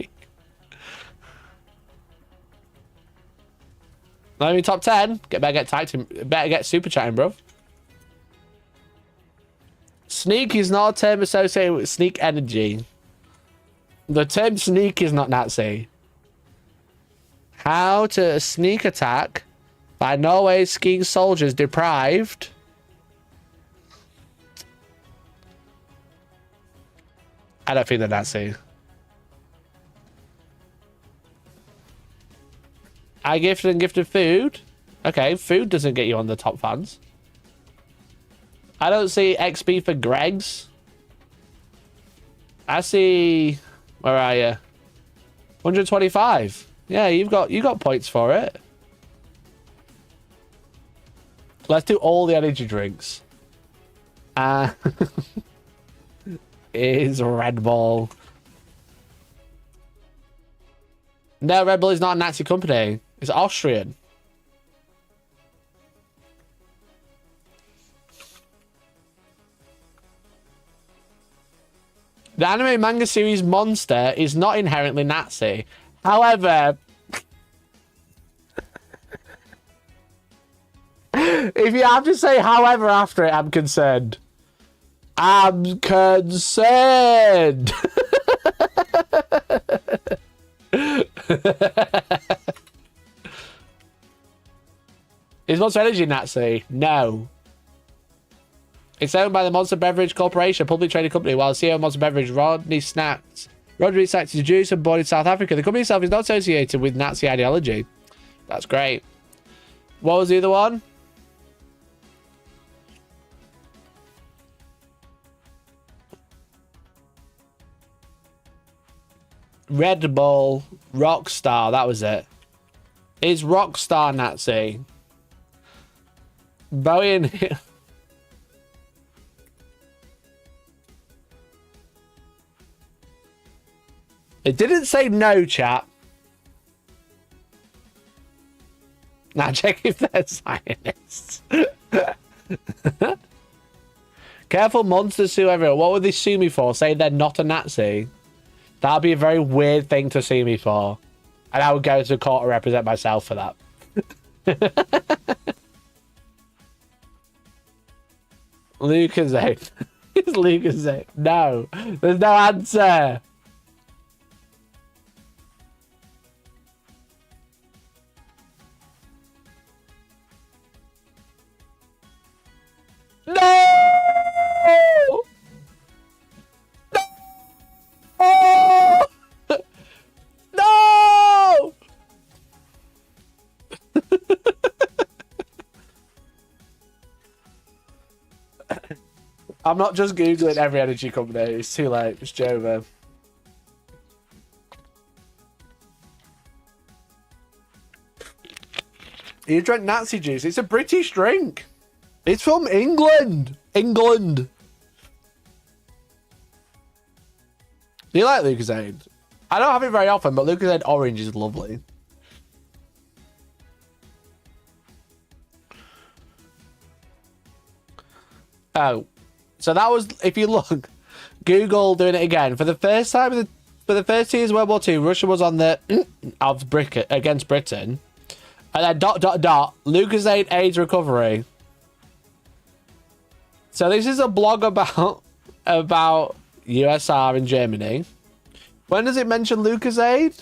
Let me top 10. Better get super chatting, bro. Sneak is not a term associated with sneak energy. The term sneak is not Nazi. How to sneak attack by Norway's skiing soldiers deprived. I don't think they're Nazi. I gifted and gifted food. Okay, food doesn't get you on the top fans. I don't see XP for Greg's. I see... Where are you? 125. Yeah, you got points for it. Let's do all the energy drinks. Is Red Bull. No, Red Bull is not a Nazi company. It's Austrian. The anime manga series Monster is not inherently Nazi. However, if you have to say however after it, I'm concerned. I'm concerned. Is Monster Energy Nazi? No. It's owned by the Monster Beverage Corporation, a public traded company, while the CEO of Monster Beverage, Rodney Snacks, is a Jew and born in South Africa. The company itself is not associated with Nazi ideology. That's great. What was the other one? Red Bull, Rockstar, that was it. Is Rockstar Nazi? Boeing... It didn't say no, chat. Now check if they're Zionists. Careful, monsters sue everyone. What would they sue me for? Say they're not a Nazi? That'd be a very weird thing to sue me for. And I would go to court and represent myself for that. Lucasade. It's Lucasade. No. There's no answer. No! No! No! I'm not just Googling every energy company. It's too late. It's over. You drank Nazi juice. It's a British drink. It's from England. England. Do you like Lucasade? I don't have it very often, but Lucasade Orange is lovely. Oh, so that was, if you look, Google doing it again. For the first time, for the first 2 years of World War II, Russia was on the of Britain against Britain. And then ... Lucasade AIDS recovery. So this is a blog about USR in Germany. When does it mention Lucasade?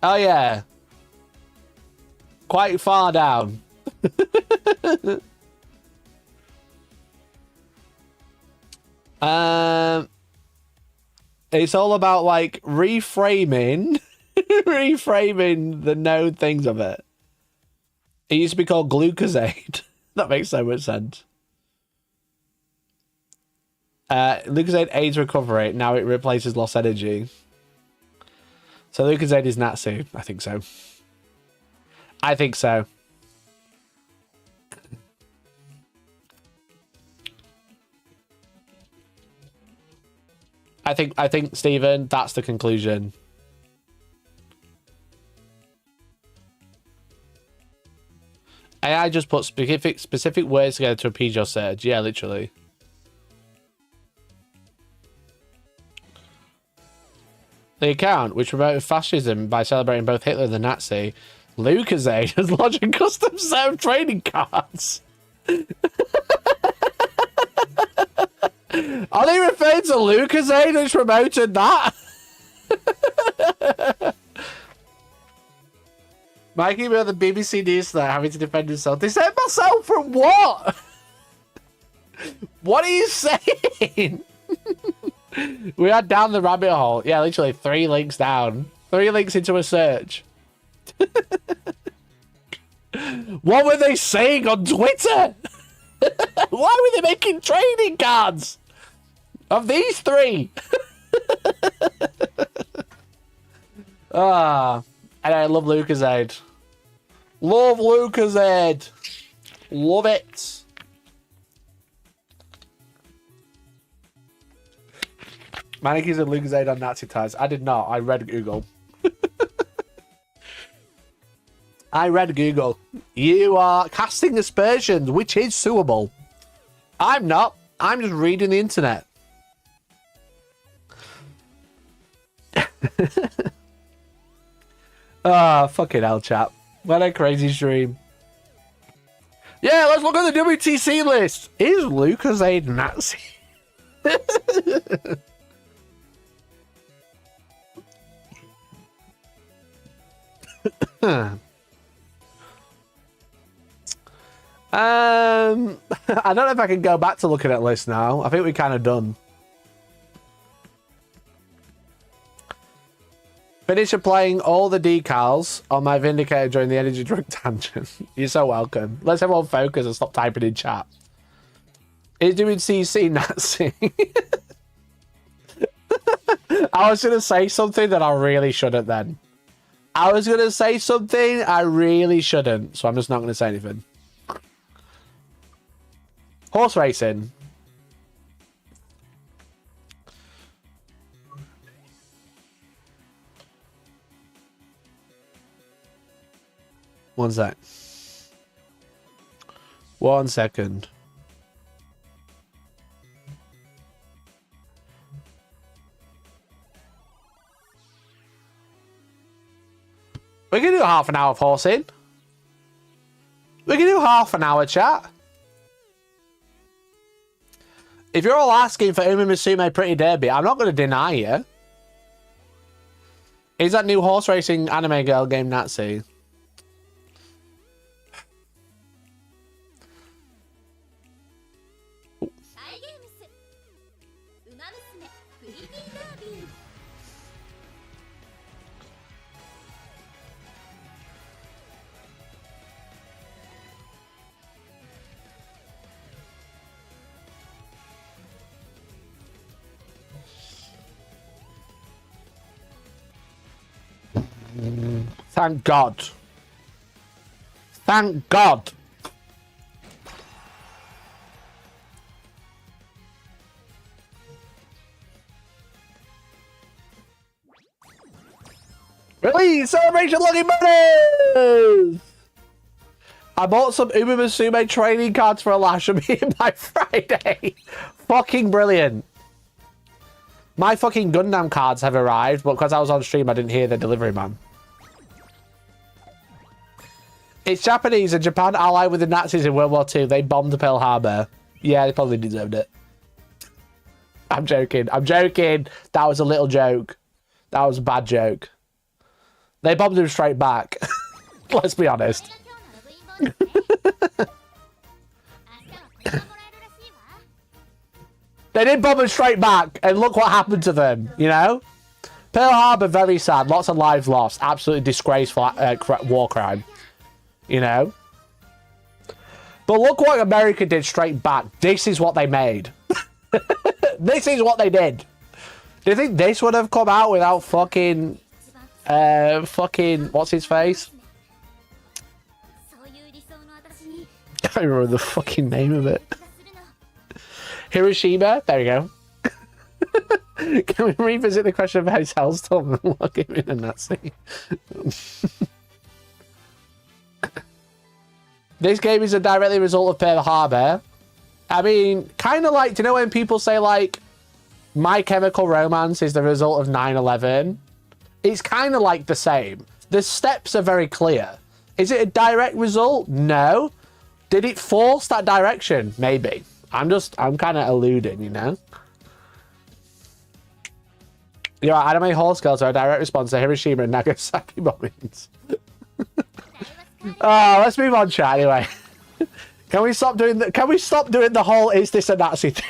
Oh yeah. Quite far down. It's all about like reframing the known things of it. It used to be called Glucosade. That makes so much sense. Lucasade AIDS recovery. Now it replaces lost energy. So Lucasade is Natsu. I think so. I think so. I think Stephen, that's the conclusion. AI just put specific words together to appease your surge. Yeah, literally. The account, which promoted fascism by celebrating both Hitler and the Nazi, Lucasade has launched custom served trading cards. Are they referring to Lucasade who's promoted that? Mikey about the BBC News there having to defend himself. Defend myself from what? What are you saying? We are down the rabbit hole. Yeah, literally 3 links down. 3 links into a search. What were they saying on Twitter? Why were they making trading cards of these 3? And I love Lucasade. Love Lucasade. Love it. Mannequins and Lucasade on Nazi ties. I did not. I read Google. I read Google. You are casting aspersions, which is suable. I'm not. I'm just reading the internet. Ah, fucking hell, chap. What a crazy stream. Yeah, let's look at the WTC list. Is Lucas a Nazi? I don't know if I can go back to looking at lists now. I think we're kind of done. Finish applying all the decals on my Vindicator during the energy drink tangent. You're so welcome. Let's everyone focus and stop typing in chat. Is doing CC Nazi? I was going to say something that I really shouldn't then. I was going to say something I really shouldn't, so I'm just not going to say anything. Horse racing. One sec. 1 second. We can do half an hour of horsing. We can do half an hour chat. If you're all asking for Musume Pretty Derby, I'm not going to deny you. Is that new horse racing anime girl game Nazi? Thank God. Thank God. Release celebration lucky bonus! I bought some Musume training cards for a lash of me by Friday. Fucking brilliant. My fucking Gundam cards have arrived, but because I was on stream, I didn't hear the delivery man. It's Japanese, and Japan allied with the Nazis in World War II. They bombed Pearl Harbor. Yeah, they probably deserved it. I'm joking. I'm joking. That was a little joke. That was a bad joke. They bombed him straight back. Let's be honest. They did bomb him straight back, and look what happened to them, you know? Pearl Harbor, very sad. Lots of lives lost. Absolutely disgraceful war crime. You know? But look what America did straight back. This is what they made. This is what they did. Do you think this would have come out without fucking... what's his face? I can't remember the fucking name of it. Hiroshima? There we go. Can we revisit the question of how Hellstorm and Wargaming and Nazi? This game is a directly result of Pearl Harbor. I mean, kind of like, do you know when people say, like, My Chemical Romance is the result of 9/11? It's kind of like the same. The steps are very clear. Is it a direct result? No. Did it force that direction? Maybe. I'm kind of alluding, you know? Your anime horse girls are a direct response to Hiroshima and Nagasaki bombings. Oh, let's move on, chat. Anyway, can we stop doing the whole "is this a Nazi" thing?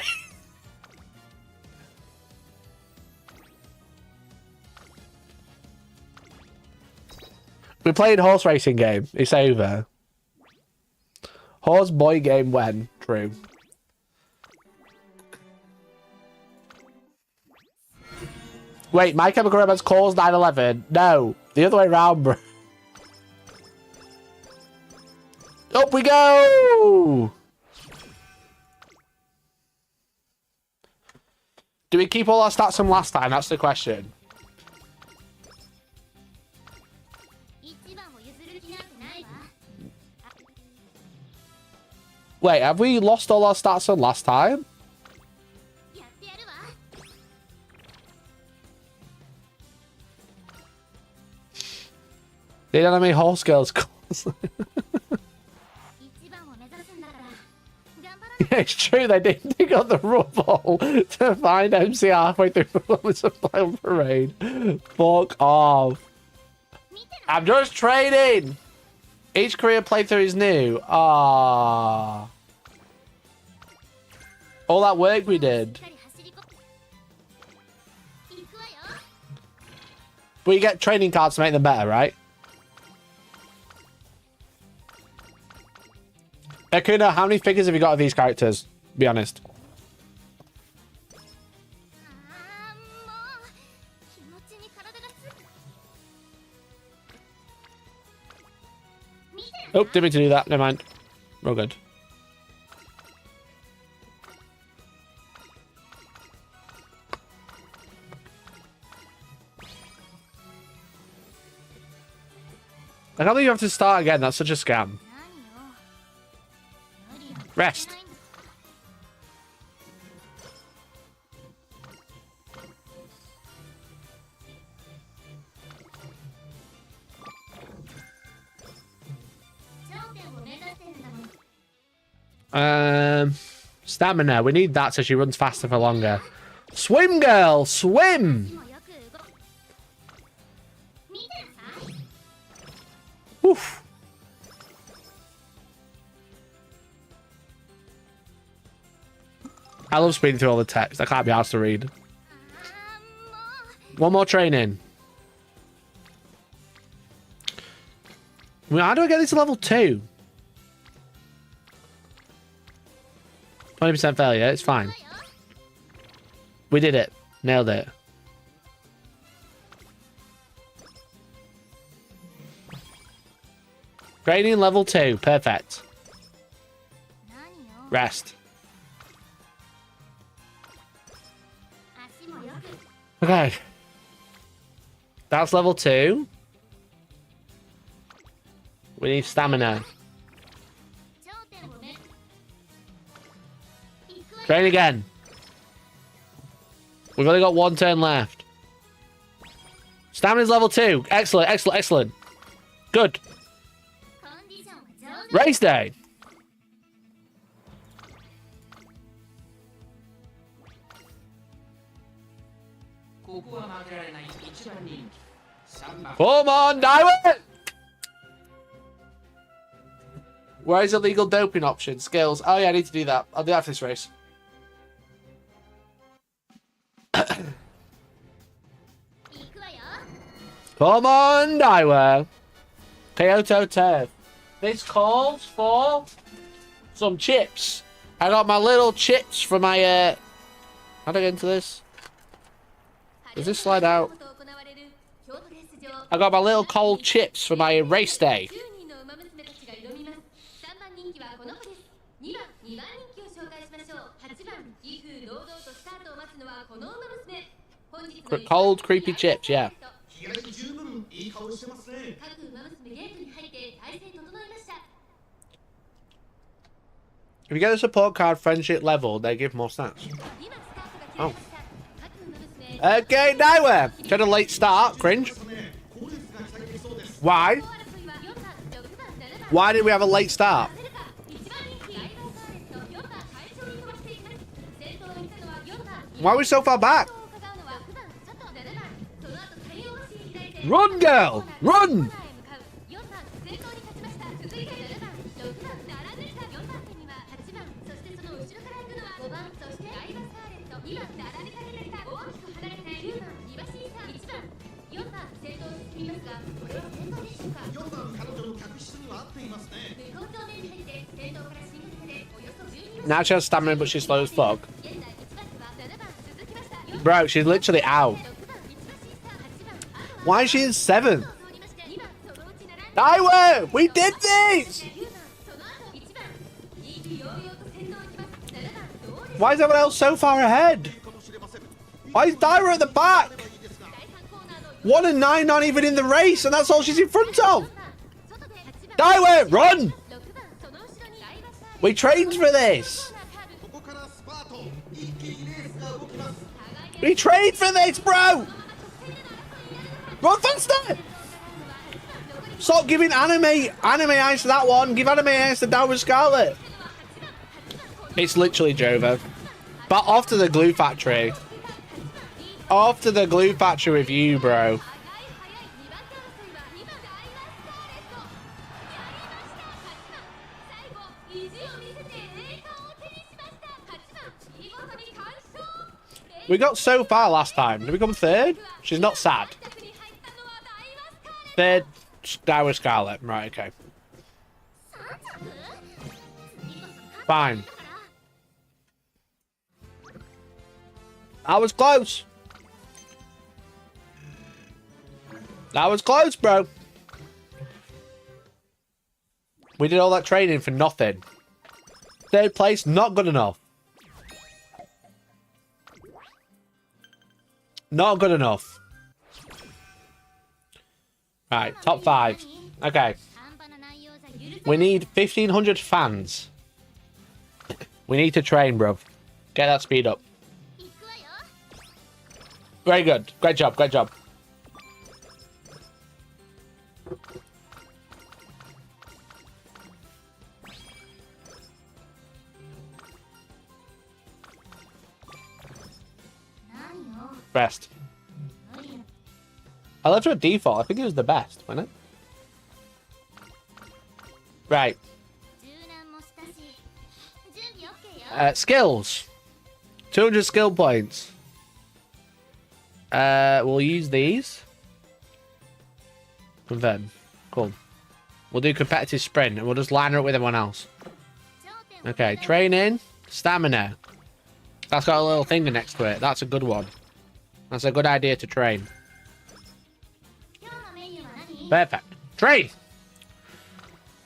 We played horse racing game. It's over. Horse boy game when? True. Wait, My Chemical Romance caused 9/11? No, the other way around, bro. Up we go! Do we keep all our stats from last time? That's the question. Wait, have we lost all our stats on last time? They don't have any horse girls. Yeah, it's true, they didn't dig up the rubble to find MC halfway through the supply parade. Fuck off. I'm just training. Each career playthrough is new. Ah. All that work we did. But you get training cards to make them better, right? Akuna, how many figures have you got of these characters? Be honest. Oh, didn't mean to do that. Never mind. We're all good. I can't believe you have to start again. That's such a scam. Rest. Stamina. We need that so she runs faster for longer. Swim, girl! Swim! Oof. I love speeding through all the text. I can't be asked to read. One more training. I mean, how do I get this to level 2? 20% failure. It's fine. We did it. Nailed it. Training level 2. Perfect. Rest. Okay. That's level 2. We need stamina. Train again. We've only got one turn left. Stamina's level 2. Excellent, excellent, excellent. Good. Race day. Come on, Diamond! Where is illegal doping option? Skills. Oh yeah, I need to do that. I'll do that after this race. Come on, Daiwa. Kyoto Turf. This calls for some chips. I got my little chips for my how do I get into this? Does this slide out? I got my little cold chips for my race day. Cold, creepy chips, yeah. If you get a support card friendship level, they give more stats. Oh. Okay, Daiwa. Had a late start. Cringe. Why? Why did we have a late start? Why are we so far back? Run, girl! Run! Now she has stamina, but she's slow as fuck. Bro, she's literally out. Why is she in 7th? Daiwa! We did this! Why is everyone else so far ahead? Why is Daiwa at the back? 1 and 9 aren't even in the race, and that's all she's in front of. Daiwa, run! We trained for this. We trained for this, bro. Run faster. Stop giving anime eyes to that one. Give anime eyes to Downward Scarlet. It's literally Jova. But off to the glue factory. Off to the glue factory with you, bro. We got so far last time. Did we come third? She's not sad. Third, Downward Scarlet. Right, okay. Fine. That was close. That was close, bro. We did all that training for nothing. Third place, not good enough. Not good enough. Right, top 5. Okay. We need 1,500 fans. We need to train, bro. Get that speed up. Very good. Great job. Great job. Best. I left her at default. I think it was the best, wasn't it? Right. Skills. 200 skill points. We'll use these. Confirm. Cool. We'll do competitive sprint and we'll just line her up with everyone else. Okay, training, stamina. That's got a little thing next to it. That's a good one. That's a good idea to train. Perfect. Train!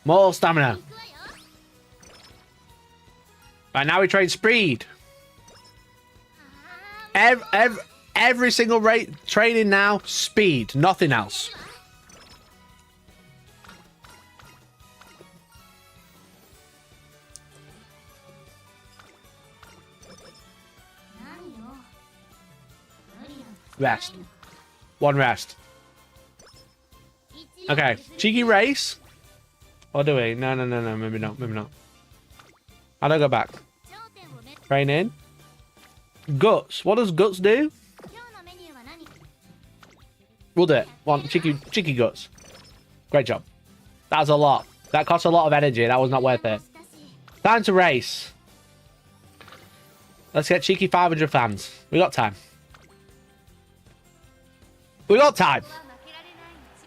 More stamina. Right, now we train speed. Every single rate training now, speed, nothing else. Rest. One rest. Okay, cheeky race. Or do we? No, maybe not, maybe not. How do I go back? Train in. Guts. What does guts do? We'll do it. One cheeky guts. Great job. That's a lot. That costs a lot of energy. That was not worth it. Time to race. Let's get cheeky 500 fans. We got time. We got time.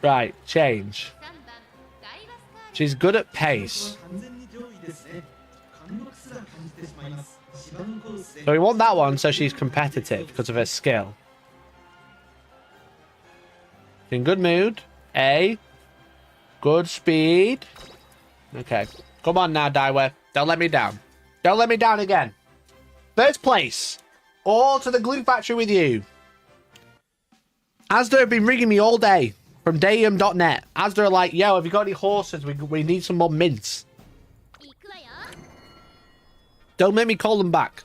Right, change. She's good at pace. So we want that one so she's competitive because of her skill. In good mood. A. Good speed. Okay. Come on now, Daiwa. Don't let me down. Don't let me down again. First place. All to the glue factory with you. Asda have been ringing me all day from dayum.net. Asda are like, yo, have you got any horses? We need some more mints. Don't make me call them back.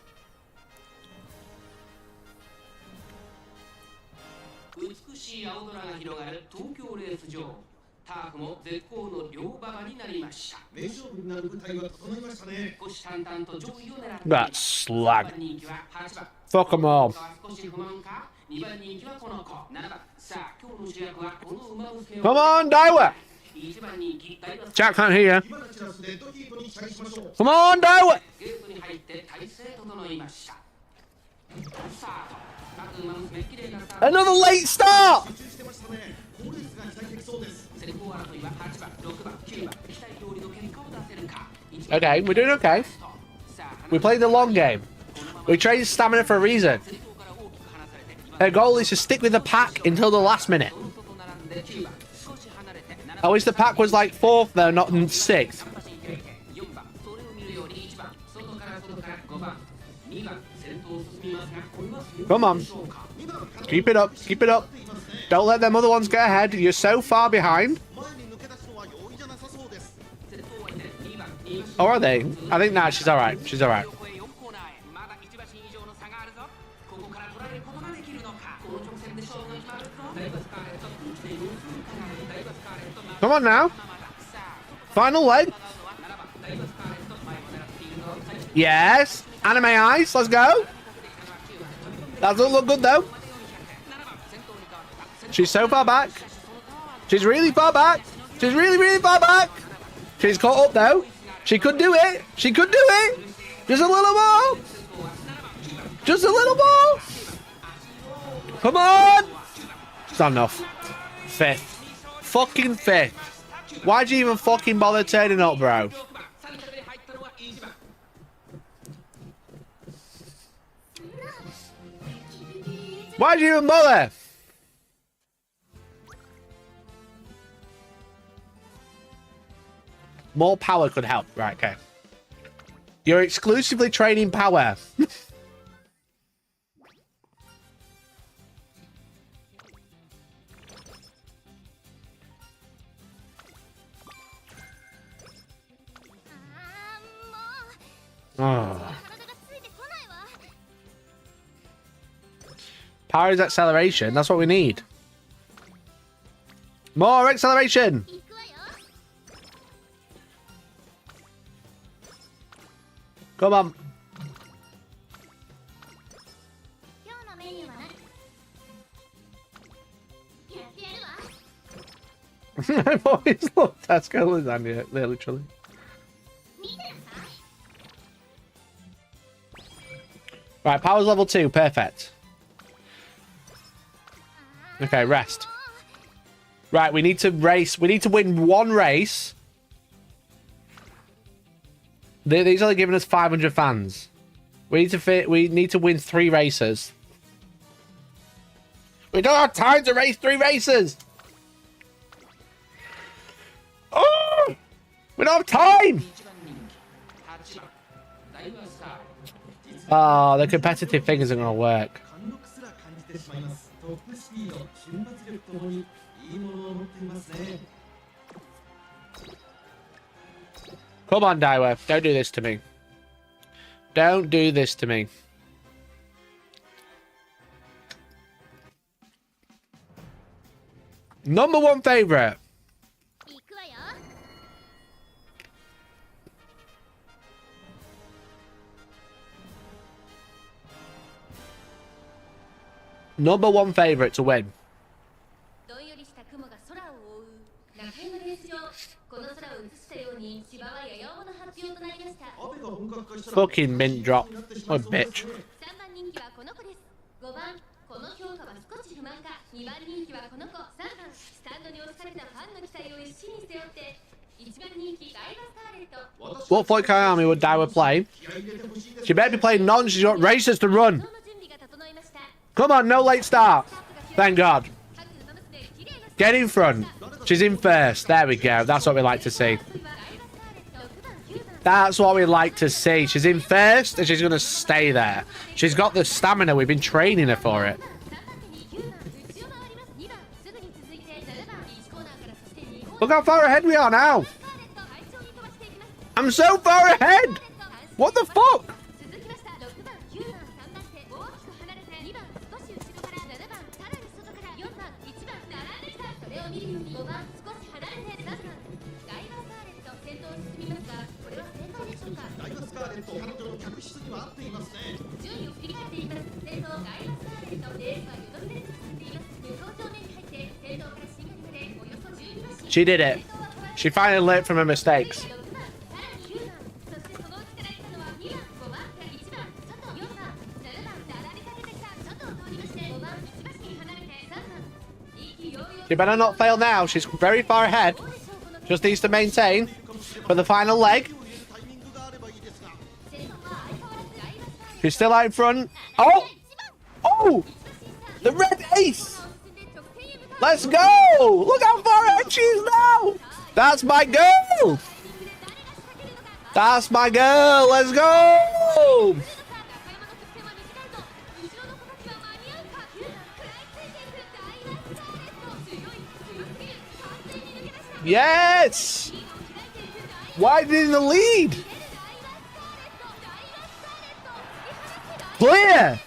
That's slag. Fuck them all. Come on, Daiwa! Jack can't hear you. Come on, Daiwa! Another late start! Okay, we're doing okay. We played the long game. We trained stamina for a reason. Her goal is to stick with the pack until the last minute. I wish the pack was like 4th though, not 6th. Come on. Keep it up, keep it up. Don't let them other ones get ahead. You're so far behind. Or are they? I think nah, she's alright. She's alright. Come on now. Final leg. Yes. Anime eyes. Let's go. That doesn't look good though. She's so far back. She's really far back. She's really, really far back. She's caught up though. She could do it. She could do it. Just a little more. Just a little more. Come on. It's not enough. Fifth. Fucking fifth. Why'd you even fucking bother turning up, bro? Why'd you even bother? More power could help. Right, okay. You're exclusively training power. Oh. Power is acceleration. That's what we need. More acceleration. Come on. I've always loved Tesco lasagna, literally. Right, power's level 2, perfect. Okay, rest. Right, we need to race. We need to win one race. These are giving us 500 fans. We need to win 3 races. We don't have time to race 3 races. Oh! We don't have time. Oh, the competitive thing isn't going to work. Come on, Daiwa. Don't do this to me. Don't do this to me. Number 1 favorite. Number 1 favorite to win. Fucking mint drop. What a bitch. What Floyd Army would Daiwa play? She better be playing none. She's got races to run. Come on, no late start. Thank God. Get in front. She's in first. There we go. That's what we like to see. That's what we like to see. She's in first and she's going to stay there. She's got the stamina. We've been training her for it. Look how far ahead we are now. I'm so far ahead. What the fuck? She did it. She finally learned from her mistakes. She better not fail now. She's very far ahead. Just needs to maintain for the final leg. She's still out in front. Oh! Oh! The red ace! Let's go! Look how far ahead she is now! That's my girl! That's my girl! Let's go! Yes! Why did the lead? Clear!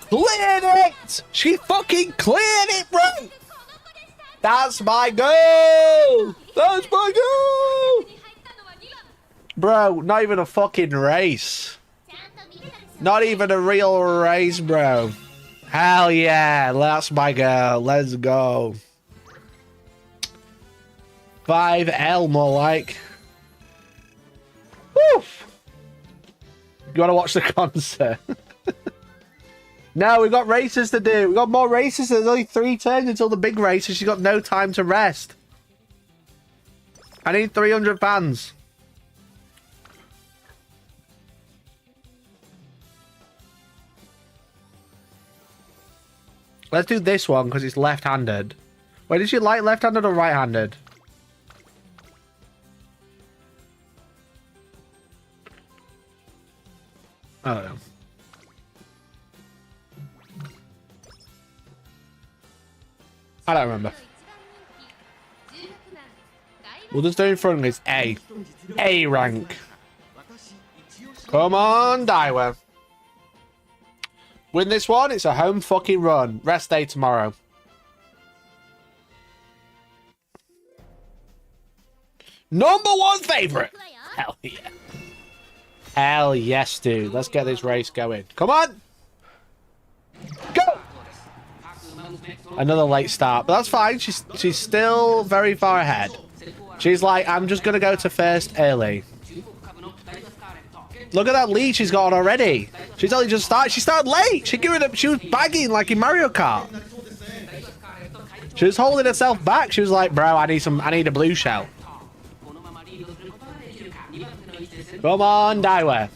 Cleared it! She fucking cleared it, bro! That's my goal! That's my goal! Bro, not even a fucking race. Not even a real race, bro. Hell yeah, that's my girl. Let's go. 5L more like. Woo! You want to watch the concert? No, we got races to do. We got more races. There's only 3 turns until the big race, and she's got no time to rest. I need 300 fans. Let's do this one because it's left-handed. Wait, is she like left-handed or right-handed? I don't know. I don't remember. We'll just do in front of it's A. A rank. Come on, Daiwa. Win this one, it's a home fucking run. Rest day tomorrow. #1 favorite. Hell yeah. Hell yes, dude. Let's get this race going. Come on. Go. Another late start, but that's fine. She's still very far ahead. She's like, I'm just gonna go to first early. Look at that lead she's got on already. She's only just started. She started late. She was bagging like in Mario Kart. She was holding herself back. She was like, bro, I need a blue shell. Come on, Daiwa.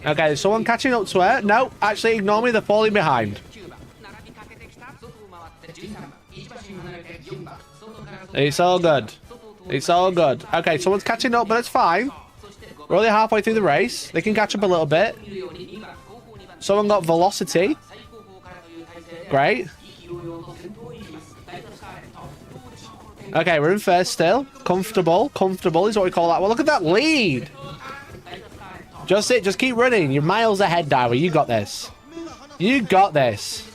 Okay, is someone catching up to her? No, actually, ignore me. They're falling behind. It's all good. It's all good. Okay, someone's catching up, but it's fine. We're only halfway through the race. They can catch up a little bit. Someone got velocity. Great. Okay, we're in first still. Comfortable. Comfortable is what we call that. Well, look at that lead. Just it. Just keep running. You're miles ahead, Daiwa. You got this. You got this.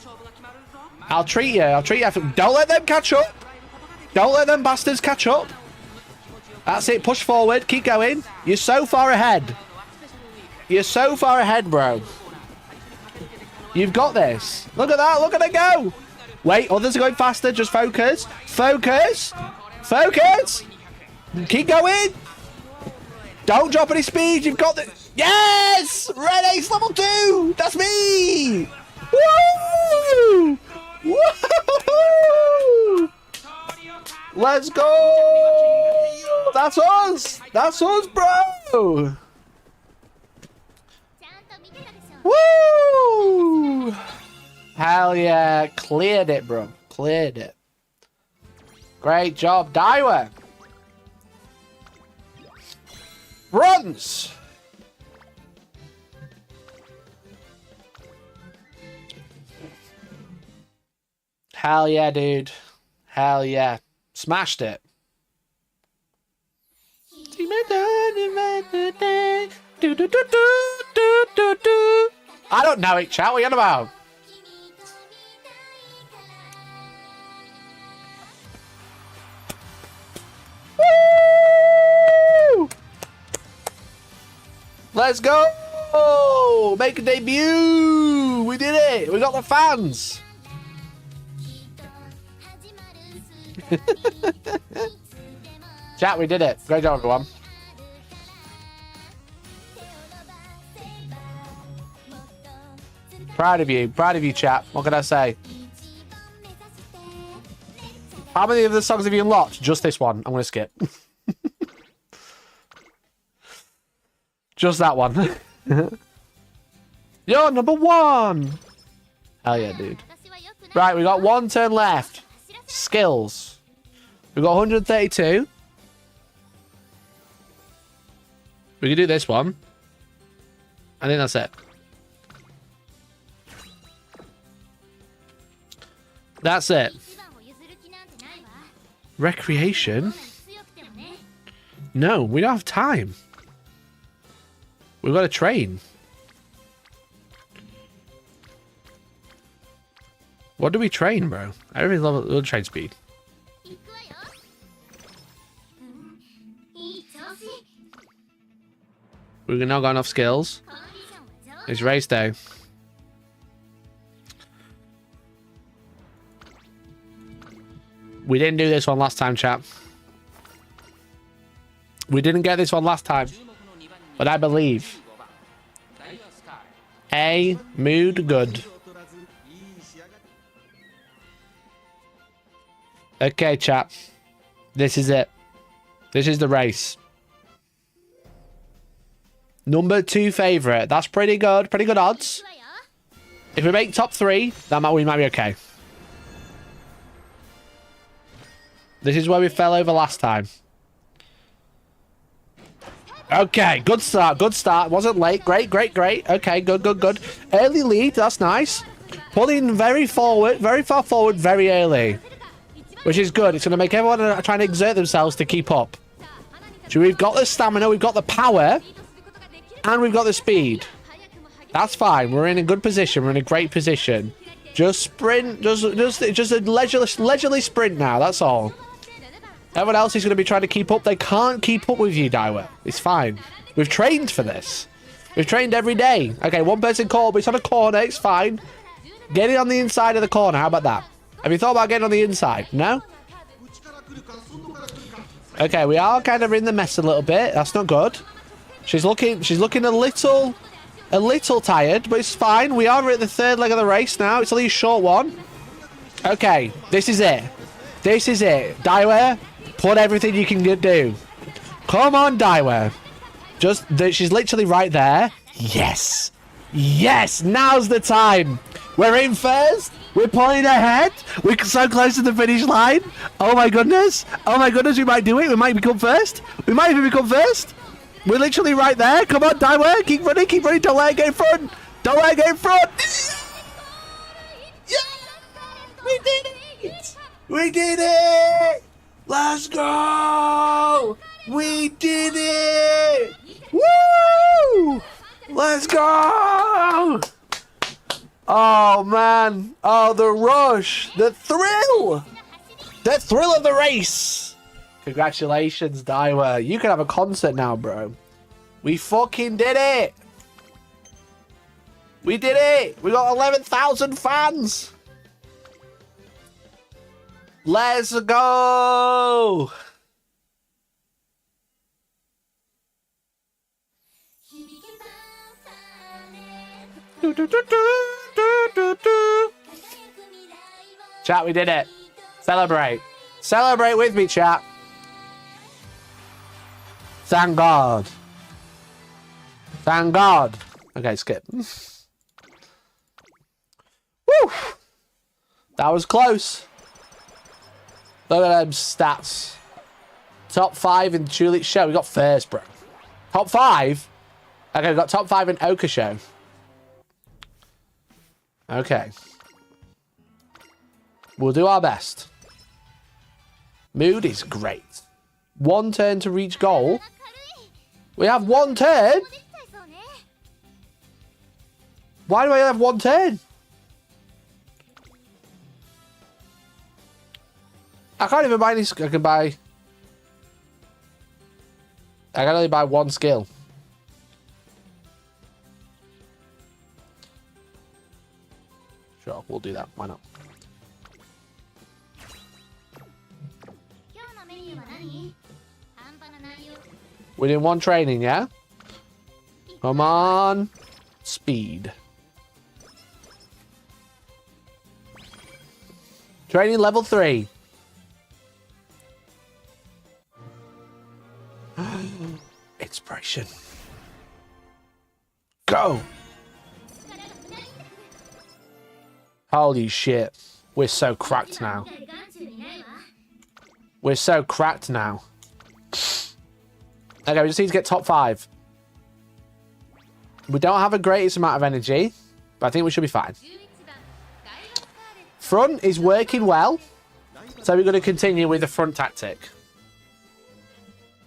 I'll treat you. I'll treat you. Don't let them catch up. Don't let them bastards catch up. That's it. Push forward. Keep going. You're so far ahead. You're so far ahead, bro. You've got this. Look at that. Look at it go. Wait, others are going faster. Just focus. Focus. Focus. Keep going. Don't drop any speed. You've got the... Yes! Red Ace level 2. That's me. Woo! Woo! Let's go! That's us! That's us, bro! Woo! Hell yeah. Cleared it, bro. Cleared it. Great job, Daiwa. Runs! Hell yeah, dude. Hell yeah. Smashed it. I don't know it, chat. What are you on about? Woo! Let's go! Make a debut! We did it! We got the fans! Chat, we did it. Great job, everyone. Proud of you, chat. What can I say? How many of the songs have you unlocked? Just this one. I'm going to skip. Just that one. You're #1! Hell yeah, dude. Right, we got 1 turn left. Skills. We got 132. We can do this one. I think that's it. That's it. Recreation? No, we don't have time. We've got to train. What do we train, bro? Everything's level train speed. We've not got enough skills. It's race day. We didn't do this one last time, chap. We didn't get this one last time. But I believe. A, mood, good. Okay, chap. This is it. This is the race. Number 2 favorite. That's pretty good. Pretty good odds. If we make top 3, we might be okay. This is where we fell over last time. Okay, good start. Good start. Wasn't late. Great, great, great. Okay, good, good, good. Early lead. That's nice. Pulling very forward, very far forward, very early. Which is good. It's going to make everyone trying to exert themselves to keep up. So we've got the stamina, we've got the power, and we've got the speed. That's fine. We're in a good position. We're in a great position. Just sprint. Just a leisurely sprint now. That's all. Everyone else is going to be trying to keep up. They can't keep up with you, Daiwa. It's fine. We've trained for this. We've trained every day. Okay, one person caught, but it's on a corner. It's fine. Get it on the inside of the corner. How about that? Have you thought about getting on the inside? No? Okay, we are kind of in the mess a little bit. That's not good. She's looking a little tired, but it's fine. We are at the 3rd leg of the race now. It's only a short one. Okay, this is it. This is it. Daiwa, put everything you can do. Come on, Daiwa. She's literally right there. Yes. Yes, now's the time. We're in first. We're pulling ahead. We're so close to the finish line. Oh my goodness. Oh my goodness, we might do it. We might become first. We might even become first. We're literally right there. Come on, Daiwa. Keep running, keep running. Don't let it get in front. Don't let it get in front. Yeah! We did it! We did it! Let's go! We did it! Woo! Let's go! Oh, man. Oh, the rush. The thrill. The thrill of the race. Congratulations, Daiwa. You can have a concert now, bro. We fucking did it. We did it. We got 11,000 fans. Let's go. Chat, we did it. Celebrate. Celebrate with me, chat. Thank God. Thank God. Okay, skip. Woo! That was close. Look at them stats. Top 5 in Chulik Show. We got first, bro. Top 5? Okay, we got top 5 in Oka Show. Okay. We'll do our best. Mood is great. 1 turn to reach goal. We have 1 turn? Why do I have 1 turn? I can't even buy any... I can only buy 1 skill. Sure, we'll do that. Why not? We're doing 1 training, yeah? Come on. Speed. Training level 3. Inspiration. Go. Holy shit. We're so cracked now. We're so cracked now. Okay, we just need to get top 5. We don't have a greatest amount of energy, but I think we should be fine. Front is working well, so we're going to continue with the front tactic.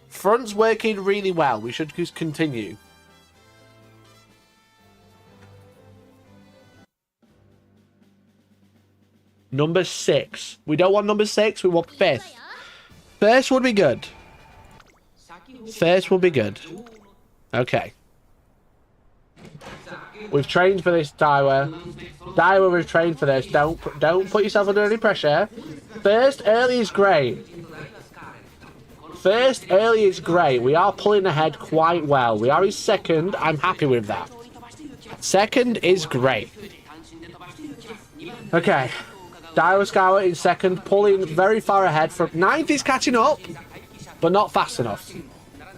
Front's working really well. We should just continue. Number 6. We don't want number 6. We want 5th. First would be good. First would be good. Okay. We've trained for this, Daiwa. Daiwa, we've trained for this. Don't put yourself under any pressure. First, early is great. First, early is great. We are pulling ahead quite well. We are in second. I'm happy with that. Second is great. Okay. Daiwa Scour in second, pulling very far ahead. From 9th is catching up, but not fast enough.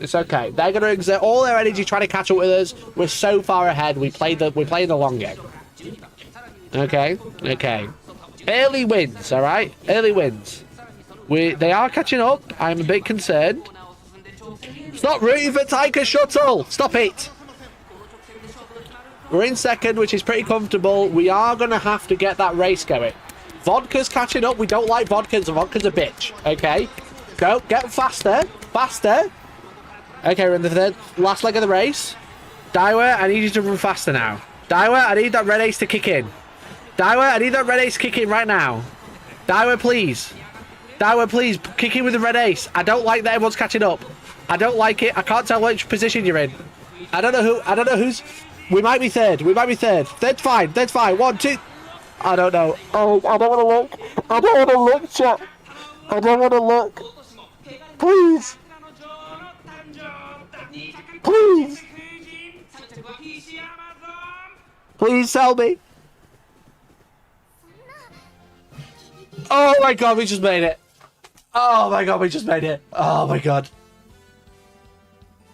It's okay. They're going to exert all their energy trying to catch up with us. We're so far ahead. We're playing the long game. Okay. Okay. Early wins, all right? Early wins. They are catching up. I'm a bit concerned. Stop rooting for Taika Shuttle. Stop it. We're in second, which is pretty comfortable. We are going to have to get that race going. Vodka's catching up. We don't like vodka. So vodka's a bitch. Okay. Go. Get faster. Faster. Okay, we're in the last leg of the race. Daiwa, I need you to run faster now. Daiwa, I need that red ace to kick in. Daiwa, I need that red ace to kick in right now. Daiwa, please. Daiwa, please. Kick in with the red ace. I don't like that everyone's catching up. I don't like it. I can't tell which position you're in. I don't know who's... We might be third. We might be third. Third's fine. Third's fine. 1, 2... I don't know. Oh, I don't want to look. I don't want to look, chat. I don't want to look. Please. Please. Please tell me. Oh my god, we just made it. Oh my god, we just made it. Oh my god.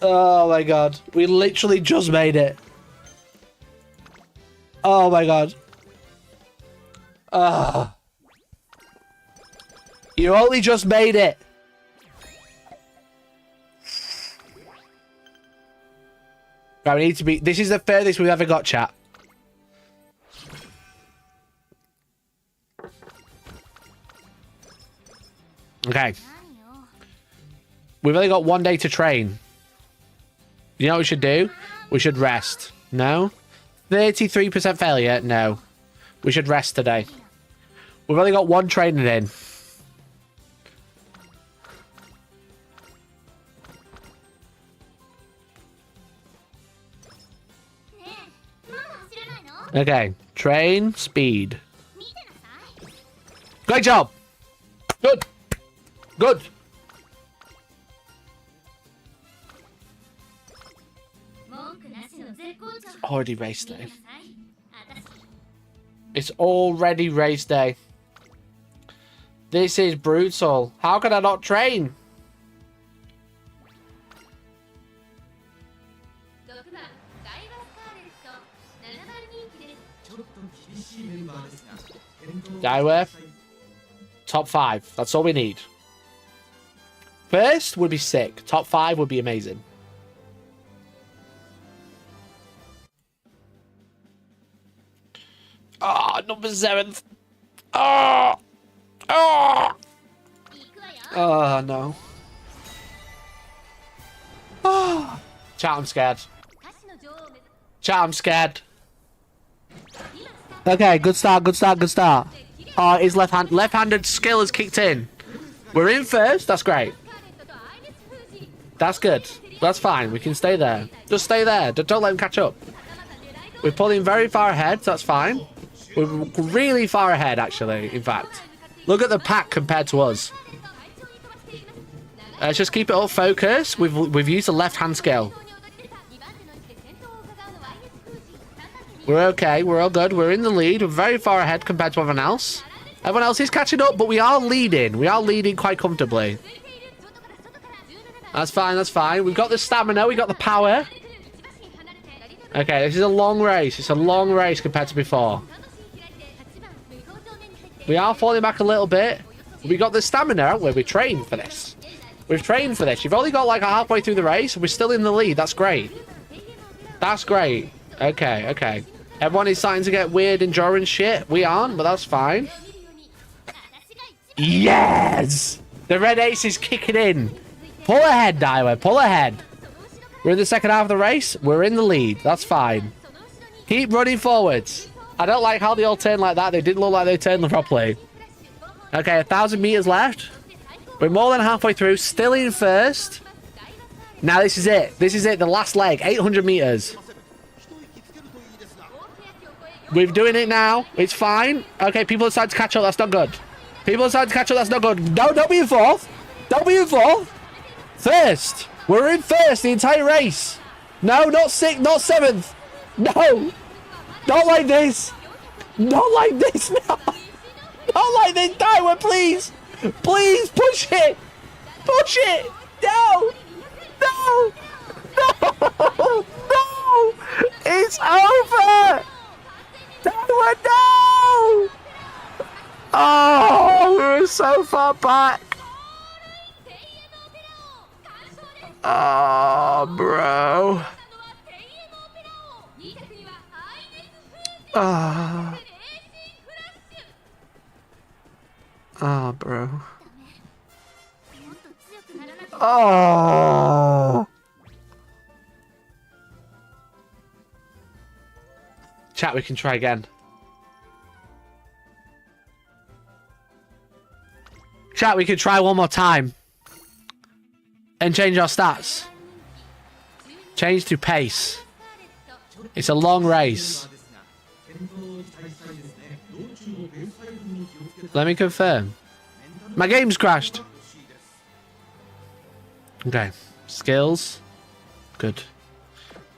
Oh my god. We literally just made it. Oh my god. You only just made it. Right, we need to be... This is the furthest we've ever got, chat. Okay. We've only got 1 day to train. You know what we should do? We should rest. No? 33% failure? No. We should rest today. We've only got 1 training in. Okay. Train. Speed. Great job! Good! Good! It's already race day. It's already race day. This is brutal. How can I not train? Daiwa. Top 5. That's all we need. First would be sick. Top 5 would be amazing. Ah, oh, number 7th. Oh, oh, oh no. Oh. Chat, I'm scared. Chat, I'm scared. Okay, good start, good start, good start. Oh, his left-handed skill has kicked in. We're in first. That's great. That's good. That's fine. We can stay there. Just stay there. Don't let him catch up. We're pulling very far ahead. So that's fine. We're really far ahead, actually, in fact. Look at the pack compared to us. Let's just keep it all focused. We've used the left-hand skill. We're okay. We're all good. We're in the lead. We're very far ahead compared to everyone else. Everyone else is catching up, but we are leading. We are leading quite comfortably. That's fine. That's fine. We've got the stamina. We've got the power. Okay, this is a long race. It's a long race compared to before. We are falling back a little bit. We got the stamina, haven't we? We trained for this. We've trained for this. You've only got like halfway through the race. We're still in the lead. That's great. That's great. Okay, okay. Everyone is starting to get weird endurance shit. We aren't, but that's fine. Yes! The red ace is kicking in. Pull ahead, Daiwa. Pull ahead. We're in the second half of the race. We're in the lead. That's fine. Keep running forwards. I don't like how they all turn like that. They didn't look like they turned them properly. Okay, 1,000 meters left. We're more than halfway through. Still in first. Now this is it. This is it. The last leg. 800 meters. We're doing it now. It's fine. Okay, people are starting to catch up. That's not good. People are starting to catch up. That's not good. No, don't be in fourth. Don't be in fourth. First. We're in first the entire race. No, not sixth, not seventh. No. Not like this. Not like this. No. Not like this. Daiwa, please. Please, push it. Push it. No. No. No. No. It's over. Daiwa, no. Oh, we're so far back. Oh, bro. Oh. Oh, bro. Oh. Chat, we can try again. Chat, we can try one more time. And change our stats. Change to pace. It's a long race. Let me confirm. My game's crashed. Okay. Skills. Good.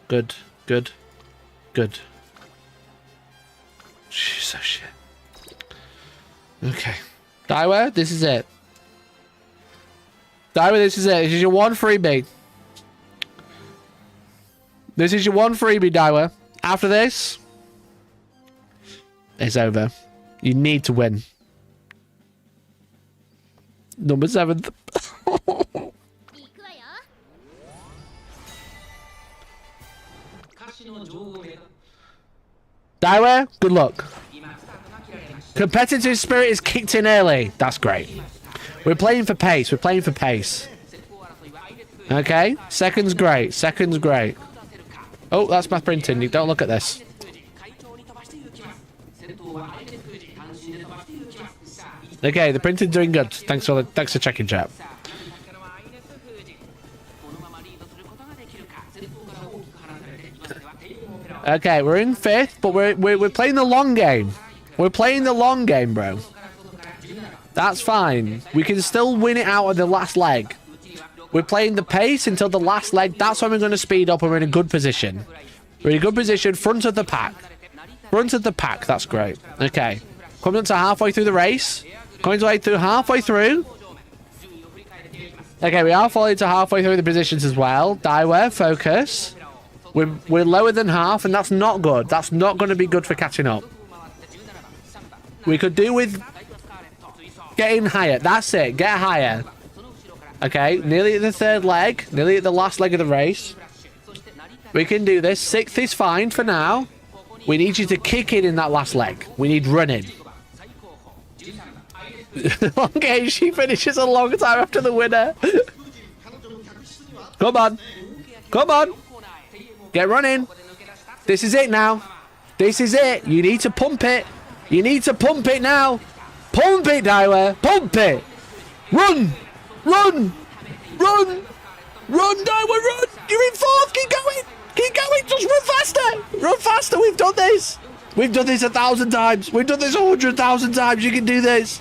Good. Good. Good. So shit. Okay. Daiwa, this is it. Daiwa, this is it. This is your one freebie. This is your one freebie, Daiwa. After this, it's over. You need to win. Number 7th. Daiwa, good luck. Competitive spirit is kicked in early. That's great. We're playing for pace. We're playing for pace. Okay. Second's great. Second's great. Oh, that's my printing. You don't look at this. Okay, the printing's doing good. Thanks for checking, chat. Okay, we're in 5th, but we're playing the long game. We're playing the long game, bro. That's fine. We can still win it out of the last leg. We're playing the pace until the last leg. That's when we're going to speed up and we're in a good position. We're in a good position. Front of the pack. Front of the pack. That's great. Okay. Coming up to halfway through the race. Coming to halfway through. Okay, we are falling to halfway through the positions as well. Daiwa, focus. We're lower than half, and that's not good. That's not going to be good for catching up. We could do with getting higher. That's it. Get higher. Okay, nearly at the 3rd leg. Nearly at the last leg of the race. We can do this. 6th is fine for now. We need you to kick in that last leg. We need running. Long game. She finishes a long time after the winner. Come on. Come on. Get running. This is it now. This is it. You need to pump it. You need to pump it now. Pump it, Daiwa. Pump it. Run. Run. Run. Run, Daiwa, run. You're in 4th. Keep going. Keep going. Just run faster. Run faster. We've done this. We've done this 1,000 times. We've done this 100,000 times. You can do this.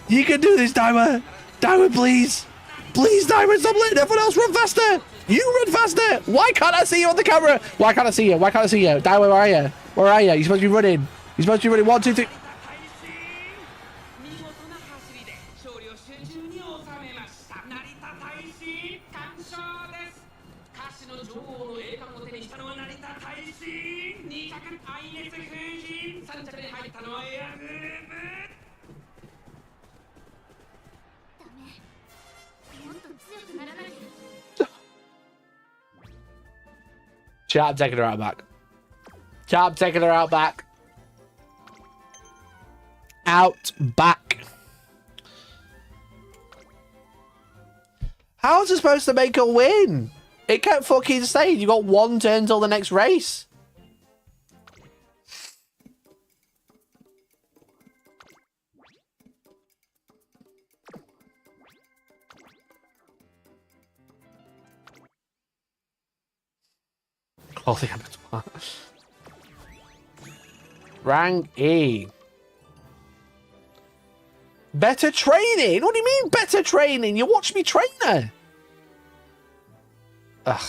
You can do this, Daiwa. Daiwa, please. Please, Daiwa, stop letting everyone else run faster. You run faster. Why can't I see you on the camera? Why can't I see you? Why can't I see you? Daiwa, where are you? Where are you? You're supposed to be running. You're supposed to be running. 1, 2, 3. Chat, I'm taking her out back. Chat, I'm taking her out back. Out back. How is it supposed to make a win? It kept fucking saying you got 1 turn till the next race. Clothing abattoir. Rank E. Better training? What do you mean better training? You watch me trainer. Ugh.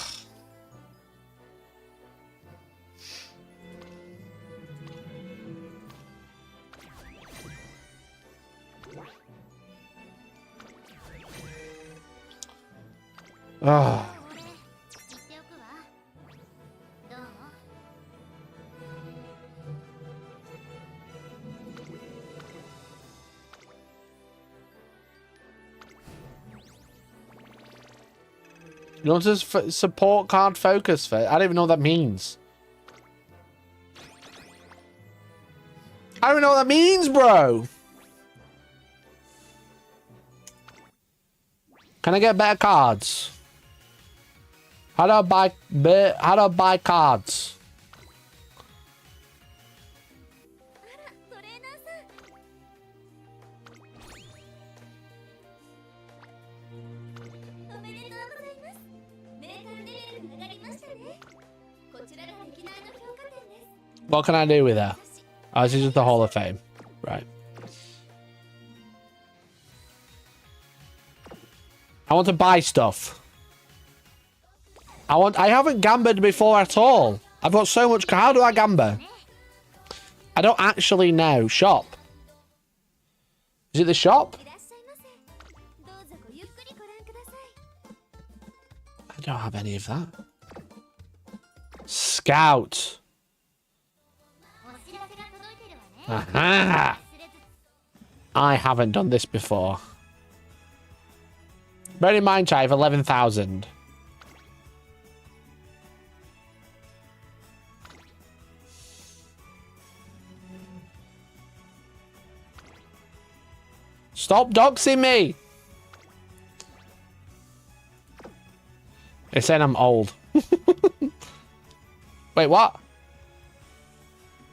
Ugh. You want to support card focus for? I don't even know what that means. I don't even know what that means, bro. Can I get better cards? How do I buy cards? What can I do with her? Oh, this is just the Hall of Fame. Right. I want to buy stuff. I haven't gambled before at all. I've got so much. How do I gamble? I don't actually know. Shop. Is it the shop? I don't have any of that. Scout. Aha! I haven't done this before. Bear in mind, I have 11,000. Stop doxing me! They said I'm old. Wait, what?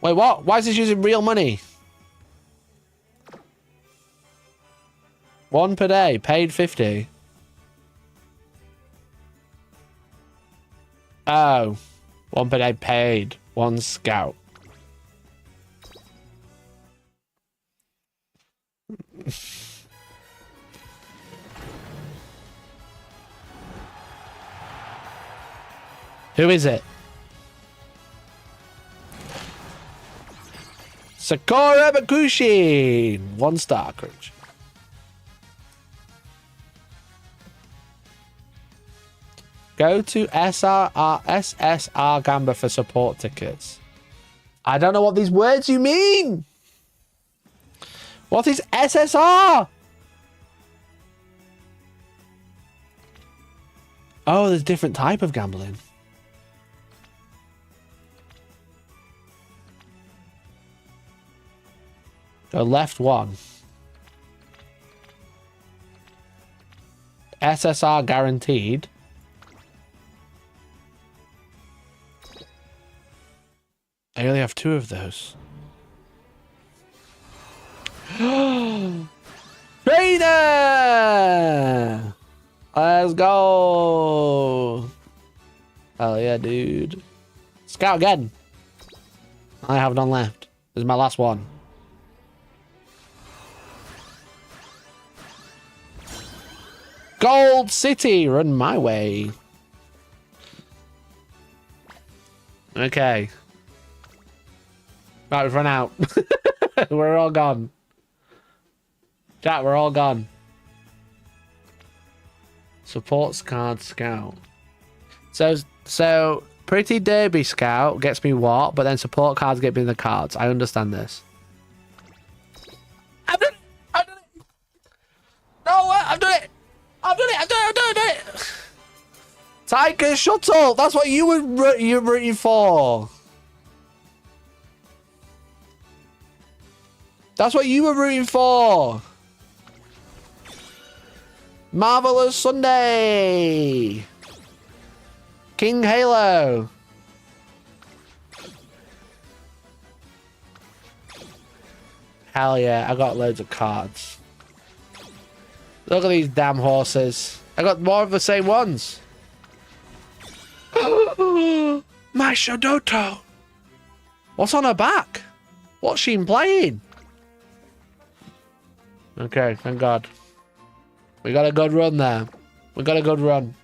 Wait, what? Why is this using real money? 1 per day, paid 50. Oh, 1 per day paid, 1 scout. Who is it? Sakura Bakushin! 1 star, courage. Go to SSR Gamba for support tickets. I don't know what these words you mean. What is SSR? Oh, there's a different type of gambling. Go left 1. SSR guaranteed. I only have 2 of those. Trainer! Let's go! Hell yeah, dude. Scout again. I have none left. This is my last one. Gold City, run my way. Okay. Right, we've run out. We're all gone. Chat, we're all gone. Supports card scout. So pretty derby scout gets me what, but then support cards get me the cards. I understand this. I've done it! I've done it! No, I've done it! I've done it! I've done it! Tiger Shuttle! That's what you were rooting for! That's what you were rooting for! Marvelous Sunday! King Halo! Hell yeah, I got loads of cards. Look at these damn horses. I got more of the same ones. My Shodoto! What's on her back? What's she playing? Okay, thank God. We got a good run there. We got a good run.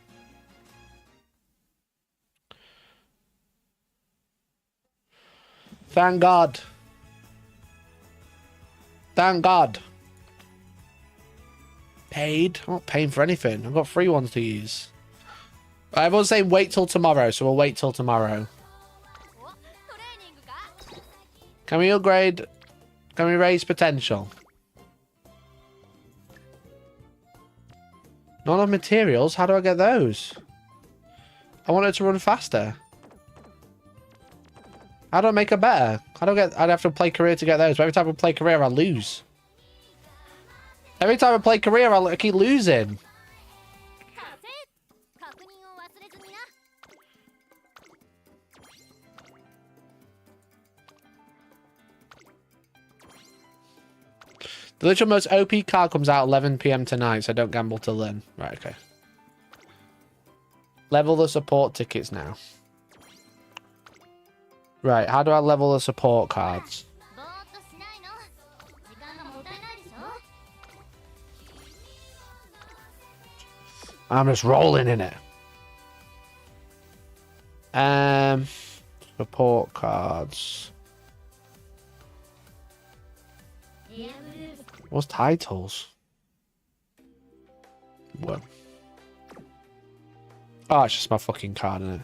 Thank God. Thank God. Paid? I'm not paying for anything. I've got free ones to use. Everyone's saying wait till tomorrow, so we'll wait till tomorrow. Can we upgrade? Can we raise potential? Not enough materials? How do I get those? I want it to run faster. How do I make it better? How do I get... I'd have to play career to get those. But every time I play career, I lose. Every time I play career, I keep losing. The literal most OP card comes out 11 PM tonight, so don't gamble till then. Right, okay. Level the support tickets now. Right, how do I level the support cards? I'm just rolling in it. Support cards. What's titles? What? Oh, it's just my fucking card, isn't it?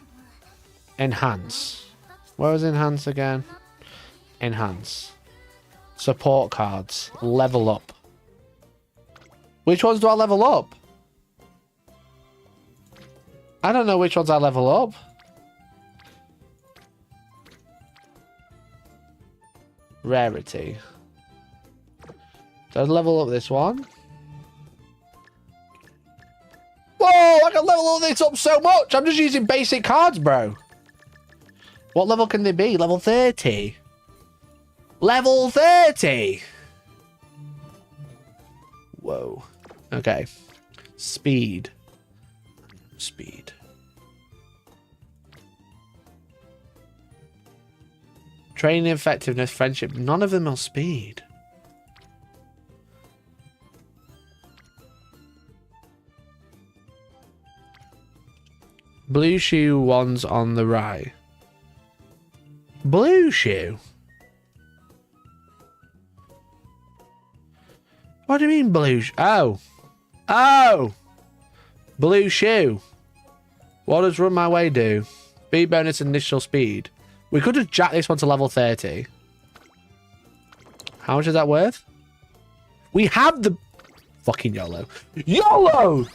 Enhance. Where was enhance again? Enhance. Support cards. Level up. Which ones do I level up? I don't know which ones I level up. Rarity. Do I level up this one? Whoa! I can level all this up so much! I'm just using basic cards, bro. What level can they be? Level 30. Level 30! Whoa. Okay. Speed. Speed. Training, effectiveness, friendship. None of them are speed. Blue shoe ones on the right. Blue shoe? What do you mean blue shoe? Oh. Oh! Blue shoe. What does run my way do? Speed bonus initial speed. We could just jack this one to level 30. How much is that worth? We have the... Fucking YOLO. YOLO!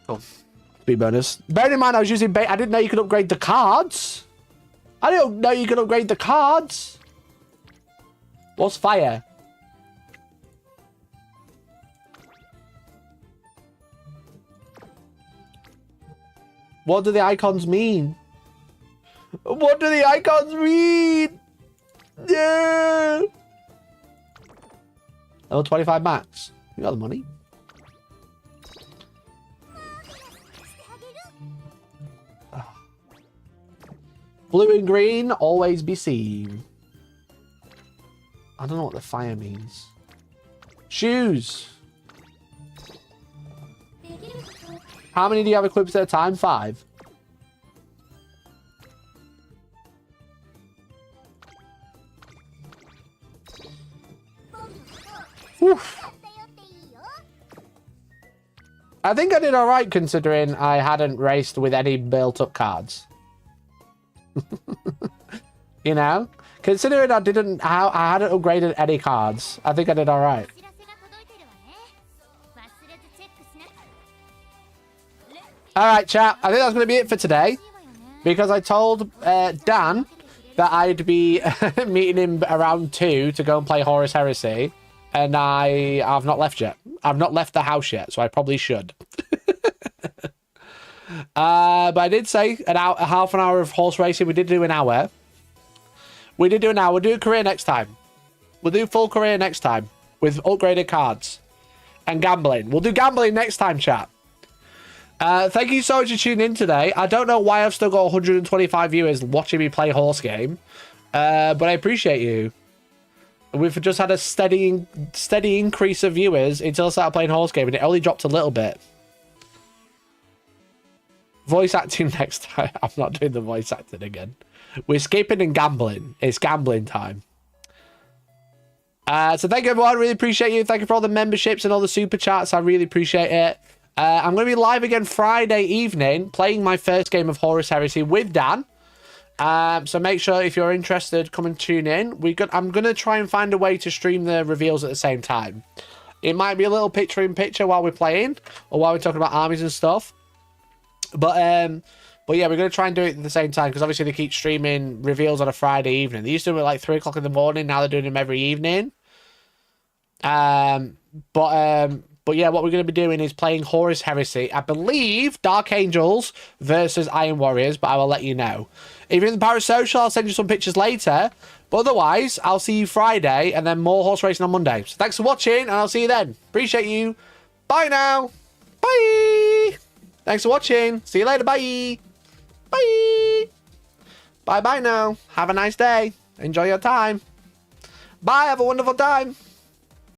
Oh, speed bonus. Bear in mind, I was using bait. I didn't know you could upgrade the cards. I didn't know you could upgrade the cards. What's fire? What do the icons mean? What do the icons mean? Yeah. Level 25 max. You got the money. Blue and green, always be seen. I don't know what the fire means. Shoes. How many do you have equipped at a time? 5. Oof. I think I did alright considering I hadn't raced with any built-up cards. You know? Considering I hadn't upgraded any cards, I think I did alright. Alright, chat. I think that's going to be it for today. Because I told Dan that I'd be meeting him around 2 to go and play Horus Heresy. and I have not left yet. I've not left the house yet, so I probably should. But I did say a half an hour of horse racing. We did do an hour. We did do an hour. We'll do a career next time. We'll do full career next time with upgraded cards and gambling. We'll do gambling next time, chat. Thank you so much for tuning in today. I don't know why I've still got 125 viewers watching me play horse game, but I appreciate you. We've just had a steady increase of viewers until I started playing horse game, and it only dropped a little bit. Voice acting next time. I'm not doing the voice acting again. We're skipping and gambling. It's gambling time. So thank you, everyone. I really appreciate you. Thank you for all the memberships and all the super chats. I really appreciate it. I'm going to be live again Friday evening, playing my first game of Horus Heresy with Dan. So make sure, if you're interested, come and tune in. I'm going to try and find a way to stream the reveals at the same time. It might be a little picture-in-picture while we're playing, or while we're talking about armies and stuff. But yeah, we're going to try and do it at the same time, because obviously they keep streaming reveals on a Friday evening. They used to do it at like 3 o'clock in the morning. Now they're doing them every evening. But yeah, what we're going to be doing is playing Horus Heresy. I believe Dark Angels versus Iron Warriors, but I will let you know. If you're in the Parasocial, I'll send you some pictures later. But otherwise, I'll see you Friday, and then more horse racing on Monday. So thanks for watching, and I'll see you then. Appreciate you. Bye now. Bye. Thanks for watching. See you later. Bye. Bye. Bye-bye now. Have a nice day. Enjoy your time. Bye. Have a wonderful time.